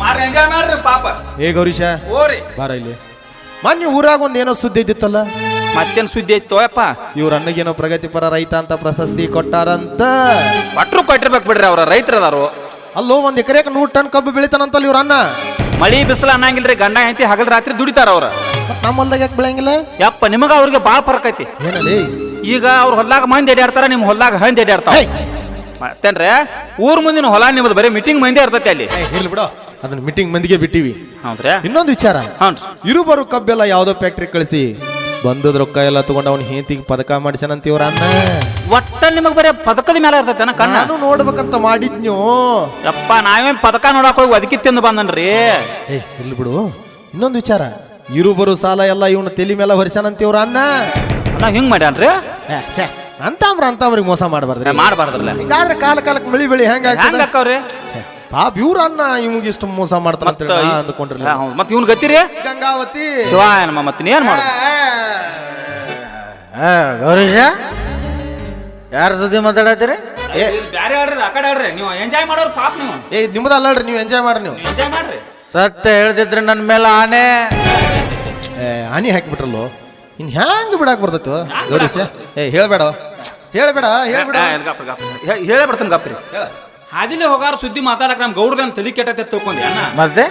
ಮಾಡ್ರಿ ಎಂಜಾಯ್ ಮಾಡ್ರಿ ಪಾಪ ಏ ಗೌರೀಶ ಓರಿ ಬಾರ ಇಲ್ಲಿ ಮೊನ್ನೆ ಊರಾಗ ಒಂದ್ ಏನೋ ಸುದ್ದಿ ಇದ್ದಿತ್ತಲ್ಲ ಮತ್ತೇನ್ ಸುದ್ದಿ ಐತೋ ಯಪ್ಪ ಇವ್ರ ಅಣ್ಣಗೇನೋ ಪ್ರಗತಿಪರ ರೈತ ಅಂತ ಪ್ರಶಸ್ತಿ ಕೊಟ್ಟಾರಂತ ಕೊಟ್ರು ಕೊಟ್ಟಿರ್ಬೇಕು ಬಿಡ್ರಿ ಅವ್ರ ರೈತರದಾರು ಅಲ್ಲೋ ಒಂದ್ ಎಕರೆಗೆ 100 ಟನ್ ಕಬ್ಬು ಬೆಳಿತಾನಂತಲ್ಲ ಇವ್ರ ಅಣ್ಣ ಮಳಿ ಬಿಸಿಲು ಅನ್ನಂಗಿಲ್ರಿ ಗಂಡ ಹೆಂಡತಿ ಹಗಲ್ ರಾತ್ರಿ ದುಡಿತಾರ ಅವ್ರ ಮತ್ ನಮ್ಮ ಹೊಲ್ದಾಗ ಯಾಕೆ ಬೆಳೆಯಂಗಿಲ್ಲ ಯಪ್ಪ ನಿಮಗ ಅವ್ರಿಗೆ ಬಾಳ ಫರಕ್ ಐತಿ ಏನಲ್ಲಿ ಈಗ ಅವ್ರ ಹೊಲ್ದಾಗ ಮಂದಿ ಎಡ್ಯಾಡ್ತಾರ ನಿಮ್ ಹೊಲ್ದಾಗ ಹಂದಿ ಎಡ್ಯಾಡ್ತಾವ ಮತ್ತೇನ್ರಿ ಊರ್ ಮುಂದಿನ ಹೊಲ ನಿಮ್ದು ಬರೀ ಮೀಟಿಂಗ್ ಮಂದಿ ಇರ್ತೈತಿ ಅಲ್ಲಿ ಇಲ್ಲಿ ಬಿಡೋ ಅದನ್ನ ಮೀಟಿಂಗ್ ಮಂದಿಗೆ ಬಿಟ್ಟಿವಿ ಹೌದ್ರಿ ಇನ್ನೊಂದು ವಿಚಾರ ಹೌನ್ರಿ ಇರು ಬರು ಕಬ್ಬೆಲ್ಲ ಯಾವ್ದೋ ಫ್ಯಾಕ್ಟ್ರಿ ಕಳಿಸಿ ಬಂದದ ರೊಕ್ಕ ಎಲ್ಲ ತಗೊಂಡು ಅವ್ನ ಹೆಂಡತಿಗೆ ಪದಕ ಮಾಡಿಸನಂತ ಇವ್ರ ಅಣ್ಣ ಒಟ್ಟ ನಿಮಗ್ ಬರೀ ಪದಕದ ಮೇಲೆ ಇರ್ತೈತೆ ಕಣ್ಣ ನಾನು ನೋಡ್ಬೇಕಂತ ಮಾಡಿದ್ನ್ಯೋ ಯಪ್ಪ ನಾವೇನ್ ಪದಕ ನೋಡಕ್ ಹೋಗಿ ಅದಕ್ಕೆ ತಿಂದು ಬಂದನ್ರಿ ಏ ಇಲ್ಲಿ ಬಿಡು ಇನ್ನೊಂದು ವಿಚಾರ ಇರು ಬರು ಸಾಲ ಎಲ್ಲ ಇವನ ತಲೆ ಮೇಲೆ ಹೊರಿಸನಂತ ಇವ್ರ ಅಣ್ಣ ನಾ ಹಿಂಗ್ ಮಾಡ್ಯಾನ್ರಿ ಅಂತವ್ರಿಗೆ ಮೋಸ ಮಾಡಬಾರ್ದ್ರಿ ಮಾಡ್ಬಾರ್ದ್ರಲ್ಲ ಹಿಂಗಾದ್ರೆ ಕಾಲಕ್ಕೆ ಮಳಿ ಬೆಳಿ ಹೆಂಗ ಹೆಂಗ್ ಅಕ್ಕವ್ರಿ ಪಾಪ ಇವ್ರ ಅಣ್ಣ ಇವ್ಗೆ ಇಷ್ಟು ಮೋಸ ಮಾಡ್ತಾರ ಅಂತ ಹೇಳಿ ನಾ ಅಂದ್ಕೊಂಡ್ರಲ್ಲ ಮತ್ ಇವ್ನ ಗತಿರಿ ಗಂಗಾವತಿ ಶಿವಾಯ ನಮ್ಮ ಮತ್ತೆ ಏನ್ ಮಾಡ ಗೌರೀಶ ಯಾರ ಸುದ್ದಿ ಮಾತಾಡತ್ತೀರಿ ಬ್ಯಾರೆ ಆಡ್ರಿ ಆ ಕಡೆ ಆಡ್ರಿ ನೀವು ಎಂಜಾಯ್ ಮಾಡೋರು ಪಾಪ ನೀವು ಏ ನಿಮ್ದಲ್ಲಲ್ರಿ ನೀವು ಎಂಜಾಯ್ ಮಾಡ್ರಿ ನೀವು ಎಂಜಾಯ್ ಮಾಡ್ರಿ ಸತ್ಯ ಹೇಳ್ದಿದ್ರೆ ನನ್ನ ಮೇಲೆ ಆನೆ ಹನಿ ಹಾಕಿಬಿಟ್ರಲ್ಲೋ ಇನ್ ಹ್ಯಾಂಗ ಬಿಡಾಕ್ ಬರ್ತೈತು ಗೌರೀಶ ಏ ಹೇಳ್ಬೇಡ ಹೇಳ್ಬೇಡ ಹೇಳ್ಬೇಡ ಹೇಳೇ ಬಿಡ್ತಾನೆ ಗಪ್ರಿ ಹಾದಿಲೆ ಹೋಗಾರ ಸುದ್ದಿ ಮಾತಾಡಕ್ ನಮ್ ಗೌಡ್ದನ್ ತಲಿ ಕೆಟ್ಟತೆ ತಿಳ್ಕೊಂಡಿ ಅಣ್ಣ ಮತ್ತೆ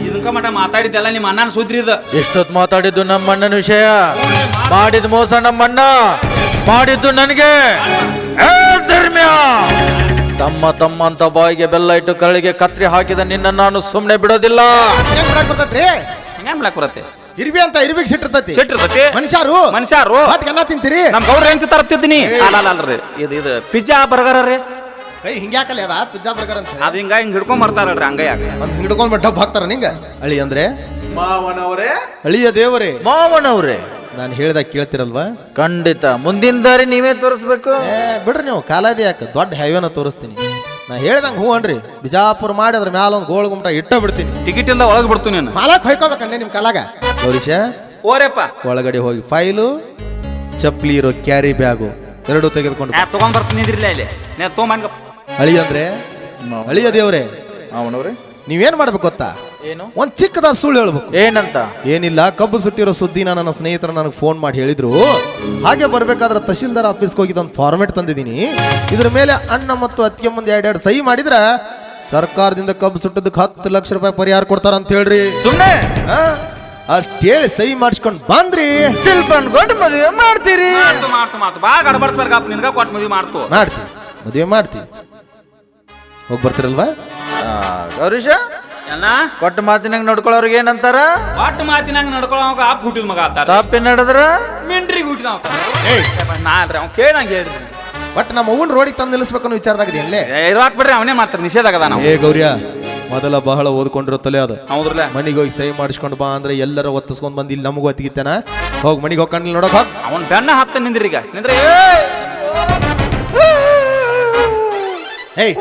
ಇದಕ್ಕ ಮಟ ಮಾತಾಡಿದ್ದೆಲ್ಲ ನಿಮ್ಮ ಅಣ್ಣನ ಸುದ್ರಿ ಇದು ಎಷ್ಟೊತ್ತು ಮಾತಾಡಿದ್ದು ನಮ್ಮ ಅಣ್ಣನ ವಿಷಯ ಮಾಡಿದ ಮೋಸ ನಮ್ಮ ಅಣ್ಣ ಮಾಡಿದ್ದು ನನಗೆ ಧರ್ಮ್ಯ ತಮ್ಮ ಅಂತ ಬಾಯಿಗೆ ಬೆಲ್ಲ ಇಟ್ಟು ಕರಳಿಗೆ ಕತ್ರಿ ಹಾಕಿದ ನಿನ್ನ ನಾನು ಸುಮ್ನೆ ಬಿಡೋದಿಲ್ಲ ಹೆಂಗ್ ಬಿಡಾಕ್ ಬರ್ತೈತ್ರಿ ಹೆಂಗ್ ಮಾಡಕ್ ಬರತ್ತೆ ಇರ್ಬಿ ಅಂತ ಇರ್ಬಿಗ್ ಸಿಟ್ಟಿರ್ತೈತಿ ಸಿಟ್ಟಿರ್ತೈತಿ ಮನುಷ್ಯರು ಅನ್ನ ತಿಂತೀರಿ ನಮ್ ಗೌಡ್ರ ಹೆಂಗ್ ತರ್ತಿದ್ದೀನಿ ಅಲ್ರಿ ಇದು ಪಿಜ್ಜಾ ಬರ್ಗರ್ ರೀ ಕೈ ಹಿಂಗ್ಯಾಕಲ್ಲ ಅದ ಪಿಜ್ಜಾ ಬರ್ಗರ್ ಅಂತ ಅದ್ ಹಿಂಗ ಹಿಂಗ್ ಹಿಡ್ಕೊಂಡ್ ಬರ್ತಾರಲ್ರಿ ಹಂಗ ಯಾಕೆ ಒಂದ್ ಹಿಡ್ಕೊಂಡ್ ಡಬ್ಬ ಹಾಕ್ತಾರ ನಿಂಗ ಅಳಿ ಅಂದ್ರೆ ಮಾವನವರೇ ಅಳಿಯ ದೇವರೇ ಮಾವನವ್ರೆ ನಾನು ಹೇಳ್ದಾಗ ಕೇಳ್ತಿರಲ್ವಾ ಖಂಡಿತ ಮುಂದಿನ ದಾರಿ ನೀವೇ ತೋರಿಸ್ಬೇಕು ಬಿಡ್ರಿ ನೀವು ಕಾಲಾದಿ ಯಾಕೆ ದೊಡ್ಡ ಹೈವೇನ ತೋರಿಸ್ತೀನಿ ನಾ ಹೇಳ್ದಂಗೆ ಹೂ ಅನ್ರಿ ಬಿಜಾಪುರ ಮಾಡಿ ಅದ್ರ ಮ್ಯಾಲ ಒಂದು ಗೋಳ ಗುಮ್ಟ ಇಟ್ಟ ಬಿಡ್ತೀನಿ ಟಿಕೆಟ್ ಇಲ್ಲ ಒಳಗ್ ಬಿಡ್ತು ನೀನು ಮಾಲಕ್ ಹೊಯ್ಕೋಬೇಕಂದ್ರೆ ನಿಮ್ ಕಾಲಾಗ ಗೌರೀಶ ಓರೇಪ್ಪ ಒಳಗಡೆ ಹೋಗಿ ಫೈಲು ಚಪ್ಪಲಿ ಇರೋ ಕ್ಯಾರಿ ಬ್ಯಾಗು ಎರಡು ತೆಗೆದುಕೊಂಡು ತಗೊಂಡ್ ಬರ್ತೀನಿ ಇದ್ರಿಲ್ಲ ಇಲ್ಲಿ ನೀ ತೊಗೊಂಡ್ ಅಳಿ ಅಂದ್ರೆ ಅಳಿಯ ದೇವ್ರೆ ಮಾವನವ್ರೆ ನೀವೇನ್ ಮಾಡ್ಬೇಕು ಗೊತ್ತಾ ಏನು ಒಂದ್ ಚಿಕ್ಕದ ಸುಳ್ಳು ಹೇಳ್ಬೇಕು ಏನಂತ ಏನಿಲ್ಲ ಕಬ್ಬು ಸುಟ್ಟಿರೋ ಸುದ್ದಿನ ನನ್ನ ಸ್ನೇಹಿತರು ನನಗೆ ಫೋನ್ ಮಾಡಿ ಹೇಳಿದ್ರು ಹಾಗೆ ಬರ್ಬೇಕಾದ್ರೆ ತಹಶೀಲ್ದಾರ್ ಆಫೀಸ್ಗೆ ಹೋಗಿದ್ದ ಒಂದು ಫಾರ್ಮೆಟ್ ತಂದಿದ್ದೀನಿ ಇದ್ರ ಮೇಲೆ ಅಣ್ಣ ಮತ್ತು ಅತ್ತಿಗೆ ಮುಂದೆ 2 ಸಹಿ ಮಾಡಿದ್ರ ಸರ್ಕಾರದಿಂದ ಕಬ್ಬು ಸುಟ್ಟದಕ್ಕೆ 10 ಲಕ್ಷ ರೂಪಾಯಿ ಪರಿಹಾರ ಕೊಡ್ತಾರ ಅಂತ ಹೇಳ್ರಿ ಸುಮ್ನೆ ಅಷ್ಟ್ ಹೇಳಿ ಸಹಿ ಮಾಡಿಸ್ಕೊಂಡ್ ಬಂದ್ರಿ ಸ್ವಲ್ಪ ಅನ್ಕೊಂಡು ಮದುವೆ ಮಾಡ್ತೀರಿ ಮಾತು ಬಾ ಗಡಬಡ್ಸ್ಬಾರ್ಗಪ್ಪ ನಿನ್ಗ ಕೊಟ್ಟು ಮದುವೆ ಮಾಡ್ತು ಮಾಡ್ತೀವಿ ಮದುವೆ ಮಾಡ್ತೀವಿ ಹೋಗಿ ಬರ್ತೀರಲ್ವಾ ಗೌರೀಶ ಎಲ್ಲ ಕೊಟ್ಟ ಮಾತಿನಾಗ ನೋಡ್ಕೊಳ್ಳೋರ್ಗೆ ಏನಂತಾರ ಒಟ್ಟು ಮಾತಿನಾಗ ನಡ್ಕೊಳ್ಳೋ ಆಪ್ ಹುಟ್ಟಿದ ಮಗ ಆತಾರ ತಪ್ಪಿ ನಡೆದ್ರ ಮಿಂಟ್ರಿಗೆ ಹುಟ್ಟಿದ ನಾ ಅಲ್ರಿ ಅವ್ನು ಕೇಳಂಗೆ ಹೇಳಿದ್ರಿ ಬಟ್ ನಮ್ಮ ಅವ್ವನ್ ರೋಡಿಗೆ ತಂದು ನಿಲ್ಲಿಸ್ಬೇಕು ವಿಚಾರದಾಗ ಅಲ್ಲೇ ಇರ್ವಾಕ್ ಬಿಡ್ರಿ ಅವನೇ ಮಾಡ್ತಾರೆ ನಿಷೇಧ ಆಗದ ನಾವು ಏ ಗೌರಿಯ ಮೊದಲ ಬಹಳ ಓದ್ಕೊಂಡಿರೋ ತಲೆ ಅದು ಹೌದ್ರಲ್ಲ ಮನಿಗೆ ಹೋಗಿ ಸಹಿ ಮಾಡಿಸ್ಕೊಂಡು ಬಾ ಅಂದ್ರೆ ಎಲ್ಲರ ಒತ್ತಿಸ್ಕೊಂಡ್ ಬಂದು ಇಲ್ಲಿ ನಮಗೂ ಒತ್ತಿಗಿತ್ತಾನ ಹೋಗಿ ಮನಿಗೆ ಹೋಗ್ಕೊಂಡು ನೋಡಕ್ ಹೋಗ್ ಅವನ್ ಬೆನ್ನ ಹತ್ತ ನಿಂದ್ರಿ ಈಗ ನಿಂದ್ರೆ ಏಯ್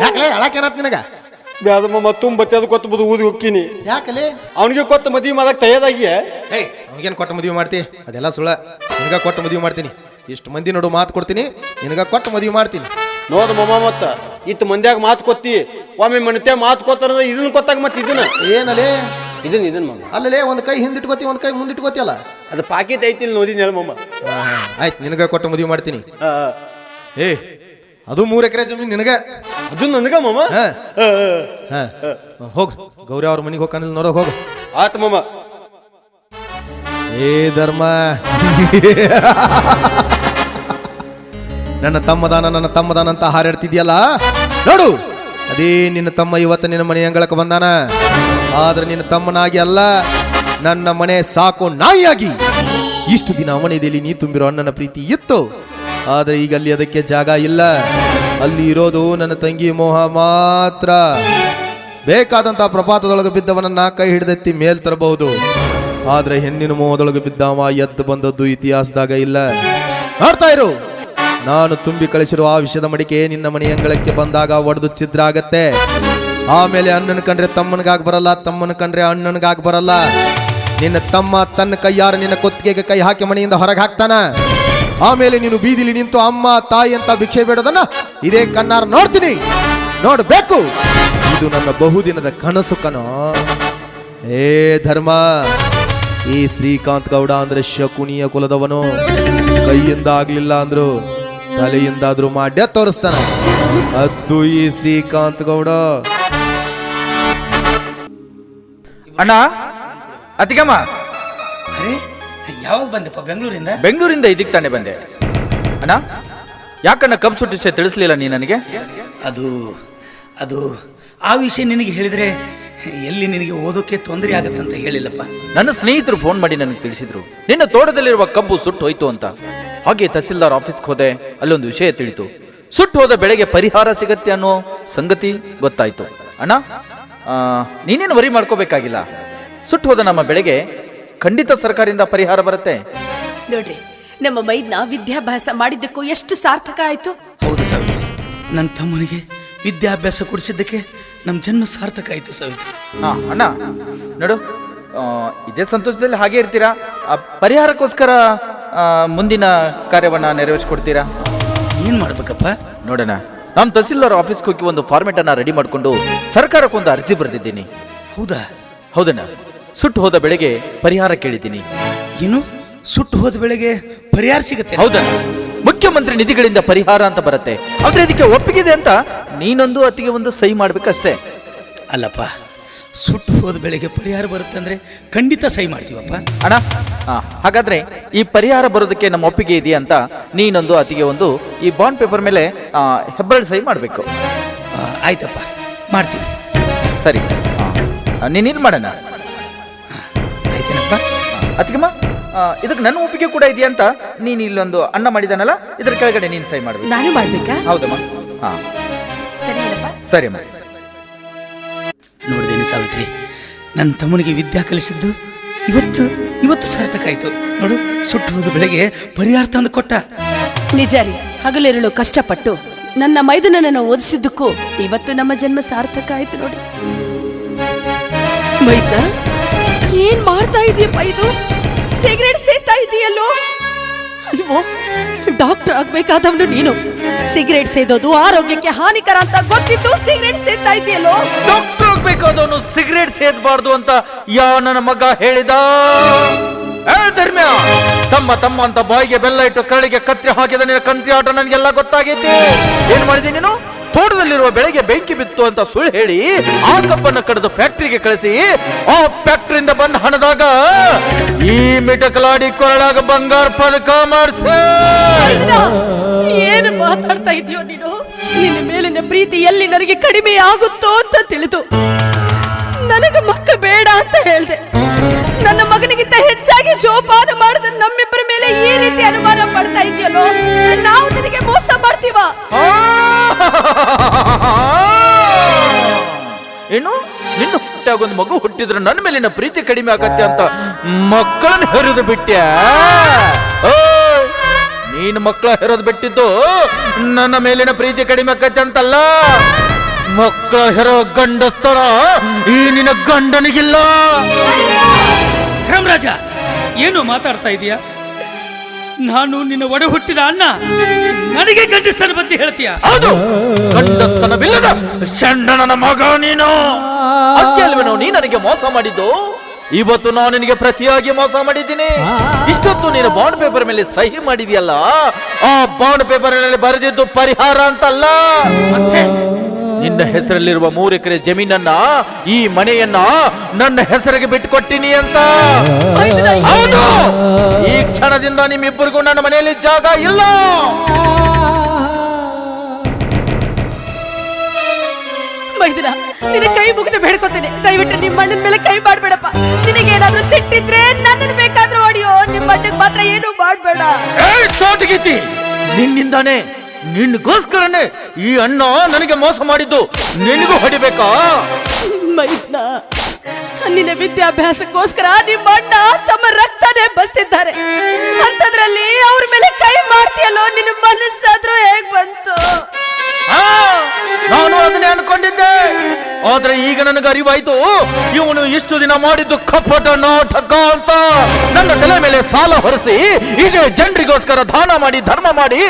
ಯಾಕಲೇ ಅಳಕೇನತ್ ನಿನಗ ಬ್ಯಾದಮ್ಮ ಮತ್ತೊಮ್ಮೆ ಬತ್ತೆ ಅದು ಕೊತ್ತ ಬದು ಊದಿ ಹೋಗ್ತೀನಿ ಯಾಕಲೇ ಅವನಿಗೆ ಕೊತ್ತ ಮದುವೆ ಮಾಡಕ್ ತಯಾರಾಗಿ ಏಯ್ ಅವನಿಗೇನು ಕೊಟ್ಟು ಮದುವೆ ಮಾಡ್ತಿ ಅದೆಲ್ಲ ಸುಳ್ಳ ನಿನಗ ಕೊಟ್ಟು ಮದುವೆ ಮಾಡ್ತೀನಿ ಇಷ್ಟು ಮಂದಿ ನೋಡು ಮಾತು ಕೊಡ್ತೀನಿ ನಿನಗ ಕೊಟ್ಟು ಮದುವೆ ಮಾಡ್ತೀನಿ ನೋದ ಮಮ್ಮ ಮತ್ತ ಇತ್ತು ಮಂದ್ಯಾಗ ಮಾತು ಕೊತ್ತಿ ಒಮ್ಮೆ ಮನತೆ ಮಾತು ಕೊತ್ತಾರ ಇದನ್ನ ಕೊತ್ತಾಗ ಮತ್ತೆ ಇದನ್ನ ಏನಲೇ ಇದನ್ನ ಮಮ್ಮ ಅಲ್ಲಲೇ ಒಂದು ಕೈ ಹಿಂದಿಟ್ಕೋತಿ ಒಂದು ಕೈ ಮುಂದಿಟ್ಕೋತಿಯಲ್ಲ ಅದು ಪಾಕಿಟ್ ಐತಿ ಇಲ್ಲಿ ನೋದಿನ ಹೇಳ ಮಮ್ಮ ಆಯ್ತು ನಿನಗ ಕೊಟ್ಟು ಮದುವೆ ಮಾಡ್ತೀನಿ ಏ ಅದು 3 ಎಕರೆ ಜಮೀನು ನಿನಗ ಅದು ನನಗ ಮಮ್ಮ ಹೋಗ್ ಗೌರಿ ಅವ್ರ ಮನೆಗೆ ಹೋಗ್ಕಂದಿಲ್ಲ ನೋಡೋ ಹೋಗು ಆತ ಮಮ್ಮ ಏ ಧರ್ಮ ನನ್ನ ತಮ್ಮದಾನ ಅಂತ ಹಾರಾಡ್ತಿದ್ಯಲ್ಲ ನೋಡು ಅದೇ ನಿನ್ನ ತಮ್ಮ ಇವತ್ತು ನಿನ್ನ ಮನೆ ಅಂಗಳಕ್ಕೆ ಬಂದಾನ ಆದ್ರೆ ನಿನ್ನ ತಮ್ಮನಾಗಿ ಅಲ್ಲ ನನ್ನ ಮನೆ ಸಾಕು ನಾಯಿಯಾಗಿ ಇಷ್ಟು ದಿನ ಅವನೇದಲ್ಲಿ ನೀ ತುಂಬಿರೋ ಅಣ್ಣನ ಪ್ರೀತಿ ಇತ್ತು ಆದ್ರೆ ಈಗ ಅಲ್ಲಿ ಅದಕ್ಕೆ ಜಾಗ ಇಲ್ಲ ಅಲ್ಲಿ ಇರೋದು ನನ್ನ ತಂಗಿ ಮೋಹ ಮಾತ್ರ ಬೇಕಾದಂತ ಪ್ರಪಾತದೊಳಗೆ ಬಿದ್ದವನನ್ನ ಕೈ ಹಿಡಿದೆತ್ತಿ ಮೇಲ್ ತರಬಹುದು ಆದ್ರೆ ಹೆಣ್ಣಿನ ಮೋಹದೊಳಗೆ ಬಿದ್ದವ ಎದ್ದು ಬಂದದ್ದು ಇತಿಹಾಸದಾಗ ಇಲ್ಲ ನೋಡ್ತಾ ಇರು ನಾನು ತುಂಬಿ ಕಳಿಸಿರುವ ಆ ವಿಷಯದ ಮಡಿಕೆ ನಿನ್ನ ಮನೆ ಅಂಗಳಕ್ಕೆ ಬಂದಾಗ ಒಡೆದು ಛಿದ್ರ ಆಗತ್ತೆ ಆಮೇಲೆ ಅಣ್ಣನ ಕಂಡ್ರೆ ತಮ್ಮನಿಗಾಗಿ ಬರಲ್ಲ ತಮ್ಮನ ಕಂಡ್ರೆ ಅಣ್ಣನಿಗಾಗಿ ಬರಲ್ಲ ನಿನ್ನ ತಮ್ಮ ತನ್ನ ಕೈಯಾರ ನಿನ್ನ ಕೊತ್ತಿಗೆಗೆ ಕೈ ಹಾಕಿ ಮನೆಯಿಂದ ಹೊರಗೆ ಹಾಕ್ತಾನ ಆಮೇಲೆ ನೀನು ಬೀದಿಲಿ ನಿಂತು ಅಮ್ಮ ತಾಯಿ ಅಂತ ಭಿಕ್ಷೆ ಬೇಡೋದನ್ನ ಇದೇ ಕಣ್ಣಾರ ನೋಡ್ತೀನಿ ನೋಡ್ಬೇಕು. ಇದು ನನ್ನ ಬಹುದಿನದ ಕನಸು ಕಣೋ. ಏ ಧರ್ಮ, ಈ ಶ್ರೀಕಾಂತ್ ಗೌಡ ಅಂದ್ರೆ ಶಕುನಿಯ ಕುಲದವನು. ಕೈಯಿಂದ ಆಗ್ಲಿಲ್ಲ ಅಂದ್ರು ತಲೆಯಿಂದಾದ್ರೂ ಮಾಡ್ಯ ತೋರಿಸ್ತಾನ. ಅದು ಈ ಶ್ರೀಕಾಂತ್ ಗೌಡ. ಅಣ್ಣ, ಅತಿಗಮ್ಮ, ಅರೆ ಯಾವಾಗ ಬಂದಪ್ಪ ಬೆಂಗಳೂರಿಂದ? ಬೆಂಗಳೂರಿಂದ ಇದಕ್ಕೆ ತಾನೇ ಬಂದೆ. ಅಣ್ಣ, ಯಾಕಣ್ಣ ಕಬ್ಬು ಸುಟ್ಟು ವಿಷಯ ತಿಳಿಸ್ಲಿಲ್ಲ ನೀ ನನಗೆ? ಅದು ಅದು ಆ ವಿಷಯ ನಿನಗೆ ಹೇಳಿದ್ರೆ ಎಲ್ಲಿ ನಿನಗೆ ಓದೋಕೆ ತೊಂದರೆ ಆಗತ್ತಂತ ಹೇಳಿಲ್ಲಪ್ಪ. ನನ್ನ ಸ್ನೇಹಿತರು ಫೋನ್ ಮಾಡಿ ನನಗೆ ತಿಳಿಸಿದ್ರು, ನಿನ್ನ ತೋಟದಲ್ಲಿರುವ ಕಬ್ಬು ಸುಟ್ಟು ಹೋಯ್ತು ಅಂತ. ಹಾಗೆ ತಹಸೀಲ್ದಾರ್ ಆಫೀಸ್ಗೆ ಹೋದೆ, ಅಲ್ಲೊಂದು ವಿಷಯ ತಿಳಿತು. ಸುಟ್ಟು ಹೋದ ಬೆಳೆಗೆ ಪರಿಹಾರ ಸಿಗತ್ತೆ ಅನ್ನೋ ಸಂಗತಿ ಗೊತ್ತಾಯ್ತು. ಅಣ್ಣ, ನೀನೇನು ವರಿ ಮಾಡ್ಕೋಬೇಕಾಗಿಲ್ಲ. ಸುಟ್ಟು ಹೋದ ನಮ್ಮ ಬೆಳೆಗೆ ಖಂಡಿತ ಸರ್ಕಾರದಿಂದ ಪರಿಹಾರ ಬರುತ್ತೆ. ನೋಡ್ರಿ, ನಮ್ಮ ಮೈದ್ನ ವಿದ್ಯಾಭ್ಯಾಸ ಮಾಡಿದ್ದಕ್ಕೂ ಎಷ್ಟು ಸಾರ್ಥಕ ಆಯ್ತು. ಹೌದು ಸಾವಿತ್ರಿ, ನನ್ನ ತಮ್ಮನಿಗೆ ವಿದ್ಯಾಭ್ಯಾಸ ಕೊಡಿಸಿದ್ದಕ್ಕೆ ನಮ್ಮ ಜನ್ಮ ಸಾರ್ಥಕ ಆಯ್ತು ಸಾವಿತ್ರಿ. ಅಣ್ಣ ನೋಡು, ಇದೇ ಸಂತೋಷದಲ್ಲಿ ಹಾಗೆ ಇರ್ತೀರಾ? ಪರಿಹಾರಕ್ಕೋಸ್ಕರ ಮುಂದಿನ ಕಾರ್ಯವನ್ನ ನೆರವೇರಿಸ್ಕೊಡ್ತೀರಾ? ಏನ್ ಮಾಡ್ಬೇಕಪ್ಪ? ನೋಡೋಣ, ನಾನು ತಹಸೀಲ್ದಾರ್ ಆಫೀಸ್ಗೆ ಹೋಗಿ ಒಂದು ಫಾರ್ಮೆಟ್ ಅನ್ನ ರೆಡಿ ಮಾಡಿಕೊಂಡು ಸರ್ಕಾರಕ್ಕೊಂದು ಅರ್ಜಿ ಬರೆದಿದ್ದೀನಿ. ಹೌದಾ? ಹೌದಣ್ಣ, ಸುಟ್ಟು ಹೋದ ಬೆಳೆಗೆ ಪರಿಹಾರ ಕೇಳಿದ್ದೀನಿ. ಏನು ಸುಟ್ಟು ಹೋದ ಬೆಳೆಗೆ ಪರಿಹಾರ ಸಿಗುತ್ತೆ? ಹೌದಣ್ಣ, ಮುಖ್ಯಮಂತ್ರಿ ನಿಧಿಗಳಿಂದ ಪರಿಹಾರ ಅಂತ ಬರುತ್ತೆ. ಆದ್ರೆ ಇದಕ್ಕೆ ಒಪ್ಪಿಗೆ ಅಂತ ನೀನೊಂದು ಅತ್ತಿಗೆ ಒಂದು ಸಹಿ ಮಾಡ್ಬೇಕಷ್ಟೇ. ಅಲ್ಲಪ್ಪ, ಸುಟ್ಟು ಹೋದ ಬೆಳೆಗೆ ಪರಿಹಾರ ಬರುತ್ತೆ ಅಂದ್ರೆ ಖಂಡಿತ ಸಹಿ ಮಾಡ್ತೀವಪ್ಪ. ಅಣ್ಣ, ಹಾಗಾದ್ರೆ ಈ ಪರಿಹಾರ ಬರೋದಕ್ಕೆ ನಮ್ಮ ಒಪ್ಪಿಗೆ ಇದೆಯಾ ಅಂತ ನೀನೊಂದು ಅತಿಗೆ ಒಂದು ಈ ಬಾಂಡ್ ಪೇಪರ್ ಮೇಲೆ ಹೆಬ್ಬೆರಳು ಸಹಿ ಮಾಡಬೇಕು. ಆಯ್ತಪ್ಪ, ಮಾಡ್ತೀವಿ. ಸರಿ, ನೀನು ಇಲ್ಲಿ ಮಾಡೋಣ. ಆಯ್ತೇನಪ್ಪ? ಅತಿಗೆಮ್ಮ, ಇದಕ್ಕೆ ನನ್ನ ಒಪ್ಪಿಗೆ ಕೂಡ ಇದೆಯಾ ಅಂತ ನೀನು ಇಲ್ಲೊಂದು ಅಣ್ಣ ಮಾಡಿದಾನಲ್ಲ, ಇದ್ರ ಕೆಳಗಡೆ ನೀನು ಸಹಿ ಮಾಡ್ಬೇಕು. ನಾನು ಮಾಡ್ಬೇಕಾ? ಹೌದಮ್ಮ. ಸರಿ ಸರಿ ಅಮ್ಮ. ನೋಡ್ದೇನೆ ಸಾವಿತ್ರಿ, ನನ್ನ ತಮ್ಮನಿಗೆ ವಿದ್ಯಾ ಕಲಿಸಿದ್ದು ಇವತ್ತು ಸಾರ್ಥಕ ಆಯ್ತು ನೋಡು. ಸುಟ್ಟು ಹೋದ ಬೆಳೆಗೆ ಪರಿಹಾರ ತಂದು ಕೊಟ್ಟ. ನಿಜ ರೀ, ಹಗಲಿರುಳು ಕಷ್ಟಪಟ್ಟು ನನ್ನ ಮೈದುನನ್ನು ಓದಿಸಿದ್ದಕ್ಕೂ ಇವತ್ತು ನಮ್ಮ ಜನ್ಮ ಸಾರ್ಥಕ ಆಯ್ತು ನೋಡಿ. ಮೈದ್ನ, ಏನ್ ಮಾಡ್ತಾ ಇದೀಯಪ್ಪ? ಇದು ಸಿಗರೇಟ್ ಸೇತಾ ಇದೆಯಲ್ಲೋ ಅಲ್ವೋ? ಡಾಕ್ಟರ್ ಆಗ್ಬೇಕಾದವನು ನೀನು. ಸಿಗರೇಟ್ ಸೇದೋದು ಆರೋಗ್ಯಕ್ಕೆ ಹಾನಿಕರ ಅಂತ ಗೊತ್ತಿತ್ತು ಸಿಗರೇಟ್ ಸೇತಾ ಇದೆಯಲ್ಲೋ? ಡಾಕ್ಟರ್ ಆಗ್ಬೇಕಾದವನು ಸಿಗರೇಟ್ ಸೇದಬಾರ್ದು ಅಂತ ನನ್ನ ಮಗ ಹೇಳಿದ? ಧರ್ಮ್ಯ, ತಮ್ಮ ಅಂತ ಬಾಯಿಗೆ ಬೆಲ್ಲ ಇಟ್ಟು ಕರಳಿಗೆ ಕತ್ರಿ ಹಾಕಿದ ನಿನ್ನ ಕಂತ್ರಿ ಆಟ ನನಗೆಲ್ಲ ಗೊತ್ತಾಗೈತಿ. ಏನ್ ಮಾಡಿದೆ ನೀನು? ತೋಟದಲ್ಲಿರುವ ಬೆಳೆಗೆ ಬೆಂಕಿ ಬಿತ್ತು ಅಂತ ಸುಳ್ಳು ಹೇಳಿ ಆ ಕಬ್ಬನ್ನು ಕಡಿದು ಫ್ಯಾಕ್ಟರಿಗೆ ಕಳಿಸಿ ಆ ಫ್ಯಾಕ್ಟರಿಯಿಂದ ಬಂದ ಹಣದಾಗ ಈ ಮಿಟಕಲಾಡಿ ಕೊರಳಾಗ ಬಂಗಾರ ಪದಕ ಮಾಡಿಸ. ಏನು ಮಾತಾಡ್ತಾ ಇದೆಯೋ ನೀನು? ನಿನ್ನ ಮೇಲಿನ ಪ್ರೀತಿ ಎಲ್ಲಿ ನನಗೆ ಕಡಿಮೆ ಆಗುತ್ತೋ ಅಂತ ತಿಳಿದು ನನಗೆ ಮಕ್ಕ ಬೇಡ ಅಂತ ಹೇಳ್ದೆ. ನನ್ನ ಮಗನಿಗಿಂತ ಹೆಚ್ಚಾಗಿ ಜೋಪಾನ ಮಾಡಿದ ನಮ್ಮಿಬ್ಬರ ಮೇಲೆ ಈ ರೀತಿ ಅನುಮಾನ ಪಡ್ತಾ ಇದೆಯಲ್ಲೋ? ನಾವು ನಿನಗೆ ಮೋಸ ಮಾಡ್ತೀವ? ಏನು, ನಿನ್ನ ಹುಟ್ಟಾಗ ಒಂದು ಮಗು ಹುಟ್ಟಿದ್ರೆ ನನ್ನ ಮೇಲಿನ ಪ್ರೀತಿ ಕಡಿಮೆ ಆಗತ್ತೆ ಅಂತ ಮಕ್ಕಳನ್ನ ಹೆರಿದು ಬಿಟ್ಟ್ಯಾ? ನೀನು ಮಕ್ಕಳ ಹೆರೋದು ಬಿಟ್ಟಿದ್ದು ನನ್ನ ಮೇಲಿನ ಪ್ರೀತಿ ಕಡಿಮೆ ಆಗತ್ತೆ ಅಂತಲ್ಲ, ಮಕ್ಕಳ ಹೆರೋ ಗಂಡಸ್ತರ ಈ ನಿನ್ನ ಗಂಡನಿಗಿಲ್ಲ. ಧರ್ಮರಾಜ, ಏನು ಮಾತಾಡ್ತಾ ಇದೀಯಾ? ನಾನು ನಿನ್ನ ಒಡ ಹುಟ್ಟಿದ ಅಣ್ಣ, ನನಗೆ ಗಂಡಸ್ತನ ಬಗ್ಗೆ ಹೇಳ್ತೀಯ? ಹೌದು, ಗಂಡಸ್ತನವಿಲ್ಲದ ಷಂಡನ ಮಗ ನೀನು. ಅದಕ್ಕೆ ಅಲ್ವೇನೋ ನೀ ನನಗೆ ಮೋಸ ಮಾಡಿದ್ದು. ಇವತ್ತು ನಾನು ನಿನಗೆ ಪ್ರತಿಯಾಗಿ ಮೋಸ ಮಾಡಿದ್ದೀನಿ. ಇಷ್ಟೊತ್ತು ನೀನು ಬಾಂಡ್ ಪೇಪರ್ ಮೇಲೆ ಸಹಿ ಮಾಡಿದ್ಯಲ್ಲ, ಆ ಬಾಂಡ್ ಪೇಪರ್ ನಲ್ಲಿ ಬರೆದಿದ್ದು ಪರಿಹಾರ ಅಂತಲ್ಲ, ಮತ್ತೆ ನಿನ್ನ ಹೆಸರಲ್ಲಿರುವ 3 ಎಕರೆ ಜಮೀನನ್ನ, ಈ ಮನೆಯನ್ನ ನನ್ನ ಹೆಸರಿಗೆ ಬಿಟ್ಟುಕೊಟ್ಟಿನಿ ಅಂತ. ಹೌದು, ಈ ಕ್ಷಣದಿಂದ ನಿಮ್ಮಿಬ್ಬರಿಗೂ ನನ್ನ ಮನೆಯಲ್ಲಿ ಜಾಗ ಇಲ್ಲ. ಮೈದುನ, ನಿನ್ನ ಕೈ ಮುಗಿದು ಬೇಡ್ಕೊತೀನಿ, ದಯವಿಟ್ಟು ನಿಮ್ಮ ಅಣ್ಣನ ಮೇಲೆ ಕೈ ಮಾಡ್ಬೇಡಪ್ಪ. ನಿನಗೇನಾದ್ರೂ ಸಿಟ್ಟಿದ್ರೆ ನನ್ನನ್ನು ಬೇಕಾದ್ರೂ ಹೊಡಿಯೋ, ನಿಮ್ಮ ಅಣ್ಣಗೆ ಮಾತ್ರ ಏನು ಮಾಡ್ಬೇಡ. ತೋಟಗೀತಿ, ನಿನ್ನಿಂದಾನೆ, ನಿನ್ಗೋಸ್ಕರನೇ ಈ ಅಣ್ಣ ನನಗೆ ಮೋಸ ಮಾಡಿದ್ದು. ನಿನಗೂ ಹೊಡಿಬೇಕಾ? ಮೈದ್ನ, ನಿನ್ನ ವಿದ್ಯಾಭ್ಯಾಸಕ್ಕೋಸ್ಕರ ನಿಮ್ಮ ಅಣ್ಣ ತಮ್ಮ ರಕ್ತನೇ ಬಸ್ತಿದ್ದಾರೆ. ಅಂತದ್ರಲ್ಲಿ ಅವ್ರ ಮೇಲೆ ಕೈ ಮಾಡ್ತೀಯಲ್ಲೋ, ನಿನ್ನ ಮನಸ್ಸಾದ್ರೂ ಹೇಗ್ ಬಂತು? ನಾನು ಅದನ್ನೇ ಅನ್ಕೊಂಡಿದ್ದೆ. ಆದ್ರೆ ಈಗ ನನಗೆ ಅರಿವಾಯ್ತು, ಇವನು ಇಷ್ಟು ದಿನ ಮಾಡಿದ್ದು ಕಪಟ ನಾಟಕ ಅಂತ. ನನ್ನ ತಲೆ ಮೇಲೆ ಸಾಲ ಹೊರಿಸಿ ಇದೇ ಜನರಿಗೋಸ್ಕರ ದಾನ ಮಾಡಿ ಧರ್ಮ ಮಾಡಿ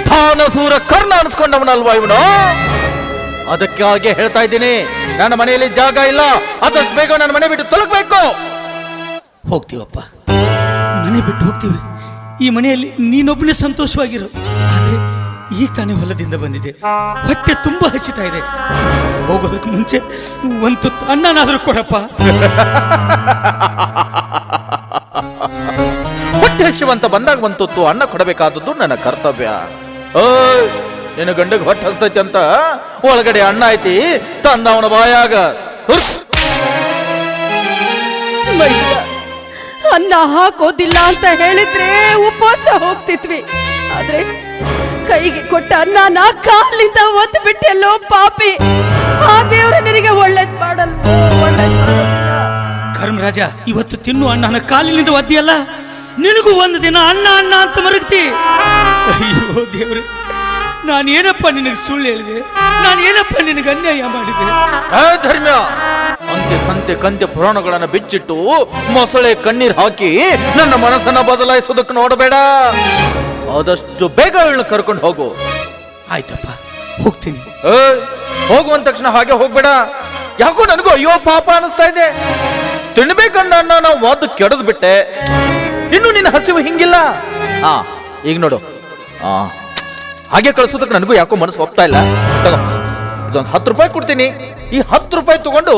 ದಾನಸೂರ ಕರ್ಣ ಅನ್ಸ್ಕೊಂಡವನಲ್ವಾ ಇವನು. ಅದಕ್ಕಾಗಿ ಹೇಳ್ತಾ ಇದ್ದೀನಿ, ನನ್ನ ಮನೆಯಲ್ಲಿ ಜಾಗ ಇಲ್ಲ, ಆದಷ್ಟು ಬೇಗ ನನ್ನ ಮನೆ ಬಿಟ್ಟು ತೊಲಗಬೇಕು. ಹೋಗ್ತೀವಪ್ಪ, ಮನೆ ಬಿಟ್ಟು ಹೋಗ್ತೀವಿ. ಈ ಮನೆಯಲ್ಲಿ ನೀನೊಬ್ಬನೇ ಸಂತೋಷವಾಗಿರು. ಆದ್ರೆ ಈಗ ತಾನೇ ಹೊಲದಿಂದ ಬಂದಿದೆ, ಹೊಟ್ಟೆ ತುಂಬಾ ಹಸಿತಾ ಇದೆ. ಹೋಗೋದಕ್ಕೆ ಮುಂಚೆ ಒಂದು ತುತ್ತು ಅನ್ನನಾದ್ರೂ ಕೊಡಪ್ಪ. ಹೊಟ್ಟೆ ಹಸಿವಂತ ಬಂದಾಗ ಒಂದು ತುತ್ತು ಅನ್ನ ಕೊಡಬೇಕಾದದ್ದು ನನ್ನ ಕರ್ತವ್ಯ. ನಿನ್ನ ಗಂಡಗೆ ಹೊಟ್ಟೆ ಹಸ್ತೈತಿ ಅಂತ ಒಳಗಡೆ ಅನ್ನ ಐತಿ ತಂದ ಅವನ ಬಾಯಾಗ. ಅನ್ನ ಹಾಕೋದಿಲ್ಲ ಅಂತ ಹೇಳಿದ್ರೆ ಉಪವಾಸ ಹೋಗ್ತಿದ್ವಿ. ಆದ್ರೆ ಕೈಗೆ ಕೊಟ್ಟ ಅನ್ನನ ಕಾಲಿಂದ ಒತ್ತು ಬಿಟ್ಟೆಲ್ಲೋ ಪಾಪಿ. ಆ ದೇವರು ನಿನಗೆ ಒಳ್ಳೇದ್ ಮಾಡಲ್ವೋ, ಒಳ್ಳೇದ್ ಮಾಡೋದಿಲ್ಲ. ಕರ್ಮರಾಜ, ಇವತ್ತು ತಿನ್ನು ಅನ್ನನ ಕಾಲಿನಿಂದ ಒದ್ದಿಯಲ್ಲ, ನಿನಗೂ ಒಂದು ದಿನ ಅನ್ನ ಅನ್ನ ಅಂತ ಮರಗ್ತಿ. ಅಯ್ಯೋ ದೇವ್ರೆ, ನಾನೇನಪ್ಪ ನಿನಗೆ ಸುಳ್ಳು ಹೇಳಿದೆ? ನಾನೇನಪ್ಪ ನಿನಗೆ ಅನ್ಯಾಯ ಮಾಡಿದೆ? ಧರ್ಮ್ಯ, ಅಂತೆ ಸಂತೆ ಕಂತೆ ಪುರಾಣಗಳನ್ನ ಬಿಚ್ಚಿಟ್ಟು ಮೊಸಳೆ ಕಣ್ಣೀರ್ ಹಾಕಿ ನನ್ನ ಮನಸ್ಸನ್ನ ಬದಲಾಯಿಸೋದಕ್ಕೆ ನೋಡಬೇಡ. ಆದಷ್ಟು ಬೇಗ ಅವಳನ್ನ ಕರ್ಕೊಂಡು ಹೋಗು. ಆಯ್ತಪ್ಪ, ಹೋಗ್ತೀನಿ. ಹೋಗುವಂತ ತಕ್ಷಣ ಹಾಗೆ ಹೋಗ್ಬೇಡ. ಯಾಕೋ ನನಗೂ ಅಯ್ಯೋ ಪಾಪ ಅನಿಸ್ತಾ ಇದೆ. ತಿನ್ಬೇಕಂದ ಅನ್ನ ನಾವು ವಾದ ಕೆಡದ್ ಬಿಟ್ಟೆ, ಇನ್ನು ನಿನ್ನ ಹಸಿವು ಹಿಂಗಿಲ್ಲ. ಈಗ ನೋಡು, ಹಾಗೆ ಕಳಿಸೋದಕ್ಕೆ ನನಗೂ ಯಾಕೋ ಮನಸ್ಸು ಒಪ್ತಾ ಇಲ್ಲ. ತಗೋ, ಇದೊಂದು 10 ರೂಪಾಯಿ ಕೊಡ್ತೀನಿ. ಈ 10 ರೂಪಾಯಿ ತಗೊಂಡು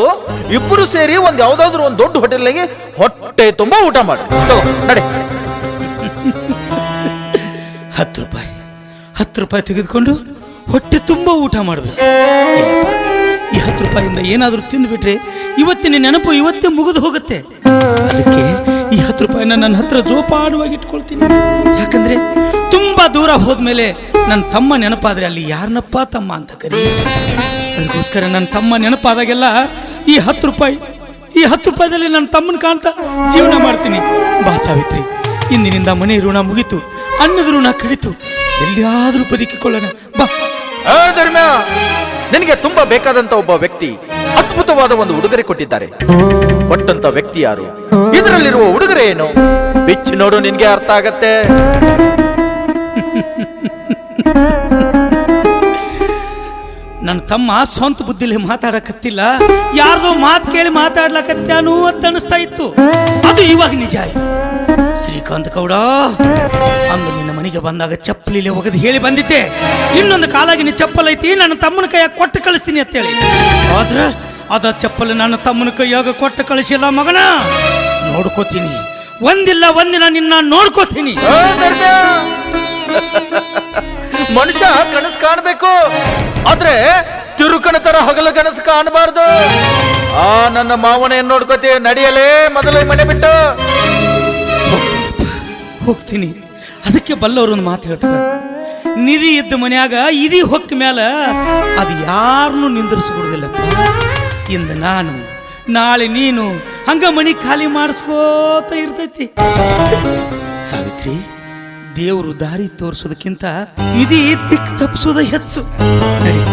ಇಬ್ಬರು ಸೇರಿ ಒಂದ್ ಯಾವ್ದಾದ್ರು ಒಂದು ದೊಡ್ಡ ಹೋಟೆಲ್ಗೆ ಹೊಟ್ಟೆ ತುಂಬಾ ಊಟ ಮಾಡಿ. ತಗೋ, ನಡೆ. 10 ರೂಪಾಯಿ ತೆಗೆದುಕೊಂಡು ಹೊಟ್ಟೆ ತುಂಬಾ ಊಟ ಮಾಡಬೇಕು. ಇಲ್ಲಪ್ಪ, ಈ 10 ರೂಪಾಯಿಂದ ಏನಾದರೂ ತಿಂದುಬಿಟ್ರೆ ಇವತ್ತಿನ ನೆನಪು ಇವತ್ತೇ ಮುಗಿದು ಹೋಗುತ್ತೆ. ಅದಕ್ಕೆ ಈ 10 ರೂಪಾಯಿನ ನನ್ನ ಹತ್ರ ಜೋಪಾನವಾಗಿ ಇಟ್ಕೊಳ್ತೀನಿ. ಯಾಕಂದ್ರೆ ತುಂಬಾ ದೂರ ಹೋದ್ಮೇಲೆ ನನ್ನ ತಮ್ಮ ನೆನಪಾದ್ರೆ ಅಲ್ಲಿ ಯಾರನ್ನಪ್ಪ ತಮ್ಮ ಅಂತ ಕರಿ. ಅದಕ್ಕೋಸ್ಕರ ನನ್ನ ತಮ್ಮ ನೆನಪಾದಾಗೆಲ್ಲ ಈ 10 ರೂಪಾಯಿದಲ್ಲಿ ನನ್ನ ತಮ್ಮನ ಕಾಣ್ತಾ ಜೀವನ ಮಾಡ್ತೀನಿ. ಬಾ ಸಾವಿತ್ರಿ, ಇಂದಿನಿಂದ ಮನೆ ಋಣ ಮುಗಿತು, ಅನ್ನದ ಋಣ ಕಡಿತು, ಎಲ್ಲಿಯಾದ್ರೂ ಬದುಕಿಕೊಳ್ಳೋಣ ಬಾ. ಧರ್ಮ್ಯ, ನಿನಗೆ ತುಂಬಾ ಬೇಕಾದಂತ ಒಬ್ಬ ವ್ಯಕ್ತಿ ಅದ್ಭುತವಾದ ಒಂದು ಉಡುಗೊರೆ ಕೊಟ್ಟಿದ್ದಾರೆ. ಕೊಟ್ಟಂತ ವ್ಯಕ್ತಿ ಯಾರು, ಇದರಲ್ಲಿರುವ ಉಡುಗೊರೆ ಏನು, ಬಿಚ್ಚಿ ನೋಡು, ನಿನ್ಗೆ ಅರ್ಥ ಆಗತ್ತೆ. ನನ್ನ ತಮ್ಮ ಸ್ವಂತ ಬುದ್ಧಿಲಿ ಮಾತಾಡಕತ್ತಿಲ್ಲ, ಯಾರ್ದೋ ಮಾತು ಕೇಳಿ ಮಾತಾಡ್ಲಕತ್ತಾನು ಅಂತ ಅನಿಸ್ತಾ ಇತ್ತು. ಅದು ಇವಾಗ ನಿಜ ಆಯ್ತು. ಶ್ರೀಕಾಂತ್ ಗೌಡ, ಅಂದು ನಿನ್ನ ಮನೆಗೆ ಬಂದಾಗ ಚಪ್ಪಲಿಲೆ ಒಗದು ಹೇಳಿ ಬಂದಿದ್ದೆ, ಇನ್ನೊಂದು ಕಾಲಾಗಿನ ಚಪ್ಪಲ್ ಐತಿ, ನನ್ನ ತಮ್ಮನ ಕೈಯಾಗ ಕೊಟ್ಟು ಕಳಿಸ್ತೀನಿ ಅಂತೇಳಿ. ಆದ್ರೆ ಅದ ಚಪ್ಪಲ್ ನನ್ನ ತಮ್ಮನ ಕೈಯಾಗ ಕೊಟ್ಟು ಕಳಿಸಿಲ್ಲ ಮಗನ. ನೋಡ್ಕೋತೀನಿ, ಒಂದಿಲ್ಲ ಒಂದಿನ ನಿನ್ನ ನೋಡ್ಕೋತೀನಿ. ಮನುಷ್ಯ ಕನಸು ಕಾಣಬೇಕು, ಆದ್ರೆ ತಿರುಕನ ತರ ಹಗಲ ಕನಸು ಕಾಣಬಾರ್ದು. ನನ್ನ ಮಾವನ ಏನ್ ನೋಡ್ಕೋತಿ, ನಡಿಯಲೇ ಮೊದಲೇ ಮನೆ ಬಿಟ್ಟು. ಹೋಗ್ತೀನಿ. ಅದಕ್ಕೆ ಬಲ್ಲವರೊಂದು ಮಾತು ಹೇಳ್ತಾರೆ, ನಿಧಿ ಇದ್ದ ಮನ್ಯಾಗ ಇದಿ ಹೊಕ್ಕ ಮ್ಯಾಲ ಅದು ಯಾರನ್ನೂ ನಿಂದಿರಿಸ್ಬಿಡುದಿಲ್ಲಪ್ಪ. ಇಂದು ನಾನು, ನಾಳೆ ನೀನು, ಹಂಗ ಮನಿ ಖಾಲಿ ಮಾಡಿಸ್ಕೋತ ಇರ್ತೈತಿ. ಸಾವಿತ್ರಿ, ದೇವರು ದಾರಿ ತೋರಿಸೋದಕ್ಕಿಂತ ವಿಧಿ ದಿಕ್ ತಪ್ಪಿಸೋದ ಹೆಚ್ಚು. ನಡಿ,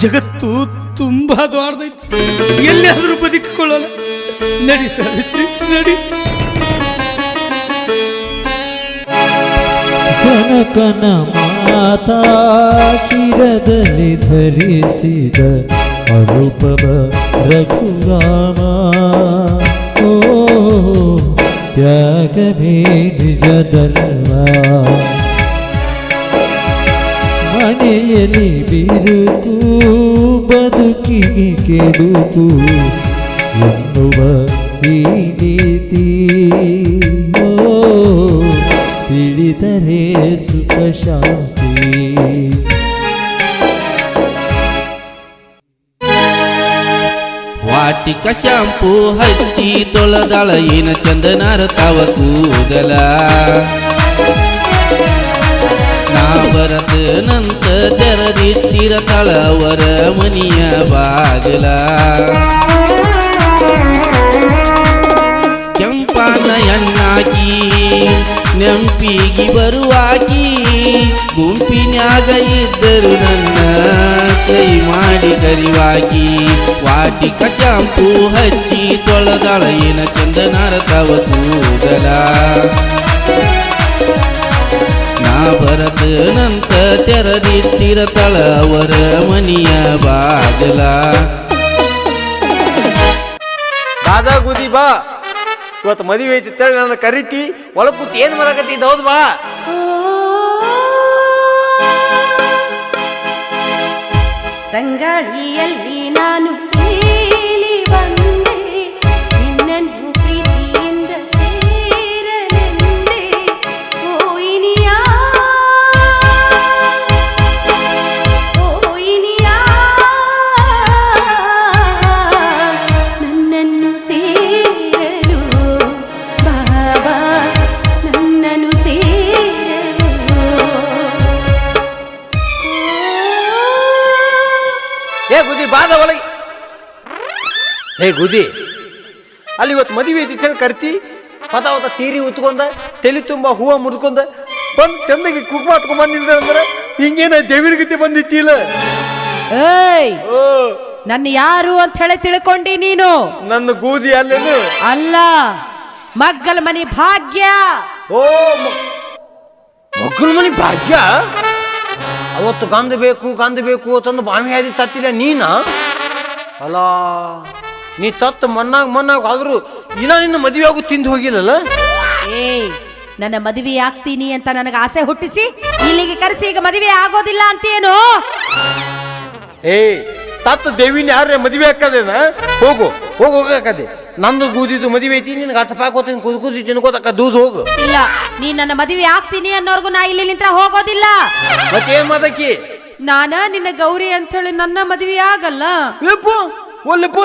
ಜಗತ್ತು ತುಂಬಾ ದೊಡ್ಡದೈತಿ, ಎಲ್ಲಿಯಾದ್ರೂ ಬದುಕಿಕೊಳ್ಳೋಣ. ನಡಿ ಸಾವಿತ್ರಿ, ನಡಿ. ಜನಕನ ಮಾತಾ ಶಿರದಲ್ಲಿ ಧರಿಸಿದ ಅನುಪಮ ರಘುರಾಮ. ಓ ತ್ಯಾಗವೇ ನಿಜ ಧರ್ಮ. ಮನೆಯಲ್ಲಿ ಬಿರುಕು, ಬದುಕಿಗೆ ಕೆಡುಕು ಎನ್ನುವ ಈ ನೀತಿ. ತಿಳಿದರೆ ಸುಖ ಶಾಂತಿ. ವಾಟಿಕ ಶಾಂಪೂ ಹಚ್ಚಿ ತೊಳೆದಳ ಏನ ಚಂದನಾರ ತವ ಕೂದಲ. ನಾ ಬರತನಂತ ತೆರದಿಟ್ಟಿರ ತಳವರ ಮನಿಯ ಬಾಗಲ. ಕೆಂಪನ ಎಣ್ಣಾಕಿ ನೆಂಪಿಗಿ ಬರುವಾಗಿ, ಗುಂಪಿನ್ಯಾಗ ಇದ್ದರು ನನ್ನ ಕೈ ಮಾಡಿ ಕರಿವಾಗಿ. ವಾಟಿಕ ಚಾಂಪು ಹಚ್ಚಿ ತೊಳೆದಳ ಏನ ಚಂದನಾರ ತವ ಕೂದಲ. ನಾ ಬರತನಂತ ತೆರದಿಟ್ಟಿರತಳ ಅವರ ಮನಿಯ ಬಾಗಲ. ದಾದಾ ಗುದಿ ಬಾ, ಇವತ್ತು ಮದುವೆ ಐತಿ ತಳಿ ನನ್ನ ಕರಿತಿ ಒಳಗ್ ಕೂತ್ ಏನ್ ಮಾಡಕತ್ತಿ ಹೌದು ಬಾ. ತಂಗಾಳಿಯಲ್ಲಿ ನಾನು ತೇಲಿ ಬಂದೆ, ನಿನ್ನನ್ನು ಪ್ರೀತಿಯಿಂದ ಸೇರಲೆಂದೆ. ಓ ಇನಿಯಾ, ಓ ಇನಿಯಾ, ನನ್ನನ್ನು ಸೇರಲು ಬಾಬಾ, ನನ್ನನ್ನು ಸೇರಲು. ಏ ಗುದಿ ಬಾದ ಒಳಗೆ. ಏ ಗುದಿ, ಅಲ್ಲಿ ಇವತ್ತು ಮದುವೆ ಐತಿ ಹೇಳಿ ಕರ್ತಿ ಪದ ತೀರಿ ಉತ್ಕೊಂಡ ತಲೆ ತುಂಬ ಹೂವ ಮುಡ್ಕೊಂಡ ಬಂದು ಚಂದಗೆ ಕುಕ್ಮ ಹತ್ಕೊಂಡ್ ಬಂದಿದ್ದ ಅಂದ್ರೆ ಹಿಂಗೇನ ದೇವಿನ ಗತಿ ಬಂದಿತ್ತಿಲ್ಲ. ಏಯ್, ಓ ನನ್ನ ಯಾರು ಅಂತ ಹೇಳಿ ತಿಳ್ಕೊಂಡಿ ನೀನು? ನನ್ನ ಗೂದಿ ಅಲ್ಲೇನು? ಅಲ್ಲ, ಮಗ್ಗಲ ಮನಿ ಭಾಗ್ಯ. ಓ ಮಕ್ಕಳ ಮನೆ ಭಾಗ್ಯ. ಅವತ್ತು ಗಂಧ ಬೇಕು ತಂದು ಬಾವಿ ಹಾದಿ ತತ್ತಿಲ್ಲ ನೀನ ಅಲ್ಲ. ನೀ ತತ್ತು ಮಣ್ಣಾಗ ಆದ್ರೂ ಇನ್ನ ನಿನ್ನ ಮದುವೆ ಆಗು ತಿಂದು ಹೋಗಿಲ್ಲಲ್ಲ. ಏಯ್, ನನ್ನ ಮದುವೆ ಆಗ್ತೀನಿ ಅಂತ ನನಗೆ ಆಸೆ ಹುಟ್ಟಿಸಿ ಇಲ್ಲಿಗೆ ಕರೆಸಿ ಈಗ ಮದುವೆ ಆಗೋದಿಲ್ಲ ಅಂತೇನು? ಏ ತತ್ತ ದೇವಿನ ಯಾರೇ ಮದುವೆ ಹಾಕದೇನ? ಹೋಗು ಹೋಗದೆ ನಂದು ಗೂದಿದ್ದು ಮದುವೆ ಐತಿ, ನಿನ್ಗೆ ಹತ್ತಪಾಕೋತೀನಿ ಕುದಿ ತಿನ್ಕೋತಕ್ಕ ದೂದ್ ಹೋಗು. ಇಲ್ಲ, ನೀ ನನ್ನ ಮದುವೆ ಆಗ್ತೀನಿ ಅನ್ನೋರ್ಗು ನಾ ಇಲ್ಲಿ ನಿಂತ್ರ ಹೋಗೋದಿಲ್ಲ. ಮತ್ತೇನ್ ಮಾತಕ್ಕಿ? ನಾನ ನಿನ್ನ ಗೌರಿ ಅಂತ ಹೇಳಿ ನನ್ನ ಮದುವೆ ಆಗಲ್ಲ. ಏಪ್ಪ ಒಲ್ಲಪ್ಪ,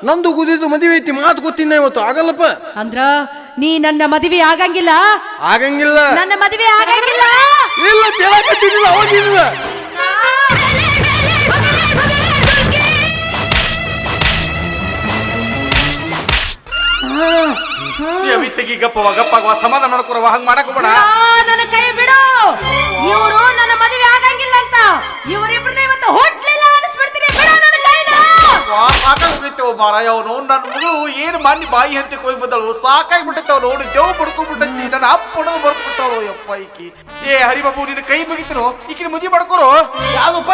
ನಂದು ಗೂದಿದ್ದು ಮದುವೆ ಐತಿ, ಮಾತು ಗೊತ್ತಿನ ಇವತ್ತು ಆಗಲ್ಲಪ್ಪ. ಅಂದ್ರ ನೀ ನನ್ನ ಮದುವೆ ಆಗಂಗಿಲ್ಲ? ಆಗಂಗಿಲ್ಲ. ನನ್ನ ಮದುವೆ ಆಗಂಗಿಲ್ಲ. ಇಲ್ಲ ತೆಳಕತ್ತಿಲ್ಲ ಅವಾಗಿಲ್ಲ. ಗಪ್ಪಾಗುವ ಸಮಾಧಾನ ಮಾಡ್ಕೊರವ, ಹಂಗ ಮಾಡಕ್ ಬೇಡ. ನನ್ನ ಕೈ ಬಿಡು. ಇವರು ನನ್ನ ಮದುವೆ ಆಗಂಗಿಲ್ಲ ಅಂತ ಇವರಿಬ್ರನ್ನ ಇವತ್ತು ಹೋಟ್ಲಿಲ್ಲ ಅನಿಸ್ಬಿಡ್ತೀನಿ. ಬಿಡು ನನ್ನ ಕೈನ. ಸಾಕಾಗ್ಬಿಟ್ಟೆವು ಮಾರಾಯ, ಅವನು ನನ್ನ ಮಗಳು ಏನು ಮಾಡಿ ಬಾಯಿ ಅಂತ ಹೋಗಿ ಬಂದಳು. ಸಾಕಾಗ್ಬಿಟ್ಟೆವ್ ನೋಡಿ, ದೇವ್ ಬಡ್ಕೊಂಡ್ಬಿಟ್ಟಂತಿ. ನನ್ನ ಅಪ್ಪಣದು ಬರ್ತು ಬಿಟ್ಟವಳು. ಯಪ್ಪ ಈಕಿ. ಏ ಹರಿಬಾಬು, ನಿನ್ನ ಕೈ ಮುಗಿತನು, ಈಕಿನ ಮದುವೆ ಮಾಡ್ಕೊರು. ಯಾವ್ದಪ್ಪ?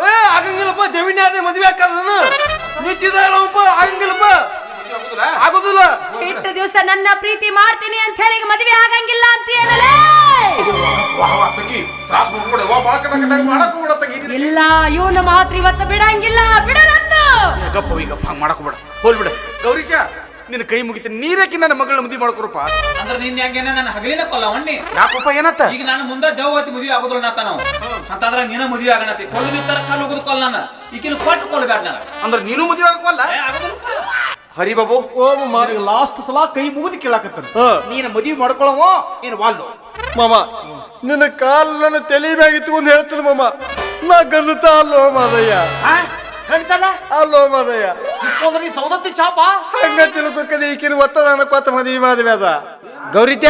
ಏ ಆಗಂಗಿಲ್ಲಪ್ಪ, ದೇವಿನ ಅದೇ ಮದುವೆ ಹಾಕದನು ನಿಂತಿದಪ್ಪ. ಆಗಂಗಿಲ್ಲಪ್ಪ, ಆಗೋದಿಲ್ಲ. ಇಷ್ಟು ದಿವಸ ನನ್ನ ಪ್ರೀತಿ ಮಾಡ್ತೀನಿ ಅಂತ ಹೇಳಿ ಮದುವೆ ಆಗಂಗಿಲ್ಲ ಅಂತ ಏನಲ್ಲ? ಇಲ್ಲ, ಇವನ ಮಾತ್ರ ಇವತ್ತು ಬಿಡಂಗಿಲ್ಲ. ಬಿಡ ನನ್ನ. ಗಪ್ಪ ಹಂಗ ಮಾಡಕ್ ಬೇಡ, ಹೋಲ್ಬಿಡ. ಗೌರೀಶ, ನಿನ್ನ ಕೈ ಮುಗಿತೀನಿ, ನೀರೇಕಿ ನನ್ನ ಮಗಳನ್ನ ಮದುವೆ ಮಾಡ್ಕೊರಪ್ಪ. ಅಂದ್ರೆ ನಿನ್ನ ಹೆಂಗೇನ ನನ್ನ ಹಗಲಿನ ಕೊಲ್ಲ ಒಣ್ಣಿ. ಯಾಕಪ್ಪ ಏನತ್ತ? ಈಗ ನಾನು ಮುಂದೆ ದೇವತಿ ಮದುವೆ ಆಗೋದಿಲ್ಲ ನತ್ತ ನಾವು ಅಂತಂದ್ರ ನೀನ ಮದುವೆ ಆಗಣತಿ. ಕೊಲ್ಲದಿತ್ತರ ಕಲ್ಲು ಹೋಗುದು ಕೊಲ್ಲ ನಾನು. ಈಗಿನ ಕೊಟ್ಟು ಕೊಲ್ಲಬೇಡ ನಾನು. ಅಂದ್ರೆ ನೀನು ಮದುವೆ ಆಗಲ್ಲ? ಆಗೋದಿಲ್ಲಪ್ಪ. ಹರಿಬಾಬು, ಲಾಸ್ಟ್ ಸಲ ಕೈ ಮುಗಿದು ಕೇಳಾಕತ್ತ, ನೀನ ಮದುವೆ ಮಾಡ್ಕೊಳವೋ ಏನು ವಾಲ್ಲು? ಮಾಮ, ನಿನ್ನ ಕಾಲ್ ನನ್ನ ತಲೆ ಮ್ಯಾಗ ಇತ್ಕೊಂಡು ಹೇಳ್ತೀನಿ ಮಾಮ, ನಾ ಗಂಧತ ಅಲ್ಲೋ ಮಾದಯ್ಯ. ಕಣ್ಸಲ್ಲ ಅಲ್ಲೋ ಮಾದಯ್ಯ. ನೀ ಸೌದತ್ತಿ ಚಾಪ ಹಂಗ ತಿಳ್ಕೊಕ್ಕದೆ ಈಕಿನ ಒತ್ತದ ಕೊತ್ತ ಮದುವೆ ಮಾದವೆ ಅದ. ಗೌರಿತ್ಯ,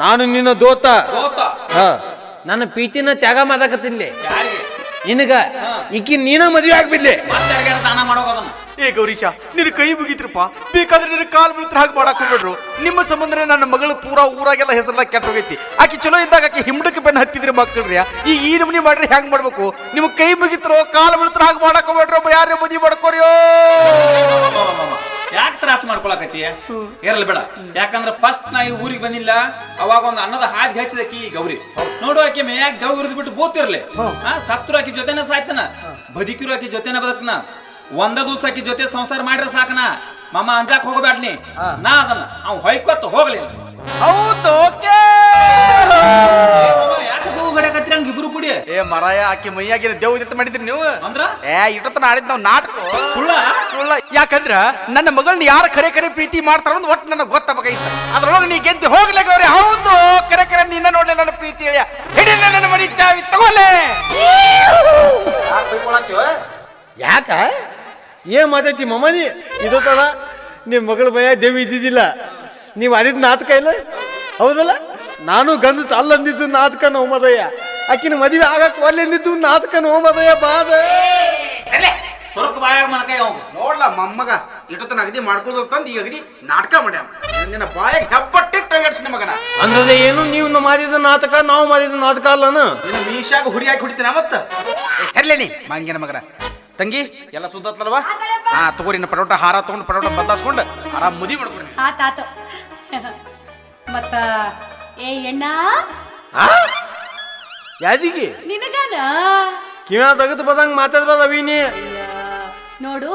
ನಾನು ನಿನ್ನ ದೋತ. ನನ್ನ ಪ್ರೀತಿನ ತ್ಯಾಗ ಮಾಡಕತ್ತಿನ್ಲಿ ನಿನಗ. ಈಕಿ ನೀನ ಮದುವೆ ಆಗ್ಬಿಡ್ಲಿ. ದಾನ ಮಾಡೋದನ್ನ. ಏ ಗೌರೀಶ, ನಿನ್ನ ಕೈ ಮುಗಿತ್ರಪ್ಪ, ಬೇಕಾದ್ರೆ ನಿನ್ನ ಕಾಲ್ ಬೀಳ್ತ್ರ ಹಾಗೆ ಮಾಡಕ್ ಹೋಗ್ಬಿಡ್ರು. ನಿಮ್ಮ ಸಂಬಂಧ ನನ್ನ ಮಗಳು ಪೂರಾ ಊರಾಗೆಲ್ಲ ಹೆಸರೆಲ್ಲ ಕೆಟ್ಟ ಹೋಗೈತಿ. ಆಕಿ ಚಲೋ ಇದ್ದಾಗ ಆಕಿ ಹಿಮ್ಮಡಕ್ಕೆ ಬೆನ್ನ ಹತ್ತಿದ್ರೆ ಮಕ್ಕಳ್ರಿ. ಈ ನಮನಿ ಮಾಡ್ರಿ ಹೆಂಗ್ ಮಾಡ್ಬೇಕು? ನಿಮ್ ಕೈ ಮುಗಿತ್ರೋ ಕಾಲ್ ಬೀಳ್ತ್ರ ಹಾಗೆ ಮಾಡಕ್ ಹೋಗ್ಬಿಡ್ರು. ಯಾರೇ ಮದುವೆ ಮಾಡ್ಕೋರಿಯೋ? ಯಾಕೆ ತ್ರಾಸ ಮಾಡ್ಕೊಳಕತ್ತೀಯ? ಇರಲ್ಲ ಬೇಡ. ಯಾಕಂದ್ರೆ ಫಸ್ಟ್ ನಾ ಈ ಊರಿಗೆ ಬಂದಿಲ್ಲ, ಅವಾಗ ಒಂದು ಅನ್ನದ ಹಾದಿ ಹಚ್ಚಿದಕಿ ಗೌರಿ ನೋಡು. ಆಕೆ ಮೇಯಾಗ ದೇವ್ ಇರಿದ್ ಬಿಟ್ಟು ಬೋತಿರ್ಲಿ. ಸತ್ರು ಆಕಿ ಜೊತೆನ ಸಾಯ್ತನ, ಬದುಕಿರು ಆಕಿ ಜೊತೆನ ಬದುಕ್ನ. ಒಂದ ದಿವಸ ಆಕಿ ಜೊತೆ ಸಂಸಾರ ಮಾಡ್ರೆ ಸಾಕನ. ಮಾಮ ಅಂಜಾಕ್ ಹೋಗಬೇಡ ನೀ. ನಾ ಅದನ್ನ ಅವ್ ಹೊಯ್ಕೊತ್ತ ಹೋಗ್ಲಿ. ಹೌದು. ಯಾಕೆ ಹೊಡೆಕತ್ತೀರ ಹಂಗ ಇಬ್ರು ಕೂಡಿ? ಏ ಮರಾಯ, ಆಕಿ ಮೈಯಾಗಿನ ದೇವ್ ಇತ್ತ ಮಾಡಿದ್ರಿ ನೀವು. ಅಂದ್ರ ಇಟ್ಟತನ ಆಡಿದ್ ನಾವ್ ನಾಟಕ ಸುಳ್ಳ. ಯಾಕಂದ್ರ ನನ್ನ ಮಗಳನ್ನ ಯಾರು ಕರೆ ಪ್ರೀತಿ ಮಾಡ್ತಾರ ಅಂತ ಒಟ್ಟು ನನಗೆ ಗೊತ್ತಾಗೈತ. ಅದ್ರೊಳಗೆ ನೀ ಗೆದ್ದು ಹೋಗ್ಲೇ ಗೌರಿ. ಹೌದು, ಕರೆ ನಿನ್ನ ನೋಡ್ಲೆ ನನ್ನ ಪ್ರೀತಿ ಹೇಳಿ ಹಿಡಿ ನನ್ನ ಮನಿ ಚಾವಿ ತಗೋಲೆ. ಯಾಕ ಏನ್ ಮಾತೈತಿ ಮಮ್ಮನಿ? ಇದು ತರ ನಿಮ್ ಮಗಳ ಭಯ ದೇವಿ ಇದ್ದಿದ್ದಿಲ್ಲ. ನೀವು ಅದಿದ್ ನಾಟಕ ಇಲ್ಲ ಹೌದಲ್ಲ? ನಾನು ಗಂಧ ಅಲ್ಲಂದಿದ್ದು ನಾಟಕ ನೋಮದಯ್ಯ. ಆಕಿನ ಮದುವೆ ಆಗಕ್ ಒಲ್ಲೆಂದಿದ್ದು ನಾಟಕ ನೋಮದಯ್ಯ. ಬಾದ ಬಾಯಾಗ ಮನಕಾಯ ನೋಡ್ಲ ಮೊಮ್ಮಗ ಇಟ್ಟತನ ಅಗದಿ ಮಾಡ್ಕೊಳ್ದಂತ ಈಗ ಅಗದಿ ನಾಟಕ ಮಾಡ್ಯಾವ. ನಿನ್ನ ಬಾಯಿಗೆ ಹೆಬ್ಬಟ್ಟಿಟ್ಟು ಮಗನ. ಅಂದ್ರೆ ಏನು ನೀವು ಮಾಡಿದ ನಾಟಕ ನಾವು ಮಾಡಿದ ನಾಟಕ ಅಲ್ಲನ? ನಿನ್ನ ಮೀಶಾಗ ಹುರಿ ಹಾಕಿ ಹೊಡಿತೀನಿ ಅವತ್ತ. ಸರಿಲೇನಿ ಮಂಗಿನ ಮಗನ. ತಂಗಿ ಎಲ್ಲ ಸುದ್ದತ್ಲಲ್ವಾ? ಹಾ ತಗೋರಿ ಪರೋಟ ಹಾರ ತಗೊಂಡು ಪರೋಟ ಬದಲಾಸ್ಕೊಂಡು ಆರಾಮ್ ಮುದಿ ಮಾಡ್ಕೊಡಿ. ಆತಾತು. ಮತ್ತ ಏ ಎಣ್ಣ ಯಾದಿಗೆ ನಿನಗನ ಕಿವ್ಯಾ ತೆಗೆದು ಬದಂಗ ಮಾತಾಡ್ಬಾರ್ದ ಅವಿನಿ. ನೋಡು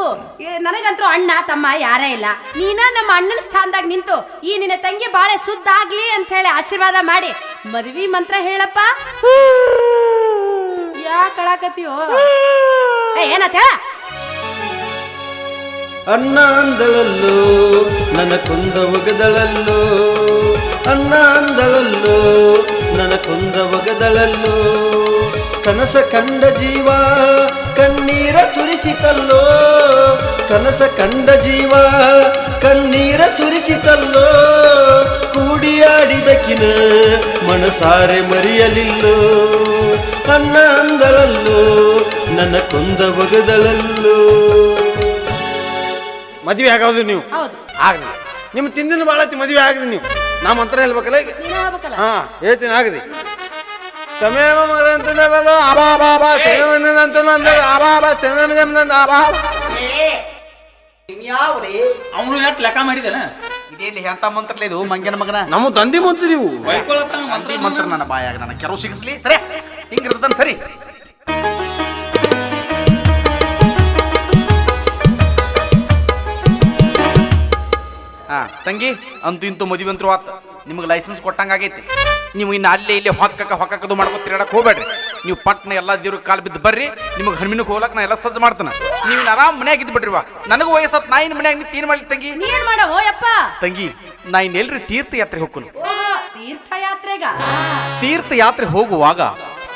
ನನಗಂತೂ ಅಣ್ಣ ತಮ್ಮ ಯಾರೇ ಇಲ್ಲ. ನೀನ ನಮ್ಮ ಅಣ್ಣನ ಸ್ಥಾನದಾಗ ನಿಂತು ಈ ನಿನ್ನ ತಂಗಿ ಬಾಳೆ ಸುದ್ದಾಗ್ಲಿ ಅಂತ ಹೇಳಿ ಆಶೀರ್ವಾದ ಮಾಡಿ ಮದ್ವಿ ಮಂತ್ರ ಹೇಳಪ್ಪ. ಯಾಕೆ ಕಳಾಕತ್ತೀಯೋ? ಏನತ್ತ? ಅಣ್ಣ ಅಂದಳಲ್ಲೋ ನನ್ನ ಕೊಂದ ಒಗದಳಲ್ಲೋ, ಅಣ್ಣ ಅಂದಳಲ್ಲೋ ನನ್ನ ಕೊಂದ ಒಗದಳಲ್ಲೋ, ಕನಸ ಕಂಡ ಜೀವ ಕಣ್ಣೀರ ಸುರಿಸಿತಲ್ಲೋ, ಕನಸ ಕಂಡ ಜೀವ ಕಣ್ಣೀರ ಸುರಿಸಿತಲ್ಲೋ, ಕೂಡಿಯಾಡಿದಕಿನ ಮನಸಾರೆ ಮರೆಯಲಿಲ್ಲೋ, ಅಣ್ಣ ಅಂದಳಲ್ಲೋ ನನ್ನ ಕೊಂದ ಒಗದಳಲ್ಲೋ. ಮದ್ವೆ ಆಗೋದು ನೀವು ಹೌದು ಆಗ್ರಿ. ನಿಮ್ಮ ತಿಂದಿನ ಬಾಳತಿ ಮದ್ವೆ ಆಗ್ರಿ ನೀವು. ನಾ ಮಂತ್ರ ಹೇಳ್ಬೇಕಲ್ಲ ಈಗ. ನೀನ್ ಹೇಳ್ಬೇಕಲ್ಲ. ಹಾ ಹೇಳ್ತೀನಿ ಆಗ್ರಿ. ತಮೇವ ಮದಂತನ ಬದ ಅಬಾಬಾಬಾ ತೇವಂದಂತ ನಂದ ಅಬಾಬಾ ತೇನಮಿದಂದ ಅಬಾಬಾ. ಯಾವ್ರಿ ಅವನು ಎಷ್ಟು ಲೆಕ್ಕ ಮಾಡಿದನ? ಇದೇಲಿ ಎಂತ ಮಂತ್ರಲ್ಲ ಇದು ಮಂಗ್ಯನ ಮಗನ? ನಮ್ಮ ತಂದೆ ಮಂತ್ರ ನೀವು ಮಂತ್ರಿ ಮಂತ್ರ ನನ್ನ ಬಾಯಾಗ ನನ್ನ ಕೆರವು ಸಿಗಿಸ್ಲಿ. ಸರಿ ಹಿಂಗಿರ್ತಾನ ಸರಿ. ಹಾ ತಂಗಿ ಅಂತೂ ಇಂತೂ ಮದುವೆ ಅಂತೂ ಆತ. ನಿಮ್ಗೆ ಲೈಸೆನ್ಸ್ ಕೊಟ್ಟಂಗ ಆಗೈತಿ. ನೀವು ಇನ್ನು ಅಲ್ಲೇ ಇಲ್ಲೇ ಹೊಕ್ಕದು ಮಾಡ್ಕೊತ ತಿರ್ಗಾಡಕ್ ಹೋಗ್ಬೇಡ್ರಿ. ನೀವು ಪಟ್ನ ಎಲ್ಲ ದೇವ್ರ ಕಾಲು ಬಿದ್ದು ಬರ್ರಿ. ನಿಮಗೆ ಹಣ್ಮಿನಕ್ಕೆ ಹೋಗ್ಲಕ್ ನಾ ಎಲ್ಲ ಸಜ್ಜು ಮಾಡ್ತಾನೆ. ನೀವು ಇನ್ನು ಆರಾಮ್ ಮನ್ಯಾಗ ಇದ್ದು ಬಿಡ್ರಿವಾ. ನನಗೂ ವಯಸ್ಸತ್ ನಾ ಇನ್ನು ಮನ್ಯಾಗ ನೀನು ಮಾಡ್ಲಿ ತಂಗಿ. ನೀನ್ ಮಾಡವೋ ಯಪ್ಪ? ತಂಗಿ ನಾ ಇನ್ನೆಲ್ರಿ ತೀರ್ಥಯಾತ್ರೆ ಹೋಗ್ಕೊನು. ತೀರ್ಥಯಾತ್ರೆಗ? ತೀರ್ಥಯಾತ್ರೆ ಹೋಗುವಾಗ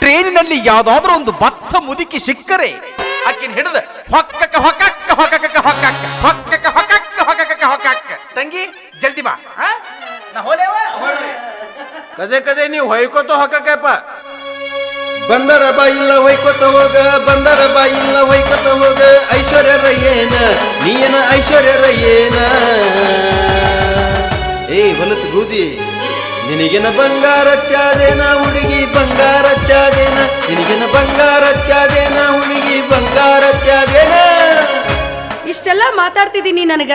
ಟ್ರೈನಿನಲ್ಲಿ ಯಾವ್ದಾದ್ರೂ ಒಂದು ಬಚ್ಚ ಮುದುಕಿ ಸಿಕ್ಕರೆ ಆಕಿನ ಹಿಡಿದ ಹೊಕ್ಕಕ್ಕ ಹೊಕ್ಕಕ್ಕ ಹೊಕ್ಕಕ್ಕ ಹೊಕ್ಕಕ್ಕ ಹೊಕ್ಕಕ್ಕ ಹೊಕ್ಕಕ್ಕ ಹೊಕ್ಕಕ್ಕ ಹೊಕ್ಕಕ್ಕ. ತಂಗಿ ಜಲ್ದಿ ಬಾ. ನಾ ಹೋಲೇವ ಕದೆ ಕದೆ ನೀವು ಹೊಯ್ಕೋತ ಹೊಕ್ಕಪ್ಪ. ಬಂದರ ಬಾಯಿಲ್ಲ ಹೊಯ್ಕೊತ ಹೋಗ, ಬಂದರ ಬಾಯಿಲ್ಲ ಹೊಯ್ಕೊತ ಹೋಗ, ಐಶ್ವರ್ಯ ರಯ್ಯೇನ ನೀನ ಐಶ್ವರ್ಯ ರಯ್ಯೇನ. ಏ ಹೊಲತು ಗೂದಿ ನಿನಗಿನ ಬಂಗಾರ ತ್ಯಾದೇನ ಹುಡುಗಿ ಬಂಗಾರ ತ್ಯಾದೇನ, ನಿನಗಿನ ಬಂಗಾರ ತ್ಯಾದೇನ ಹುಡುಗಿ ಬಂಗಾರ ತ್ಯಾದೇನ. ಇಷ್ಟೆಲ್ಲ ಮಾತಾಡ್ತಿದ್ದೀನಿ ನನಗ.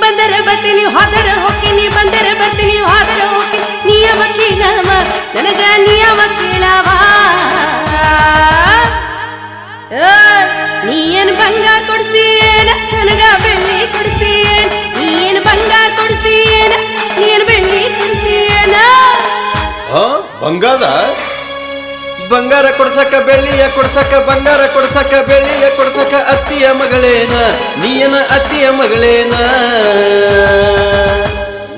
ಬಂದರೆ ಬರ್ತೀನಿ ಹೋದರ ಹೋಗ್ತೀನಿ, ಬಂದರೆ ಬರ್ತೀನಿ ಹೋದರ ಹೋಗ್ತೀನಿ, ನಿಯಮ ಕೇಳವ ನನಗ ನಿಯಮ ಕೇಳವ. ನೀ ಏನ್ ಬಂಗಾರ ಕೊಡ್ಸೇನ ನನಗ ಬೆಳ್ಳಿ ಕೊಡ್ಸೇನ, ನೀ ಏನ್ ಬಂಗಾರ ಕೊಡ್ಸೇನ ನೀನ್ ಬೆಳ್ಳಿ ಕೊಡ್ಸೇನ. ಬಂಗಾರ ಬಂಗಾರ ಕೊಡ್ಸಕ ಬೆಳ್ಳಿಯ ಕೊಡ್ಸಕ, ಬಂಗಾರ ಕೊಡ್ಸಕ ಬೆಳ್ಳಿಯ ಕೊಡ್ಸಕ, ಅತ್ತಿಯ ಮಗಳೇನ ನೀಯನ ಅತ್ತಿಯ ಮಗಳೇನ.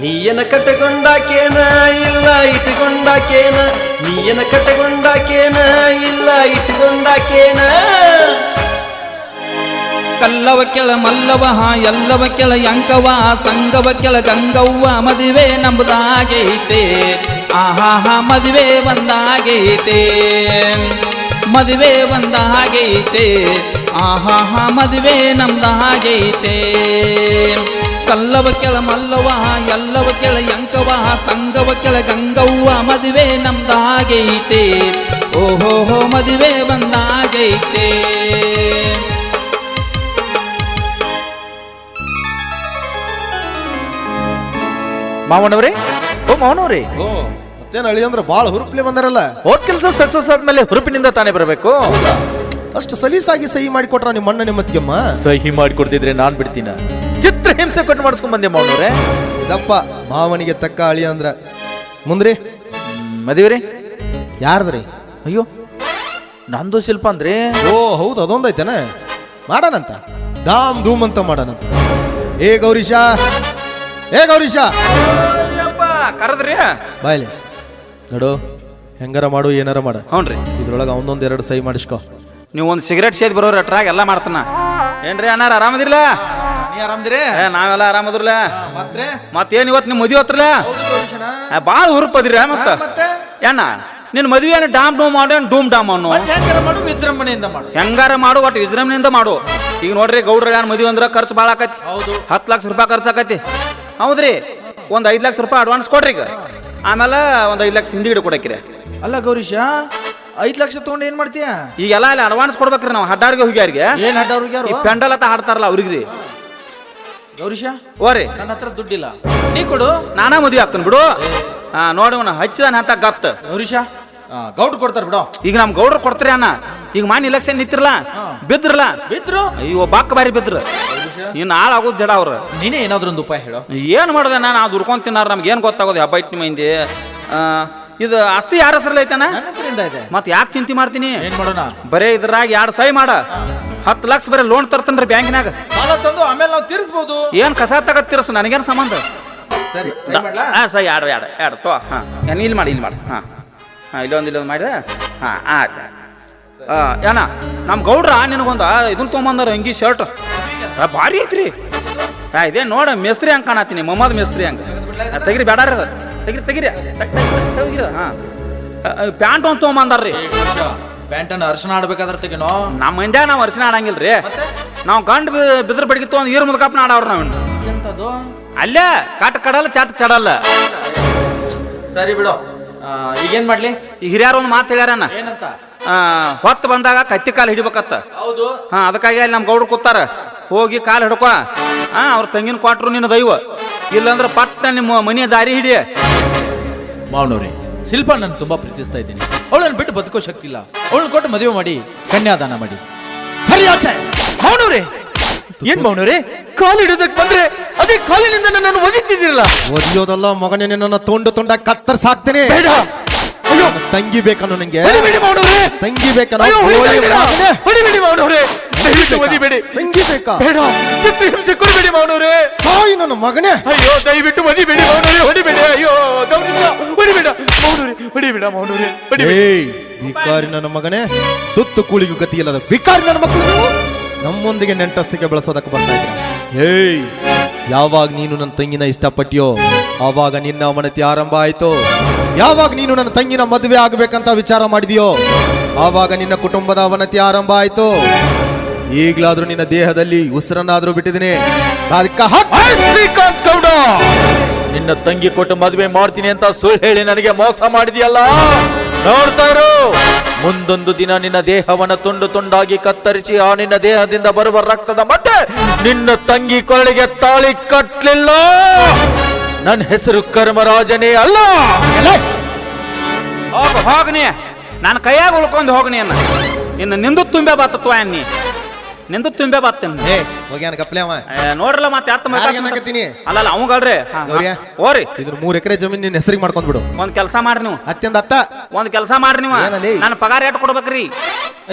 ನೀಯನ ಕಟ್ಟಗೊಂಡಾಕೇನ ಇಲ್ಲ ಇಟ್ಟುಕೊಂಡಾಕೇನ, ನೀಯನ ಕಟ್ಟಗೊಂಡಾಕೇನ ಇಲ್ಲ ಇಟ್ಟುಕೊಂಡಾಕೇನ. ಕಲ್ಲವ ಕೆಳ ಮಲ್ಲವ ಎಲ್ಲವ ಕೆಳ ಅಂಕವ, ಸಂಗವ ಕೆಳ ಗಂಗವ್ವ, ಮದುವೆ ನಮ್ಮದಾಗೈತೆ ಆಹಾ ಮದುವೆ ಒಂದಾಗೈತೆ, ಮದುವೆ ಒಂದಾಗೈತೆ ಆಹಾ ಮದುವೆ ನಮ್ದಾಗೈತೆ. ಕಲ್ಲವ ಕೆಳ ಮಲ್ಲವ ಎಲ್ಲವ ಕೆಳ ಅಂಕವ, ಸಂಗವ ಕೆಳ ಗಂಗವ್ವ, ಮದುವೆ ನಮ್ದಾಗೈತೆ ಓಹೋ ಮದುವೆ ಒಂದಾಗೈತೆ. ಮಾವನವ್ರಿ, ಓ ಮಾವನವ್ರಿ, ಓ ಮತ್ತೇನು ಅಳಿ ಅಂದ್ರೆ ಭಾಳ ಹುರುಪ್ಲೆ ಬಂದಾರಲ್ಲ. ಹೋದ್ ಕೆಲಸ ಸಕ್ಸಸ್ ಆದ್ಮೇಲೆ ಹುರುಪಿನಿಂದ ತಾನೇ ಬರಬೇಕು. ಅಷ್ಟು ಸಲೀಸಾಗಿ ಸಹಿ ಮಾಡಿ ಕೊಟ್ರ ನಿಮ್ಮ ಅಣ್ಣ ನಿಮ್ಮತ್ತಿಗೆಮ್ಮ. ಸಹಿ ಮಾಡಿಕೊಡ್ತಿದ್ರೆ ನಾನ್ ಬಿಡ್ತೀನ. ಚಿತ್ರ ಹಿಂಸೆ ಕೊಟ್ಟು ಮಾಡಿಸ್ಕೊಂಡ್ ಬಂದೆ ಮಾವನವ್ರೆ. ಇದಪ್ಪ ಮಾವನಿಗೆ ತಕ್ಕ ಅಳಿ ಅಂದ್ರ. ಮುಂದ್ರಿ ಮದುವೆ ರೀ ಯಾರ್ದ್ರಿ? ಅಯ್ಯೋ ನಂದು ಶಿಲ್ಪ ಅಂದ್ರೆ. ಓ ಹೌದು, ಅದೊಂದೈತೇನ. ಮಾಡೋಣಂತ ಧಾಮ್ ಧೂಮ್ ಅಂತ ಮಾಡೋಣಂತ. ಏ ಗೌರೀಶ, ಏ ಗೌರೀಶ ಕರದ್ರಿ ಬಾಯ್ಲಿ ನೋಡು, ಹೆಂಗಾರ ಮಾಡು ಏನಾರ ಮಾಡು. ಹ್ಞೂನ್ರಿ. ಇದ್ರೊಳಗೆ ಅವನೊಂದೆರಡು ಸಹಿ ಮಾಡಿಸ್ಕೊ. ನೀವು ಒಂದು ಸಿಗರೇಟ್ ಸೇದ್ ಬರೋರು ಅಟ್ರಾಗ ಎಲ್ಲ ಮಾಡ್ತಾನ. ಏನ್ರಿ ಅಣ್ಣಾರ ಆರಾಮದಿರ್ಲ? ನೀ ಆರಾಮದಿರಿ? ನಾವೆಲ್ಲ ಆರಾಮದಿರ್ಲ. ಮತ್ತೇನ್ ಇವತ್ತು ನಿಮ್ಮ ಮದುವೆ ಹತ್ರಲ್ಲ ಭಾಳ ಹುರುಪದಿರ. ಮತ್ತೆ ಅಣ್ಣ ನಿನ್ನ ಮದುವೆ ಡಾಮ್ ಡೂಮ್ ಮಾಡು, ಡೂಮ್ ಡಾಮ್ ಅನ್ನೋ ಮಾಡು, ವಿಜೃಂಭಣೆಯಿಂದ ಮಾಡು. ಹೆಂಗಾರ ಮಾಡು, ಒಟ್ಟು ವಿಜೃಂಭಣೆಯಿಂದ ಮಾಡು. ಈಗ ನೋಡ್ರಿ ಗೌಡ್ರ ಮದುವೆ ಅಂದ್ರೆ ಖರ್ಚು ಭಾಳ ಆಕತಿ. 10 ಲಕ್ಷ ರೂಪಾಯಿ ಖರ್ಚು ಆಕತಿ. ಹೌದ್ರಿ ಒಂದ್ 5 ಲಕ್ಷ ರೂಪಾಯಿ ಅಡ್ವಾನ್ಸ್ ಕೊಡ್ರಿ ಈಗ ಆಮೇಲೆ ಒಂದ್ 5 ಲಕ್ಷ ಹಿಂದಿಗಿಡ ಕೊಡಕ್ರಿ. ಅಲ್ಲ ಗೌರೀಶ 5 ಲಕ್ಷ ತಗೊಂಡು ಏನ್ ಮಾಡ್ತೀಯ? ಈಗೆಲ್ಲ ಅಲ್ಲಿ ಅಡ್ವಾನ್ಸ್ ಕೊಡ್ಬೇಕ್ರಿ ನಾವು ಹಡ್ಡಾರ್ಗೆ ಹೋಗ್ಯಾರಿಗೆ. ಏನ್ ಅಡ್ಡವ್ರಿಗೆ ಈ ಪೆಂಡಲ್ ಅಂತ ಹಾಡ್ತಾರಲ್ಲ ಅವ್ರಿಗ್ರಿ. ಗೌರೀಶ ಓರಿ ನನ್ನ ಹತ್ರ ದುಡ್ಡಿಲ್ಲ, ನೀ ಕೊಡು, ನಾನಾ ಮದುವೆ ಆಗ್ತಾನೆ ಬಿಡು. ನೋಡಿ ಹಚ್ಚಿದಾನ ಅಂತ ಗತ್ ಗೌರೀಶ ಗೌಡ್ರು ಕೊಡ್ತಾರ ಬಿಡು. ಈಗ ನಮ್ ಗೌಡ್ರು ಕೊಡ್ತೀರಿ ಅಣ್ಣ. ಈಗ ಮಾನ್ ಇಲೆಕ್ಷನ್ ನಿಂತಿರಲ್ಲ ಬಿದ್ರಲ್ಲ ಬಿದ್ರು ಅಯ್ಯೋ ಬಾಕ್ ಬಾರಿ ಬಿದ್ರ ಇನ್ನು ಹಾಳಾಗೋದು ಜಡ ಅವ್ರು. ನೀನೇ ಏನಾದ್ರು ಒಂದು ಉಪಾಯ ಹೇಳು. ಏನ್ ಮಾಡೋದ ನಾವು ದುಡ್ಕೊಂಡ್ ತಿನ್ನಾರ ನಮ್ಗೆ ಏನ್ ಗೊತ್ತಾಗೋದು ಹಬ್ಬ ಇಟ್ಟು ಮಂದಿ. ಇದು ಆಸ್ತಿ ಯಾರ ಹೆಸರಲ್ಲಿ ಐತನ? ನನ್ನ ಹೆಸರಿಂದ ಇದೆ. ಮತ್ ಯಾಕೆ ಚಿಂತೆ ಮಾಡ್ತೀನಿ? ಏನ್ ಮಾಡೋಣ? ಬರೇ ಇದ್ರಾಗ 2 ಸೈ ಮಾಡ 10 ಲಕ್ಷ ಬರೀ ಲೋನ್ ತರ್ತನ್ರಿ ಬ್ಯಾಂಕಿನಾಗ. ಸಾಲ ತಂದು ಆಮೇಲೆ ನಾವು ತೀರಿಸಬಹುದು. ಏನ್ ಕಸ ತಗತ್ ತೀರ್ಸು, ನನಗೇನ್ ಸಂಬಂಧ. ಸರಿ ಸರಿ ಮಾಡ್ಲಾ? ಸೈ ಎರಡು ತೋ. ಹಾ ಇಲ್ಲಿ ಮಾಡಿ ಹಾ ಇಲ್ಲೊಂದು ಮಾಡಿದ್ರೆ ಹಾ ಆಯ್ತು. ಏನ ನಮ್ ಗೌಡ್ರ ನಿನಗೊಂದು ಇದನ್ನ ತೊಗೊಂಬಂದಾರ ಅಂಗಿ ಶರ್ಟ್ ಭಾರಿ ಐತ್ರಿ. ಇದೇ ನೋಡ ಮೇಸ್ತ್ರಿ ಹಂಗೆ ಕಾಣತ್ತೀನಿ, ಮೊಹಮ್ಮದ್ ಮೇಸ್ತ್ರಿ ಹಂಗೆ. ತೆಗಿರಿ ಬೇಡ ರೀ, ತೆಗಿರಿ ಹಾ. ಪ್ಯಾಂಟ್ ಒಂದು ತೊಗೊಂಬಂದಾರ್ರಿ. ಪ್ಯಾಂಟನ್ನು ಅರ್ಶನ ಆಡ್ಬೇಕಾದ್ರೆ ತೆಗಿನೋ. ನಮ್ಮ ಮಂದ್ಯಾಗ ನಾವು ಅರ್ಶನ ಆಡಂಗಿಲ್ರಿ. ನಾವು ಗಂಡು ಬಿದ್ರ ಬಡಗಿತ್ತು ಒಂದು ಈರು ಮುದ್ಕಪ್ಪನ ಆಡವ್ರ ನಾವು. ಎಂತದು? ಅಲ್ಲೇ ಕಾಟ ಕಡಲ್ಲ ಚಾಟ ಚಡಲ್ಲ. ಸರಿ ಬಿಡು, ಈಗೇನ್ ಮಾಡ್ಲಿ? ಈ ಹಿರಿಯಾರ ಒಂದು ಮಾತು ಹೇಳ್ಯಾರಣ್ಣ, ಏನಂತ? ಹೊತ್ತು ಬಂದಾಗ ಕತ್ತಿ ಕಾಲು ಹಿಡಿಬೇಕತ್ತ. ಹೌದು. ಹಾ ಅದಕ್ಕಾಗಿ ಅಲ್ಲಿ ನಮ್ಮ ಗೌಡ್ರು ಕೂತಾರ, ಹೋಗಿ ಕಾಲು ಹಿಡ್ಕೊ. ಅವ್ರ ತಂಗಿನ ಕೊಟ್ರು ನಿನ್ನ ದೈವ, ಇಲ್ಲಾಂದ್ರೆ ಪಟ್ಟ ನಿಮ್ಮ ಮನೆಯ ದಾರಿ ಹಿಡಿ. ಮಾವನವ್ರೆ, ಶಿಲ್ಪ ನಾನು ತುಂಬಾ ಪ್ರೀತಿಸ್ತಾ ಇದ್ದೀನಿ. ಅವಳನ್ನು ಬಿಟ್ಟು ಬದುಕೋ ಶಕ್ತಿ ಇಲ್ಲ. ಅವಳನ್ನ ಕೊಟ್ಟು ಮದುವೆ ಮಾಡಿ ಕನ್ಯಾದಾನ ಮಾಡಿ. ಸರಿ ಆಚೆ. ಮಾವನವ್ರೆ ಏನ್ ಮಾವನವ್ರೆ, ಕಾಲು ಹಿಡಿದಕ್ಕೆ ಬಂದ್ರೆ ಅದೇ ಕಾಲಿನಿಂದ ನನ್ನನ್ನು ಒದಿತಿದ್ದೀರಲ್ಲ. ಒದಿಯೋದಲ್ಲ ಮಗನೇ, ನಿನ್ನ ತುಂಡ ಕತ್ತರಿಸಾಕ್ತೇನೆ. ಬೇಡ, ಅಯ್ಯೋ ತಂಗಿ ಬೇಕನ್ನು ನಂಗೆ. ಹೊಡಿಬೇಡಿ ಮಾವನವ್ರೆ, ತಂಗಿ ಬೇಕನ್ನು. ಹೊಡಿಬೇಡಿ ಮಾವನವ್ರೆ, ದಯವಿಟ್ಟು ಒದಿಬೇಡಿ. ತಂಗಿ ಬೇಕಾ? ಬೇಡ, ಚಿತ್ರಹಿಂಸೆ ಕೊಡಬೇಡಿ ಮಾವನವ್ರೆ. ಸಾಯಿ ನನ್ನ ಮಗನೇ. ಅಯ್ಯೋ ದಯವಿಟ್ಟು ಒದಿಬೇಡಿ ಮಾವನವ್ರೆ, ಹೊಡಿಬೇಡಿ. ಅಯ್ಯೋ ಗೌರೀಶ ಹೊಡಿಬೇಡ ಮಾವನವ್ರೆ, ಹೊಡಿಬೇಡ ಮಾವನವ್ರೆ, ಹೊಡಿಬೇಡಿ. ಏಯ್ ಬಿಕಾರಿ ನನ್ನ ಮಗನೇ, ತುತ್ತು ಕೂಳಿಗೂ ಗತಿ ಇಲ್ಲದ ಬಿಕಾರಿ ನನ್ನ ಮಕ್ಕಳು ನೀವು ನಮ್ಮೊಂದಿಗೆ ನೆಂಟಸ್ತಿಕೆ ಬೆಳೆಸೋದಕ್ಕೆ ಬರ್ತಾ ಇದ್ದೀರಾ. ಏಯ್ ಯಾವಾಗ ನೀನು ನನ್ನ ತಂಗಿನ ಇಷ್ಟಪಟ್ಟಿಯೋ ಆವಾಗ ನಿನ್ನ ಅವನತಿ ಆರಂಭ ಆಯ್ತು. ಯಾವಾಗ ನೀನು ನನ್ನ ತಂಗಿನ ಮದುವೆ ಆಗ್ಬೇಕಂತ ವಿಚಾರ ಮಾಡಿದೆಯೋ ಆವಾಗ ನಿನ್ನ ಕುಟುಂಬದ ಅವನತಿ ಆರಂಭ ಆಯ್ತು. ಈಗ್ಲಾದ್ರೂ ನಿನ್ನ ದೇಹದಲ್ಲಿ ಉಸಿರನ್ನಾದ್ರೂ ಬಿಟ್ಟಿದ್ದೀನಿ. ಶ್ರೀಕಾಂತ್ ಗೌಡ, ನಿನ್ನ ತಂಗಿ ಕೊಟ್ಟು ಮದುವೆ ಮಾಡ್ತೀನಿ ಅಂತ ಸುಳ್ಳು ಹೇಳಿ ನನಗೆ ಮೋಸ ಮಾಡಿದೆಯಲ್ಲ. ನೋಡ್ತಾ ಇರು, ಮುಂದೊಂದು ದಿನ ನಿನ್ನ ದೇಹವನ್ನು ತುಂಡು ತುಂಡಾಗಿ ಕತ್ತರಿಸಿ ಆ ನಿನ್ನ ದೇಹದಿಂದ ಬರುವ ರಕ್ತದ ಮತ್ತೆ ನಿನ್ನ ತಂಗಿ ಕೊರಳಿಗೆ ತಾಳಿ ಕಟ್ಟಲಿಲ್ಲ, ನನ್ನ ಹೆಸರು ಕರ್ಮರಾಜನೇ ಅಲ್ಲ. ಹೋಗ್ನಿ, ನಾನು ಕೈಯಾಗ ಉಳ್ಕೊಂಡು ಹೋಗ್ನಿ ಅನ್ನ. ಇನ್ನು ನಿಂದು ತುಂಬೆ ಬಾತತ್ವ ಅನ್ನಿ, ನಿಂದು ತುಂಬೆ ಬಾತ್ತೇನೆ. ಹೋಗ್ಯಾನ ಕಪ್ಲೆ ಅವ. ನೋಡ್ರಲ್ಲ ಮತ್ತೆ ಯಾರಿಗೇನಾಗತ್ತೀನಿ? ಅಲ್ಲಲ್ಲ ಅವಂಗಳ್ರಿ. ಗೌರಿಯ, ಓರಿ ಇದ್ರ 3 ಎಕರೆ ಜಮೀನ್ ನಿನ್ನ ಹೆಸರಿಗೆ ಮಾಡ್ಕೊಂಡ್ಬಿಡು. ಒಂದ್ ಕೆಲಸ ಮಾಡ್ರಿ ನೀವು, ಅತ್ಯಂತ ಅತ್ತ ಒಂದ್ ಕೆಲಸ ಮಾಡ್ರಿ ನೀವು. ಏನಲ್ಲಿ? ನನ್ನ ಪಗಾರ ಎಷ್ಟು ಕೊಡ್ಬೇಕ್ರಿ?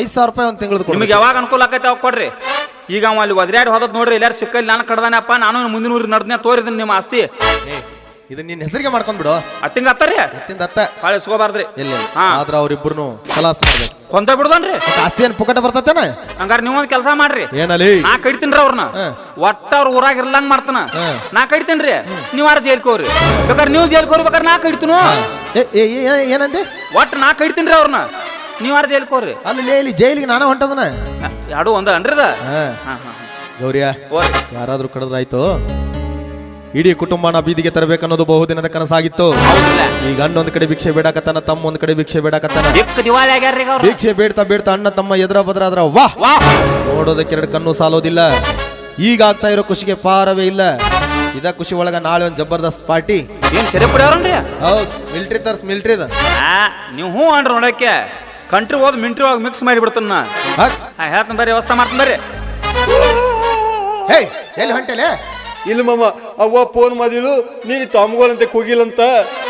5,000 ರೂಪಾಯಿ ಒಂದು ತಿಂಗಳದ ನಿಮ್ಗೆ ಯಾವಾಗ ಅನುಕೂಲ ಆಕೈತೆ ಅವಾಗ ಕೊಡ್ರಿ. ಈಗ ಅವ ಅಲ್ಲಿ ಒದ್ರಾಡಿ ಹೋದದ್ ನೋಡ್ರಿ, ಎಲ್ಲಾರು ಸಿಕ್ಕಲ್ಲಿ ನಾನು ಕಡ್ದಾನಪ್ಪ, ನಾನು ಮುಂದಿನ ಊರಿಗೆ ನಡ್ದನೆ ತೋರಿದ್ದೀನಿ ನಿಮ್ಮ ಆಸ್ತಿ. ಇದನ್ನ ನಿನ್ನ ಹೆಸರಿಗೆ ಮಾಡ್ಕೊಂಡ್ಬಿಡು. ಅತ್ತಿಂಗ ಅತ್ತರಿ ಅತ್ಯಂತ ಅತ್ತ ಬಾಳೆ ಇಸ್ಕೋಬಾರ್ದ್ರಿ. ಇಲ್ಲ ಹಾ. ಆದ್ರ ಅವ್ರಿಬ್ರು ಕಲಾಸ್ ಮಾಡ್ಬೇಕು. ಕೊಂತ ಬಿಡುದನ್ರಿ. ಆಸ್ತಿ ಏನ್ ಪುಕಟ ಬರ್ತತೇನ? ಹಂಗಾರ ನೀವೊಂದ್ ಕೆಲಸ ಮಾಡ್ರಿ, ಏನಲ್ಲಿ ನಾ ಕಡಿತೀನ್ರಿ ಅವ್ರನ್ನ. ಒಟ್ಟ ಅವ್ರ ಊರಾಗ ಇರ್ಲಂಗ್ ಮಾಡ್ತಾನ, ನಾ ಕಡಿತೇನ್ರಿ. ನೀವಾರ ಜೈಲ್ಕೋರಿ, ಬೇಕಾದ್ರೆ ನೀವು ಜೈಲ್ಕೋರಿ, ಬೇಕಾದ್ರೆ ನಾ ಕಡಿತೀನು. ಏನಂದೆ? ಒಟ್ಟು ನಾ ಕಡಿತೀನ್ರಿ ಅವ್ರನ್ನ, ನೀವಾರ ಜೈಲ್ಕೋರಿ. ಅಲ್ಲಿ ಇಲ್ಲಿ ಜೈಲಿಗೆ ನಾನು ಹೊಂಟದನ. ಎರಡು ಒಂದ ಅನ್ರಿ ಅದ. ಗೌರಿಯ, ಯಾರಾದ್ರೂ ಕಡದ್ರಾಯ್ತು. ಇಡೀ ಕುಟುಂಬನ ಬೀದಿಗೆ ತರಬೇಕನ್ನೋದು ಬಹುದಿನದ ಕನಸಾಗಿತ್ತು. ಈಗ ಅಣ್ಣ ಒಂದ್ ಕಡೆ ಭಿಕ್ಷೆ ಬೇಡಕತ್ತಾನ, ತಮ್ಮ ಒಂದ್ ಕಡೆ ಭಿಕ್ಷೆ ಬೇಡಕತ್ತಾನ. ಭಿಕ್ಷೆ ಬೇಡ್ತಾ ಬೇಡ್ತಾ ಅಣ್ಣ ತಮ್ಮ ಎದುರ ಬದ್ರ ಆದ್ರ ವಾ ನೋಡೋದಕ್ಕೆ 2 ಕಣ್ಣು ಸಾಲೋದಿಲ್ಲ. ಈಗ ಆಗ್ತಾ ಇರೋ ಖುಷಿಗೆ ಪಾರವೇ ಇಲ್ಲ. ಇದ ಖುಷಿ ಒಳಗ ನಾಳೆ ಒಂದ್ ಜಬರ್ದಸ್ತ್ ಪಾರ್ಟಿ. ಏನ್ ಸರಿ ಬಿಡವ್ರನ್ರಿ? ಹೌದ್, ಮಿಲ್ಟ್ರಿ ತರ್ಸ್ ಮಿಲ್ಟ್ರಿದ. ನೀವು ಹ್ಞೂ ಅನ್ರಿ ನೋಡಕ್ಕೆ. ಕಂಟ್ರಿ ಹೋದ್ ಮಿಂಟ್ರಿ ಹೋಗಿ ಮಿಕ್ಸ್ ಮಾಡಿ ಬಿಡ್ತಾನ. ಹೇಳ್ತಾನ ಬರ್ರಿ, ವ್ಯವಸ್ಥೆ ಮಾಡ್ತಾನ ಬರ್ರಿ. ಹೇ ಎಲ್ಲಿ ಹೊಂಟೆಲೆ? ಇಲ್ಲ ಮಾಮ, ಅವ್ವ ಫೋನ್ ಮಾಡಿಲು, ನೀನು ತಾಮ್ಗೋಳಂತೆ ಹೋಗಿಲ್ಲಂತ.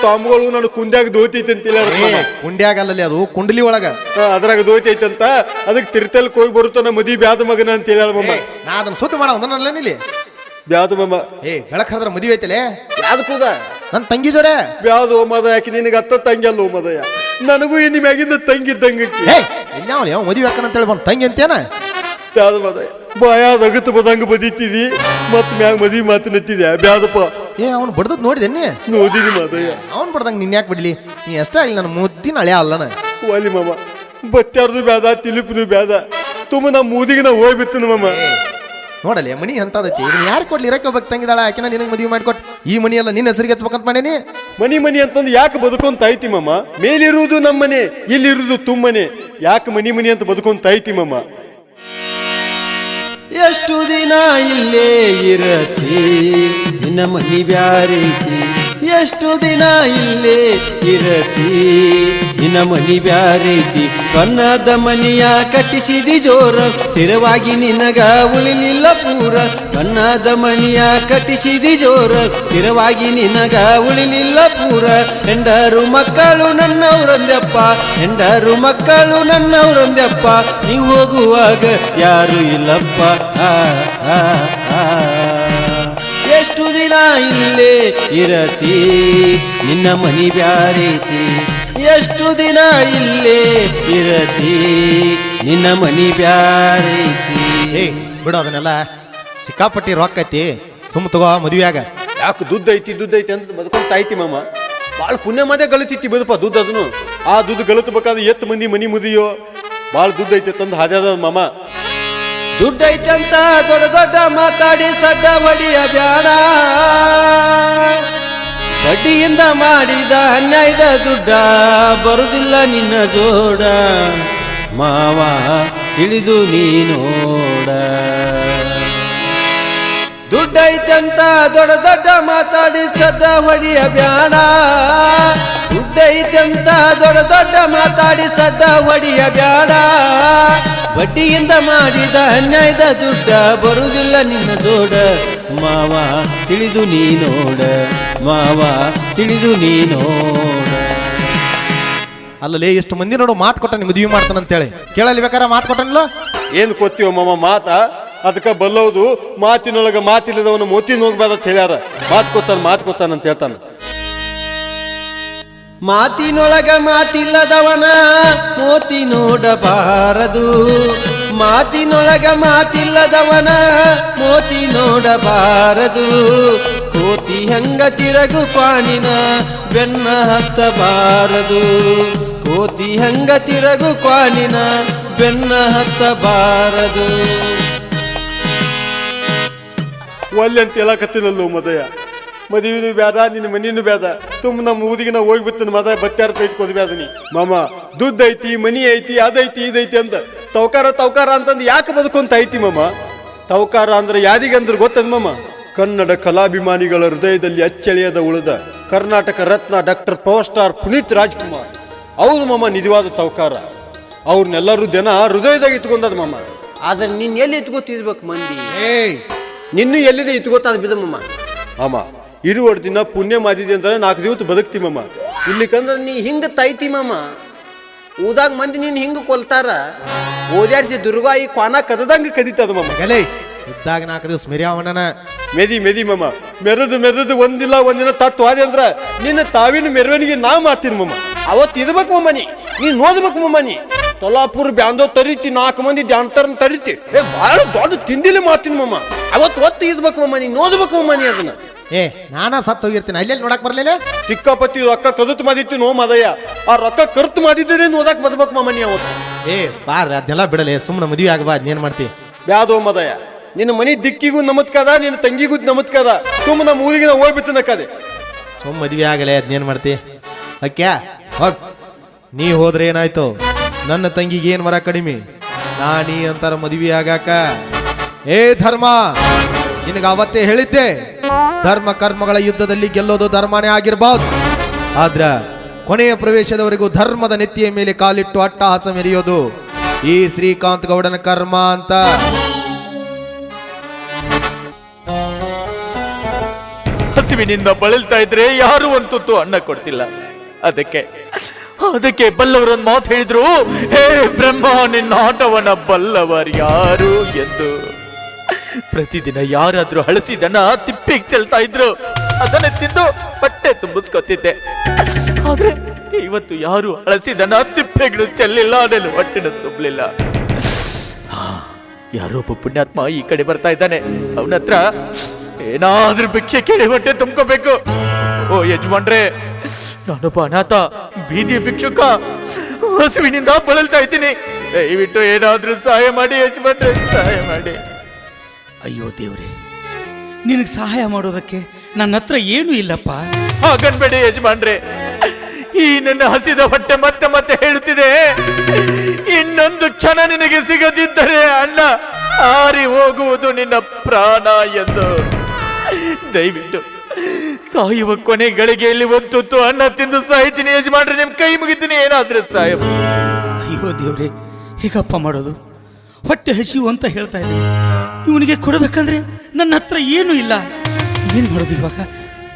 ತಾಮ್ಗೋಳು ನಾನು ಕುಂಡ್ಯಾಗ ದೋತೈತೆ ಅಂತ ಕುಂಡ್ಯಾಗಲ್ಲಲ್ಲಿ, ಅದು ಕುಂಡಲಿ ಒಳಗ. ಅದ್ರಾಗ ದೋತೈತಂತ, ಅದಕ್ಕೆ ತಿರ್ತಲ್ಕ್ ಹೋಗಿ ಬರುತ್ತಾನ ಮದಿ ಬ್ಯಾದ ಮಗನ ಅಂತ ಹೇಳ ಮಮ್ಮ. ನಾ ಅದನ್ನ ಸುದ್ದಿ ಮಾಡ ಇಲ್ಲಿ ಬ್ಯಾದ ಮಮ್ಮ. ಬೆಳಕ್ ಹರಿದ್ರ ಮದುವೆ ಐತಲೆ. ಯಾವ್ದ ಕೂದ? ನನ್ ತಂಗಿ ಜೋಡೆ. ಬ್ಯಾದ ಓಮದ, ಯಾಕೆ ನಿನಗೆ ಅತ್ತ ತಂಗಿ ಅಲ್ಲ ಓಮದಯ್ಯ. ನನಗೂ ಇನ್ನು ಮ್ಯಾಗಿಂದ ತಂಗಿ ಇದ್ದಂಗೆ ಮದುವೆ ಹಾಕಂತೇಳಿ ಬಂದ್ ತಂಗಿ ಅಂತೇನ? ಬ್ಯಾದ ಮದಯ್ಯ, ಬಾಯಾದ ಅಗತ್ ಬದಂಗ ಬದಿತಿದಿ, ಮತ್ ಮ್ಯಾಗ ಮದ್ವಿ ಮಾತನತ್ತಿದ್ಯಾ ಬ್ಯಾದಪ್ಪ. ಅವ್ನು ಬಡ್ದದ್ ನೋಡಿದೆನ್ನಿ? ನೋದಿನಿ ಮಾದಯ್ಯ. ಅವ್ನು ಬಡ್ದಂಗ ನಿನ್ ಯಾಕೆ ಬಿಡ್ಲಿ? ನೀ ಅಷ್ಟ ಇಲ್ಲ ನನ್ನ ಮುದ್ದಿನ ಹಳೆ ಅಲ್ಲನ. ಒಲಿ ಮಾಮ, ಬತ್ಯಾರ್ದು ಬ್ಯಾದ, ತಿಲುಪಿನು ಬ್ಯಾದ, ತುಂಬ ನಾ ಮೂದಿಗೆ ನಾ ಹೋಗ್ಬಿತ್ತನು ಮಾಮ. ನೋಡಲಿ ಮನಿ ಅಂತದೈತಿ ಇದನ್ನ ಯಾರು ಕೊಡ್ಲಿ ಇರಕ್ಕೆ ಒಬ್ಬ ತಂಗಿದಾಳ ಆಕಿನ ನಿನಗೆ ಮದುವೆ ಮಾಡಿಕೊಟ್ಟು ಈ ಮನಿಯೆಲ್ಲ ನಿನ್ನ ಹೆಸರಿಗೆ ಹಚ್ಬೇಕಂತ ಮಾಡೇನಿ. ಮನಿ ಅಂತಂದು ಯಾಕೆ ಬದುಕೊಂತ ಐತಿ ಮಮ್ಮ? ಮೇಲಿರುವುದು ನಮ್ಮನೆ, ಇಲ್ಲಿರುವುದು ತುಮ್ಮನೆ. ಯಾಕೆ ಮನಿ ಅಂತ ಬದುಕೊಂತ ಐತಿ ಮಮ್ಮ? ಎಷ್ಟು ದಿನ ಇಲ್ಲೇ ಇರತಿ ನಿನ್ನ ಮನಿ ಬ್ಯಾರೈತಿ, ಎಷ್ಟು ದಿನ ಇಲ್ಲೇ ಇರತಿ ನಿನ್ನ ಮನಿ ಬ್ಯಾರೈತಿ. ಬಣ್ಣದ ಮನಿಯ ಕಟ್ಟಿಸಿದಿ ಜೋರ, ಸ್ಥಿರವಾಗಿ ನಿನಗ ಉಳಿಲಿಲ್ಲ ಪೂರ. ಬಣ್ಣದ ಮನಿಯ ಕಟ್ಟಿಸಿದಿ ಜೋರ, ಸ್ಥಿರವಾಗಿ ನಿನಗ ಉಳಿಲಿಲ್ಲ ಪೂರ. ಹೆಂಡರು ಮಕ್ಕಳು ನನ್ನವರಂದಪ್ಪ, ಹೆಂಡರು ಮಕ್ಕಳು ನನ್ನವರಂದಪ್ಪ. ನೀವು ಹೋಗುವಾಗ ಯಾರು ಇಲ್ಲಪ್ಪ. ಎಷ್ಟು ದಿನ ಇಲ್ಲೇ ಇರತಿ ನಿನ್ನ ಮನಿ ಬ್ಯಾರೈತಿ, ಎಷ್ಟು ದಿನ ಇಲ್ಲೇ ಇರತಿ ನಿನ್ನ ಮನಿ ಬ್ಯಾರೈತಿ. ಏ ಬಿಡು ಅದನ್ನೆಲ್ಲ, ಸಿಕ್ಕಾಪಟ್ಟಿ ರೊಕ್ಕ ಐತಿ, ಸುಮ್ಮ ತಗೋ ಮದುವೆಯಾಗ. ಯಾಕೆ ದುಡ್ಡು ಐತಿ ಅಂತ ಬದುಕೊಂತ ಐತಿ ಮಮ್ಮ. ಭಾಳ ಪುಣ್ಯ ಮದೆ ಗಳಿತಿತ್ತಿ ಬದುಪ ದುಡ್ಡು. ಅದನ್ನು ಆ ದುಡ್ಡು ಗಳಿಸಬೇಕಾದ್ರೆ ಎತ್ತು ಮಂದಿ ಮನಿ ಮುದಿಯೋ ಭಾಳ ದುಡ್ಡು ಐತಿ ತಂದು ಹಾದ್ಯಾದ ಮಮ್ಮ. ದುಡ್ಡೈತಂತ ದೊಡ್ಡ ದೊಡ್ಡ ಮಾತಾಡಿ ಸಡ್ಡ ಹೊಡಿಯ ಬ್ಯಾಡ, ಬಡ್ಡಿಯಿಂದ ಮಾಡಿದ ಅನ್ಯಾಯದ ದುಡ್ಡ ಬರುದಿಲ್ಲ ನಿನ್ನ ಜೋಡ. ಮಾವ ತಿಳಿದು ನೀನೋಡ. ದುಡ್ಡೈತಂತ ದೊಡ್ಡ ದೊಡ್ಡ ಮಾತಾಡಿ ಸಡ್ಡ ಹೊಡಿಯ ಬ್ಯಾಡ, ದುಡ್ಡೈತಂತ ದೊಡ್ಡ ದೊಡ್ಡ ಮಾತಾಡಿ ಸಡ್ಡ ಹೊಡಿಯ ಬ್ಯಾಡ. ಬಡ್ಡಿಯಿಂದ ಮಾಡಿದ ಅನ್ಯಾಯದ ದುಡ್ಡ ಬರುವುದಿಲ್ಲ ನಿನ್ನ ಜೋಡ. ಮಾವ ತಿಳಿದು ನೀನೋಡ, ಮಾವ ತಿಳಿದು ನೀನೋಡ. ಅಲ್ಲಲ್ಲಿ ಎಷ್ಟು ಮಂದಿ ನೋಡು ಮಾತು ಕೊಟ್ಟ ನೀವು ಮದುವೆ ಮಾಡ್ತಾನಂತೇಳಿ, ಕೇಳಲ್ಲಿ ಬೇಕಾರೆ ಮಾತು ಕೊಟ್ಟನಿಲ್ಲ. ಏನು ಕೊತ್ತೀವ ಮಮ್ಮ ಮಾತ? ಅದಕ್ಕೆ ಬಲ್ಲೋದು ಮಾತಿನೊಳಗ ಮಾತಿಲ್ಲದವನು ಮೋತಿನ ಹೋಗ್ಬೇಕಂತ ಹೇಳ್ಯಾರ. ಮಾತು ಕೊತ್ತಾನಂತ ಹೇಳ್ತಾನ. ಮಾತಿನೊಳಗ ಮಾತಿಲ್ಲದವನ ಮೋತಿ ನೋಡಬಾರದು, ಮಾತಿನೊಳಗ ಮಾತಿಲ್ಲದವನ ಮೋತಿ ನೋಡಬಾರದು. ಕೋತಿ ಹಂಗ ತಿರಗು ಕ್ವಾಣಿನ ಬೆನ್ನ ಹತ್ತಬಾರದು, ಕೋತಿ ಹಂಗ ತಿರಗು ಕ್ವಾಣಿನ ಬೆನ್ನ ಹತ್ತಬಾರದು. ಒಲ್ಲೆ ಅಂತ ಹೇಳಕತ್ತಿಲ್ಲಲ್ಲೋ ಮದಯ. ಮದುವೆನೂ ಬೇಡ, ನಿನ್ನ ಮನಿನೂ ಬೇಡ, ತುಂಬ ನಮ್ಮ ಊದಿಗೆ ನಾವು ಹೋಗಿ ಬಿಡ್ತೀನಿ ಮದ ಬತ್ತಾರ ತೈತ್ ಕೊದ್ಬೇಡ ನೀ ಮಾಮ. ದುಡ್ಡು ಐತಿ, ಮನಿ ಐತಿ, ಅದೈತಿ ಇದೈತಿ ಅಂತ ತೌಕಾರ ಅಂತಂದು ಯಾಕೆ ಬದುಕೊಂತ ಐತಿ ಮಮ್ಮ? ತೌಕಾರ ಅಂದ್ರೆ ಯಾರಿಗೆ ಅಂದ್ರೆ ಗೊತ್ತಂದ ಮಮ್ಮ? ಕನ್ನಡ ಕಲಾಭಿಮಾನಿಗಳ ಹೃದಯದಲ್ಲಿ ಅಚ್ಚಳಿಯದ ಉಳಿದ Karnataka Ratna doctor power star Puneeth Rajkumar. ಹೌದು ಮಮ್ಮ, ನಿಜವಾದ ತೌಕಾರ. ಅವ್ರನ್ನೆಲ್ಲರೂ ಜನ ಹೃದಯದಾಗ ಇಟ್ಕೊಂಡದ ಮಮ್ಮ. ಆದ್ರೆ ನೀನ್ ಎಲ್ಲಿ ಇಟ್ಕೋತಿರ್ಬೇಕು ಮಂದಿ? ನಿನ್ನೂ ಎಲ್ಲಿದೆ ಇಟ್ಕೋತಾದ ಬಿದಮ್ಮಮ್ಮ. ಅಮ್ಮ ಇರುವರ್ ದಿನ ಪುಣ್ಯ ಮಾಡಿದೆ ಅಂದ್ರೆ 4 ದಿವಸ ಬದುಕ್ತಿಮಮ್ಮ. ಇಲ್ಲಿಕಂದ್ರೆ ನೀ ಹಿಂಗ ತೈತಿ ಮಮ್ಮ. ಊದಾಗ ಮಂದಿ ನೀನ್ ಹಿಂಗ ಕೊಲ್ತಾರ, ಓದ್ಯಾಡ್ಸಿ ದುರ್ಗಾಯಿ ಕ್ವಾನ ಕದದಂಗ ಕದಿತದ ಮಮ್ಮ. ಇದ್ದಾಗ 4 ದಿವಸ ಮೆರ್ಯಾವಣ್ಣನ ಮೆದಿ ಮಮ್ಮ. ಮೆರೆದು ಒಂದಿನ ತತ್ವಾದೆ ಅಂದ್ರ ನಿನ್ನ ತಾವಿನ ಮೆರವಣಿಗೆ ನಾ ಮಾತೀನಿ ಮಮ್ಮ. ಅವತ್ತು ಇದ್ಬೇಕು ಮಮ್ಮ, ನೀನ್ ನೋಡ್ಬೇಕು ಮಮ್ಮ. ನೀ ತೊಲಾಪುರ ಬ್ಯಾಂದೋ ತರಿತಿ, 4 ಮಂದಿ ಡ್ಯಾನ್ಸರ್ನ ತರಿತಿ, ಭಾಳ ದೊಡ್ಡ ತಿಂದಿಲಿ ಮಾತೀನಿ ಮಮ್ಮ. ಅವತ್ತು ಇದ್ಬೇಕು ಮಮ್ಮ, ನೀ ನೋಡ್ಬೇಕು ಮಮ್ಮ. ನೀ ಅದನ್ನ ನಾನಾ ಸತ್ತು ಹೋಗಿರ್ತೀನಿ, ಅಲ್ಲಿ ನೋಡಕ್ ಬರ್ಲಿಲ್ಲ. ಚಿಕ್ಕಪತಿ ರೊಕ್ಕ ಕದತ್ ಮಾಡಿತ್ತು ನೋ ಮದಯ್ಯ. ಆ ರೊಕ್ಕ ಕರ್ತು ಮಾಡಿದ್ರೆ ಓದಾಕ್ ಬದ್ಬೇಕು ಮಮ್ಮ. ನೀ ಅವತ್ತು ಬಾರ ಅದೆಲ್ಲ ಬಿಡಲೆ, ಸುಮ್ಮನೆ ಮದುವೆ ಆಗಬಾ. ಅದ್ನೇನ್ ಮಾಡ್ತಿ? ಬ್ಯಾದೋ ಮದಯ್ಯ. ನಿನ್ನ ಮನಿ ದಿಕ್ಕಿಗೂ ನಮತ್ಕದ, ನಿನ್ನ ತಂಗಿಗೂ ನಮತ್ಕದ. ತುಂಬ ನಮ್ಮ ಊರಿಗೆ ನಾವು ಹೋಗ್ಬಿಡ್ತೀನಕ್ಕದೆ. ಸುಮ್ಮ ಮದುವೆ ಆಗಲೆ, ಅದ್ನೇನ್ ಮಾಡ್ತಿ? ಅಕ್ಯ ಹೋಗ್, ನೀ ಹೋದ್ರೆ ಏನಾಯ್ತು? ನನ್ನ ತಂಗಿಗೆ ಏನ್ ವರ ಕಡಿಮೆ? ನೀ ಅಂತಾರ ಮದುವೆ ಆಗಾಕ. ಧರ್ಮ, ನಿನಗೆ ಅವತ್ತೇ ಹೇಳಿದ್ದೆ, ಧರ್ಮ ಕರ್ಮಗಳ ಯುದ್ಧದಲ್ಲಿ ಗೆಲ್ಲೋದು ಧರ್ಮನೇ ಆಗಿರ್ಬಹುದು. ಆದ್ರ ಕೊನೆಯ ಪ್ರವೇಶದವರೆಗೂ ಧರ್ಮದ ನೆತ್ತಿಯ ಮೇಲೆ ಕಾಲಿಟ್ಟು ಅಟ್ಟಹಾಸ ಮೆರೆಯೋದು ಈ ಶ್ರೀಕಾಂತ್ ಗೌಡನ ಕರ್ಮ ಅಂತ. ಹಸಿವಿನಿಂದ ಬಳಲ್ತಾ ಇದ್ರೆ ಯಾರು ಒಂದು ತುತ್ತು ಅನ್ನ ಕೊಡ್ತಿಲ್ಲ. ಅದಕ್ಕೆ ಬಲ್ಲವರೊಂದು ಮಾತು ಹೇಳಿದ್ರು, ಹೇ ಬ್ರಹ್ಮ, ನಿನ್ನ ಆಟವನ್ನ ಬಲ್ಲವರು ಯಾರು ಎಂದು. ಪ್ರತಿದಿನ ಯಾರಾದ್ರೂ ಹಳಸಿದನ್ನ ತಿಪ್ಪಿಗೆ ಚೆಲ್ತಾ ಇದ್ರು, ಅದನ್ನ ತಿಂದು ಬಟ್ಟೆ ತುಂಬಿಸ್ಕೊತಿದ್ದೆ. ಆದ್ರೆ ಇವತ್ತು ಯಾರು ಹಳಸಿದನ್ನ ತಿಪ್ಪೆಗಳು ಚೆಲ್ಲಿಲ್ಲ, ಅದನ್ನು ಹೊಟ್ಟೆನ ತುಂಬಲಿಲ್ಲ. ಯಾರೋ ಒಬ್ಬ ಪುಣ್ಯಾತ್ಮ ಈ ಕಡೆ ಬರ್ತಾ ಇದ್ದಾನೆ. ಅವನ ಹತ್ರ ಏನಾದ್ರೂ ಭಿಕ್ಷೆ ಕೇಳಿ ಹೊಟ್ಟೆ ತುಂಬ್ಕೋಬೇಕು. ಓ ಯಜಮಾನ್ರೆ, ನಾನೊಬ್ಬ ಅನಾಥ ಬೀದಿ ಭಿಕ್ಷುಕ, ಹಸುವಿನಿಂದ ಬಳಲ್ತಾ ಇದ್ದೀನಿ. ದಯವಿಟ್ಟು ಏನಾದ್ರೂ ಸಹಾಯ ಮಾಡಿ ಯಜಮಾನ್ರೆ, ಸಹಾಯ ಮಾಡಿ. ಅಯ್ಯೋ ದೇವ್ರೆ, ನಿನಗೆ ಸಹಾಯ ಮಾಡೋದಕ್ಕೆ ನನ್ನ ಹತ್ರ ಏನೂ ಇಲ್ಲಪ್ಪ. ಹಾಗನ್ಬೇಡಿ ಯಜಮಾನ್ರೆ, ಈ ನನ್ನ ಹಸಿದ ಹೊಟ್ಟೆ ಮತ್ತೆ ಮತ್ತೆ ಹೇಳುತ್ತಿದೆ, ಇನ್ನೊಂದು ಕ್ಷಣ ನಿನಗೆ ಸಿಗದಿದ್ದರೆ ಅಣ್ಣ ಹಾರಿ ಹೋಗುವುದು ನಿನ್ನ ಪ್ರಾಣ ಎಂದು. ದಯವಿಟ್ಟು ಸಾಯುವ ಕೊನೆ ಗಳಿಗೆಯಲ್ಲಿ ಒಂದು ತುತ್ತು ಅನ್ನ ತಿಂದು ಸಾಯ್ತೀನಿ ಯಜಮಾನ್ರೆ, ನಿಮ್ ಕೈ ಮುಗಿತೀನಿ, ಏನಾದ್ರೆ ಸಾಯ. ಅಯ್ಯೋ ದೇವ್ರೆ, ಹೇಗಪ್ಪ ಮಾಡೋದು? ಹೊಟ್ಟೆ ಹಸಿವು ಅಂತ ಹೇಳ್ತಾ ಇದ್ದೀನಿ, ಇವನಿಗೆ ಕೊಡಬೇಕಂದ್ರೆ ನನ್ನ ಹತ್ರ ಏನೂ ಇಲ್ಲ. ಏನು ಮಾಡೋದು ಇವಾಗ?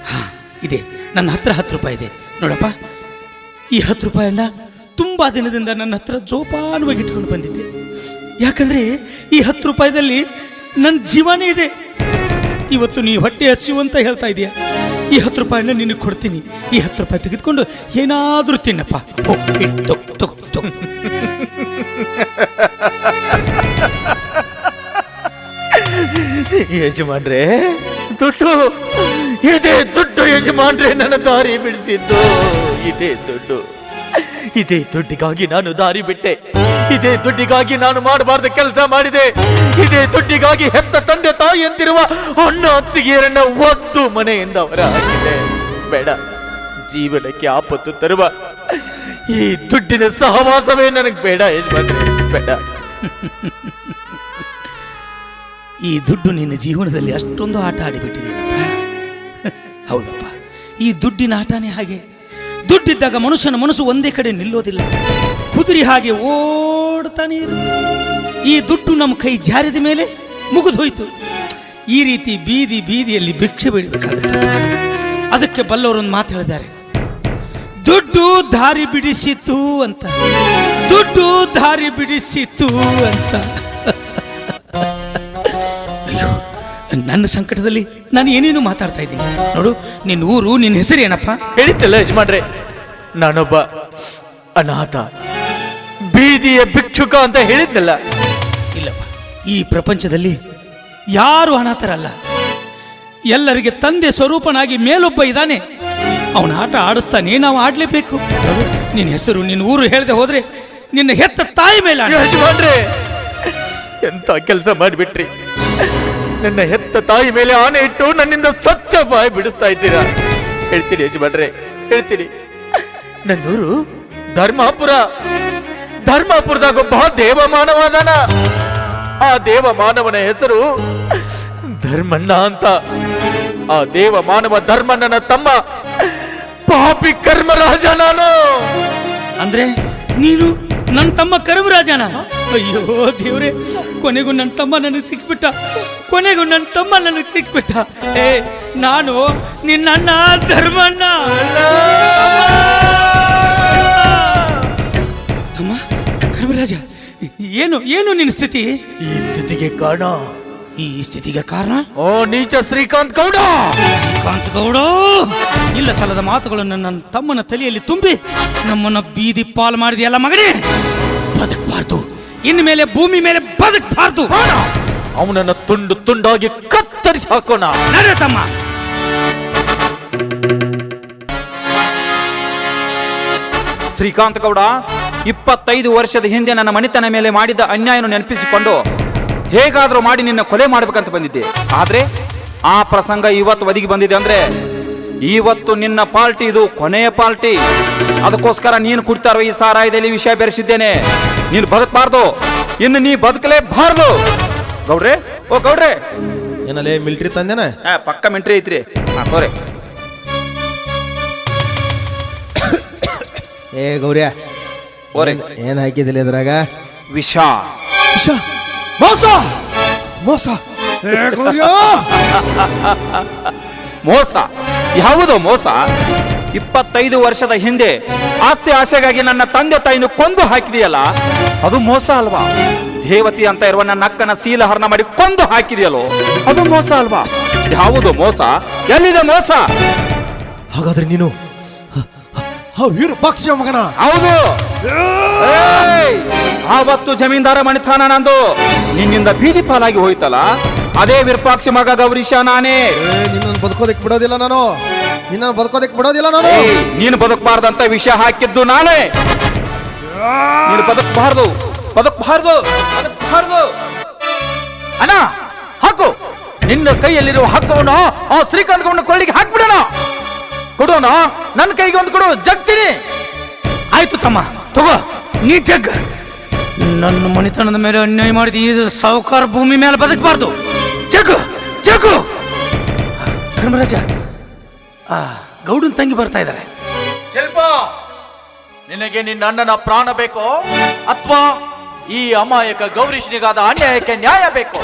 ಹಾ, ಇದೆ, ನನ್ನ ಹತ್ರ 10 ರೂಪಾಯಿ ಇದೆ ನೋಡಪ್ಪ. ಈ 10 ರೂಪಾಯಿಯನ್ನ ತುಂಬ ದಿನದಿಂದ ನನ್ನ ಹತ್ರ ಜೋಪಾನವಾಗಿ ಇಟ್ಕೊಂಡು ಬಂದಿದ್ದೆ. ಯಾಕಂದ್ರೆ ಈ 10 ರೂಪಾಯಿದಲ್ಲಿ ನನ್ನ ಜೀವನೇ ಇದೆ. ಇವತ್ತು ನೀ ಹೊಟ್ಟೆ ಹಸಿವು ಅಂತ ಹೇಳ್ತಾ ಇದೀಯ, ಈ 10 ರೂಪಾಯಿನ ನಿನಗೆ ಕೊಡ್ತೀನಿ. ಈ 10 ರೂಪಾಯಿ ತೆಗೆದುಕೊಂಡು ಏನಾದರೂ ತಿನ್ನಪ್ಪ. ಹೋಗಿ ತಗೋ. ಯಜಮಾನ್ರೆ, ದುಡ್ಡು ಇದೇ ದುಡ್ಡು ಯಜಮಾನ್ರೆ, ನನ್ನ ದಾರಿ ಬಿಡಿಸಿದ್ದು ಇದೇ ದುಡ್ಡು. ಇದೇ ದುಡ್ಡಿಗಾಗಿ ನಾನು ದಾರಿ ಬಿಟ್ಟೆ, ಇದೇ ದುಡ್ಡಿಗಾಗಿ ನಾನು ಮಾಡಬಾರ್ದ ಕೆಲಸ ಮಾಡಿದೆ, ಇದೇ ದುಡ್ಡಿಗಾಗಿ ಹೆತ್ತ ತಂದೆ ತಾಯಿ ಅಂತಿರುವ ಅಣ್ಣ ಅತ್ತಿಗೆಯರನ್ನ ಒದ್ದು ಮನೆಯಿಂದ ಹೊರ ಹಾಕಿದೆ. ಬೇಡ, ಜೀವನಕ್ಕೆ ಆಪತ್ತು ತರುವ ಈ ದುಡ್ಡಿನ ಸಹವಾಸವೇ ನನಗೆ ಬೇಡ ಯಜಮಾನ್ರೆ, ಬೇಡ. ಈ ದುಡ್ಡು ನಿನ್ನ ಜೀವನದಲ್ಲಿ ಅಷ್ಟೊಂದು ಆಟ ಆಡಿಬಿಟ್ಟಿದ್ದೀನಪ್ಪ. ಹೌದಪ್ಪ, ಈ ದುಡ್ಡಿನ ಆಟನೇ ಹಾಗೆ. ದುಡ್ಡಿದ್ದಾಗ ಮನುಷ್ಯನ ಮನಸ್ಸು ಒಂದೇ ಕಡೆ ನಿಲ್ಲೋದಿಲ್ಲ, ಕುದುರೆ ಹಾಗೆ ಓಡ್ತಾನೆ ಇರುತ್ತೆ. ಈ ದುಡ್ಡು ನಮ್ಮ ಕೈ ಜಾರಿದ ಮೇಲೆ ಮುಗಿದೋಯ್ತು. ಈ ರೀತಿ ಬೀದಿಯಲ್ಲಿ ಭಿಕ್ಷೆ ಬೇಡಬೇಕಾಗುತ್ತೆ. ಅದಕ್ಕೆ ಬಲ್ಲವರೊಂದು ಮಾತು ಹೇಳಿದ್ದಾರೆ, ದುಡ್ಡು ದಾರಿ ಬಿಡಿಸಿತು ಅಂತ, ದುಡ್ಡು ದಾರಿ ಬಿಡಿಸಿತು ಅಂತ. ಅಯ್ಯೋ, ನನ್ನ ಸಂಕಟದಲ್ಲಿ ನಾನು ಏನೇನು ಮಾತಾಡ್ತಾ ಇದ್ದೀನಿ ನೋಡು. ನಿನ್ನ ಊರು, ನಿನ್ನ ಹೆಸರು ಏನಪ್ಪ? ಹೇಳಿದ್ದಲ್ಲ ಯಜಮಾನ್ರೆ, ನಾನೊಬ್ಬ ಅನಾಥ ಬೀದಿಯ ಭಿಕ್ಷುಕ ಅಂತ ಹೇಳಿದ್ನಲ್ಲ. ಇಲ್ಲಪ್ಪ, ಈ ಪ್ರಪಂಚದಲ್ಲಿ ಯಾರು ಅನಾಥರಲ್ಲ. ಎಲ್ಲರಿಗೆ ತಂದೆ ಸ್ವರೂಪನಾಗಿ ಮೇಲೊಬ್ಬ ಇದ್ದಾನೆ, ಅವನ ಆಟ ಆಡಿಸ್ತಾನೆ, ನಾವು ಆಡ್ಲೇಬೇಕು. ನಿನ್ನ ಹೆಸರು, ನಿನ್ನ ಊರು ಹೇಳದೆ ಹೋದ್ರೆ ನಿನ್ನ ಹೆತ್ತ ತಾಯಿ ಮೇಲೆ ಯಜಮಾನ್ರೆ, ಎಂತ ಕೆಲಸ ಮಾಡಿಬಿಟ್ರಿ. ನನ್ನ ಹೆತ್ತ ತಾಯಿ ಮೇಲೆ ಆನೆ ಇಟ್ಟು ನನ್ನಿಂದ ಸತ್ಯ ಬಾಯಿ ಬಿಡಿಸ್ತಾ ಇದ್ದೀರಾ. ಹೇಳ್ತೀನಿ ಯಜಮಾನ್ರೆ, ಹೇಳ್ತೀನಿ. ನನ್ನೂರು ಧರ್ಮಾಪುರ. ಧರ್ಮಾಪುರದಾಗ ಒಬ್ಬ ದೇವಮಾನವದಾನ. ಆ ದೇವಮಾನವನ ಹೆಸರು ಧರ್ಮಣ್ಣ ಅಂತ. ಆ ದೇವಮಾನವ ಧರ್ಮಣ್ಣನ ತಮ್ಮ ಪಾಪಿ ಕರ್ಮರಾಜ ನಾನು. ಅಂದ್ರೆ ನೀನು ನನ್ನ ತಮ್ಮ ಕರ್ಮರಾಜನ? ಅಯ್ಯೋ ದೇವ್ರೆ, ಕೊನೆಗೂ ನನ್ನ ತಮ್ಮ ನನಗೆ ಸಿಕ್ಬಿಟ್ಟ, ಕೊನೆಗೂ ನನ್ನ ತಮ್ಮ ನನಗೆ ಸಿಕ್ಬಿಟ್ಟ. ನಾನು ನಿನ್ನ ಅಣ್ಣ ಧರ್ಮಣ್ಣ. ತಮ್ಮ ಕರ್ಮರಾಜ, ಏನು ಏನು ನಿನ್ನ ಸ್ಥಿತಿ? ಈ ಸ್ಥಿತಿಗೆ ಕಾರಣ, ಈ ಸ್ಥಿತಿಗೆ ಕಾರಣ ಓ ನೀಚ ಶ್ರೀಕಾಂತ್ ಗೌಡ. ಶ್ರೀಕಾಂತ್ ಗೌಡ, ಇಲ್ಲ ಸಲ್ಲದ ಮಾತುಗಳನ್ನು ನನ್ನ ತಮ್ಮನ ತಲೆಯಲ್ಲಿ ತುಂಬಿ ನಮ್ಮನ್ನ ಬೀದಿ ಪಾಲು ಮಾಡಿದೆಯಲ್ಲ ಮಗನೇ. ಬದುಕಬಾರ್ದು, ಇನ್ನು ಮೇಲೆ ಭೂಮಿ ಮೇಲೆ ಬದುಕಬಾರ್ದು. ಅವನನ್ನ ತುಂಡು ತುಂಡಾಗಿ ಕತ್ತರಿಸಿ ಹಾಕೋಣ. ನಡೆ ತಮ್ಮ. ಶ್ರೀಕಾಂತ್ ಗೌಡ, 25 ವರ್ಷದ ಹಿಂದೆ ನನ್ನ ಮನೆತನ ಮೇಲೆ ಮಾಡಿದ ಅನ್ಯಾಯವನ್ನು ನೆನಪಿಸಿಕೊಂಡು ಹೇಗಾದ್ರೂ ಮಾಡಿ ನಿನ್ನ ಕೊಲೆ ಮಾಡ್ಬೇಕಂತ ಬಂದಿದ್ದೆ. ಆದ್ರೆ ಆ ಪ್ರಸಂಗ ಇವತ್ತು ಒದಗಿ ಬಂದಿದೆ. ಅಂದ್ರೆ ಇವತ್ತು ನಿನ್ನ ಪಾರ್ಟಿ ಇದು ಕೊನೆಯ ಪಾರ್ಟಿ. ಅದಕ್ಕೋಸ್ಕರ ನೀನು ಕುಡ್ತಾ ಇರುವ ಈ ಸಾರಾಯದಲ್ಲಿ ವಿಷಯ ಬೆರೆಸಿದ್ದೇನೆ. ನೀನು ಬದುಕಬಾರ್ದು, ಇನ್ನು ನೀ ಬದುಕಲೇಬಾರ್ದು. ಗೌಡ್ರೆ, ಓ ಗೌಡ್ರೆ, ಏನಲ್ಲೇ ಮಿಲ್ಟ್ರಿ ತಂದೇನ? ಪಕ್ಕ ಮಿಲ್ಟ್ರಿ ಐತ್ರಿ. ತೋರೆ. ಏ ಗೌರ್ಯ, ಓರೆ, ಏನ್ ಹಾಕಿದಿಲ್ಲ ಇದ್ರಾಗ? ವಿಷ. ವಿಷ? ಮೋಸ ಮೋಸ. ಏ ಗೌರ್ಯ, ಮೋಸ? ಯಾವುದೋ ಮೋಸ? 25 ವರ್ಷದ ಹಿಂದೆ ಆಸ್ತಿ ಆಸೆಗಾಗಿ ನನ್ನ ತಂದೆ ತಾಯಿನ ಕೊಂದು ಹಾಕಿದೆಯಲ್ಲ, ಅದು ಮೋಸ ಅಲ್ವಾ? ದೇವತಿ ಅಂತ ಇರುವ ನನ್ನ ಅಕ್ಕನ ಶೀಲಹರಣ ಮಾಡಿ ಕೊಂದು ಹಾಕಿದೆಯಲ್ಲೋ, ಅದು ಮೋಸ ಅಲ್ವಾ? ಯಾವುದೋ ಮೋಸ? ಎಲ್ಲಿದೆ ಮೋಸ? ಹಾಗಾದ್ರೆ ನೀನು ವಿರೂಪಾಕ್ಷ ಮಗನ? ಹೌದು. ಆವತ್ತು ಜಮೀನ್ದಾರ ಮಣಿತಾನ ನಂದು ನಿನ್ನಿಂದ ಬೀದಿ ಪಾಲಾಗಿ ಹೋಯ್ತಲ್ಲ, ಅದೇ ವಿರೂಪಾಕ್ಷ ಮಗ ಗೌರೀಶ ನಾನೇ. ನಿನ್ನನ್ನು ಬದುಕೋದಕ್ಕೆ ಬಿಡೋದಿಲ್ಲ ನಾನು, ನಿನ್ನನ್ನು ಬದುಕೋದಕ್ಕೆ ಬಿಡೋದಿಲ್ಲ ನಾನು. ನೀನು ಬದುಕಬಾರ್ದಂತ ವಿಷಯ ಹಾಕಿದ್ದು ನಾನೇ. ನೀನು ಬದುಕಬಾರ್ದು, ಬದುಕಬಾರ್ದು, ಬದುಕಬಾರ್ದು. ಅಣ್ಣ ಹಾಕು. ನಿನ್ನ ಕೈಯಲ್ಲಿರುವ ಹಗ್ಗವನ್ನು ಆ ಶ್ರೀಕಾಂತ್ ಗೌಡನ ಕೊಳ್ಳಿಗೆ ಹಾಕ್ಬಿಡೋಣ. ಕೊಡೋಣ, ನನ್ನ ಕೈಗೆ ಒಂದು ಕೊಡು, ಜಗ್ತೀನಿ. ಆಯ್ತು ತಮ್ಮ, ತಗೋ ನೀ ಜಗ್. ನನ್ನ ಮಣಿತನದ ಮೇಲೆ ಅನ್ಯಾಯ ಮಾಡಿದ ಈ ಸಾವುಕಾರ ಭೂಮಿ ಮೇಲೆ ಬದುಕಬಾರ್ದು. ಜಗ್ಗು ಜಗ್ಗು. ಧರ್ಮರಾಜ, ಗೌಡನ್ ತಂಗಿ ಬರ್ತಾ ಇದ್ದಾರೆ. ಶಿಲ್ಪ, ನಿನಗೆ ನಿನ್ನ ಅಣ್ಣನ ಪ್ರಾಣ ಬೇಕೋ ಅಥವಾ ಈ ಅಮಾಯಕ ಗೌರೀಶ್ನಿಗಾದ ಅನ್ಯಾಯಕ್ಕೆ ನ್ಯಾಯ ಬೇಕು?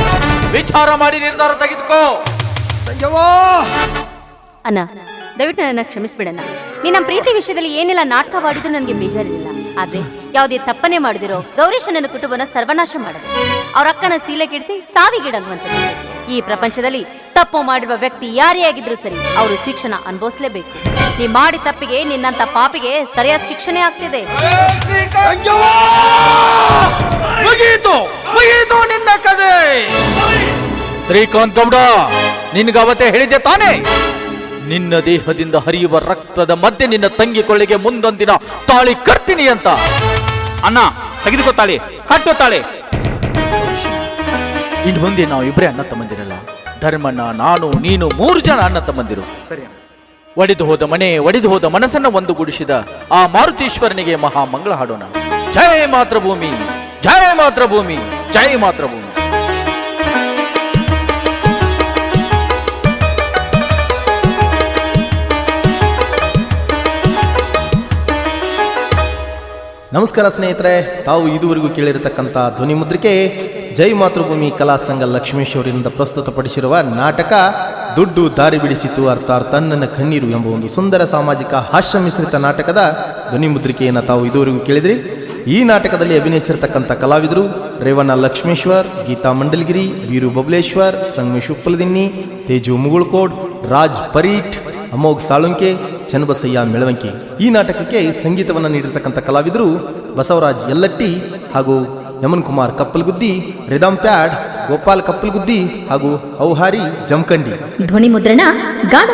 ವಿಚಾರ ಮಾಡಿ ನಿರ್ಧಾರ ತೆಗೆದುಕೋ. ಅಣ್ಣ, ದಯವಿಟ್ಟು ನನ್ನ ಕ್ಷಮಿಸ್ಬಿಡಣ್ಣ. ನೀನ್ ನಮ್ಮ ಪ್ರೀತಿ ವಿಷಯದಲ್ಲಿ ಏನೆಲ್ಲ ನಾಟಕವಾಡಿದ್ರು ನನಗೆ ಬೇಜಾರಿಲ್ಲ. ಆದ್ರೆ ಯಾವುದೇ ತಪ್ಪನೆ ಮಾಡಿದಿರೋ ಗೌರೀಶ್ ನನ್ನ ಕುಟುಂಬನ ಸರ್ವನಾಶ ಮಾಡೋದು, ಅವ್ರ ಅಕ್ಕನ ಸೀಲೆ ಕೆಡಿಸಿ ಸಾವಿಗೀಡಾಗುವಂಥದ್ದು. ಈ ಪ್ರಪಂಚದಲ್ಲಿ ತಪ್ಪು ಮಾಡಿರುವ ವ್ಯಕ್ತಿ ಯಾರೇ ಆಗಿದ್ರು ಸರಿ, ಅವರು ಶಿಕ್ಷಣ ಅನುಭವಿಸಲೇಬೇಕು. ನೀ ಮಾಡಿ ತಪ್ಪಿಗೆ ನಿನ್ನಂತ ಪಾಪಿಗೆ ಸರಿಯಾದ ಶಿಕ್ಷಣ ಆಗ್ತಿದೆ. ಮುಗೀತು ಮುಗೀತು ನಿನ್ನ ಕಥೆ. ಶ್ರೀಕಾಂತ್ ಗೌಡ, ನಿನ್ಗವತ್ತೆ ಹೇಳಿದ್ದೆ ತಾನೇ, ನಿನ್ನ ದೇಹದಿಂದ ಹರಿಯುವ ರಕ್ತದ ಮಧ್ಯೆ ನಿನ್ನ ತಂಗಿ ಕೊಳ್ಳಿಗೆ ಮುಂದೊಂದಿನ ತಾಳಿ ಕಟ್ತೀನಿ ಅಂತ. ಅಣ್ಣ ತೆಗೆದುಕೋ ತಾಳಿ, ಕಟ್ಟೋ ತಾಳಿ. ಇನ್ನು ಮುಂದೆ ನಾವು ಇಬ್ಬರೇ ಅಣ್ಣ ತಮ್ಮಂದಿರಲ್ಲ. ಧರ್ಮಣ್ಣ, ನಾನು, ನೀನು 3 ಜನ ಅಣ್ಣ ತಮ್ಮಂದಿರು. ಸರಿ. ಒಡೆದು ಹೋದ ಮನೆ, ಒಡೆದು ಹೋದ ಮನಸ್ಸನ್ನ ಒಂದುಗೂಡಿಸಿದ ಆ ಮಾರುತೀಶ್ವರನಿಗೆ ಮಹಾ ಮಂಗಳ ಹಾಡೋಣ. ಜಯ ಮಾತೃಭೂಮಿ, ಜಯ ಮಾತೃಭೂಮಿ, ಜಯ ಮಾತೃಭೂಮಿ. ನಮಸ್ಕಾರ ಸ್ನೇಹಿತರೆ, ತಾವು ಇದುವರೆಗೂ ಕೇಳಿರತಕ್ಕಂಥ ಧ್ವನಿ ಮುದ್ರಿಕೆ ಜೈ ಮಾತೃಭೂಮಿ ಕಲಾ ಸಂಘ ಲಕ್ಷ್ಮೇಶ್ವರಿಂದ ಪ್ರಸ್ತುತಪಡಿಸಿರುವ ನಾಟಕ ದುಡ್ಡು ದಾರಿ ಬಿಡಿಸಿತು ಅರ್ಥಾತ್ ತನ್ನನ ಕಣ್ಣೀರು ಎಂಬ ಒಂದು ಸುಂದರ ಸಾಮಾಜಿಕ ಹಾಸ್ಯ ಮಿಶ್ರಿತ ನಾಟಕದ ಧ್ವನಿ ಮುದ್ರಿಕೆಯನ್ನು ತಾವು ಇದುವರೆಗೂ ಕೇಳಿದ್ರಿ. ಈ ನಾಟಕದಲ್ಲಿ ಅಭಿನಯಿಸಿರ್ತಕ್ಕಂಥ ಕಲಾವಿದರು ರೇವಣ್ಣ ಲಕ್ಷ್ಮೇಶ್ವರ್, ಗೀತಾ ಮಂಡಲಗಿರಿ, ಬೀರು ಬಬಲೇಶ್ವರ್, ಸಂಗಮೇಶ್ ಉಪ್ಪಲದಿನ್ನಿ, ತೇಜು ಮುಗುಳ್ಕೋಡ್, ರಾಜ್ ಪರೀಟ್, ಅಮೋಘ್ ಸಾಳುಂಕೆ, ಚನ್ನಬಸಯ್ಯ ಮೆಳವಂಕಿ. ಈ ನಾಟಕಕ್ಕೆ ಸಂಗೀತವನ್ನು ನೀಡಿರ್ತಕ್ಕಂಥ ಕಲಾವಿದರು ಬಸವರಾಜ್ ಯಲ್ಲಟ್ಟಿ ಹಾಗೂ ಯಮನ್ ಕುಮಾರ್ ಕಪ್ಪಲ್ಗುದ್ದಿ, ರಿದಮ್ ಪ್ಯಾಡ್ ಗೋಪಾಲ್ ಕಪ್ಪಲ್ಗುದ್ದಿ ಹಾಗೂ ಔಹಾರಿ ಜಮಖಂಡಿ. ಧ್ವನಿ ಮುದ್ರಣ ಗಾಢ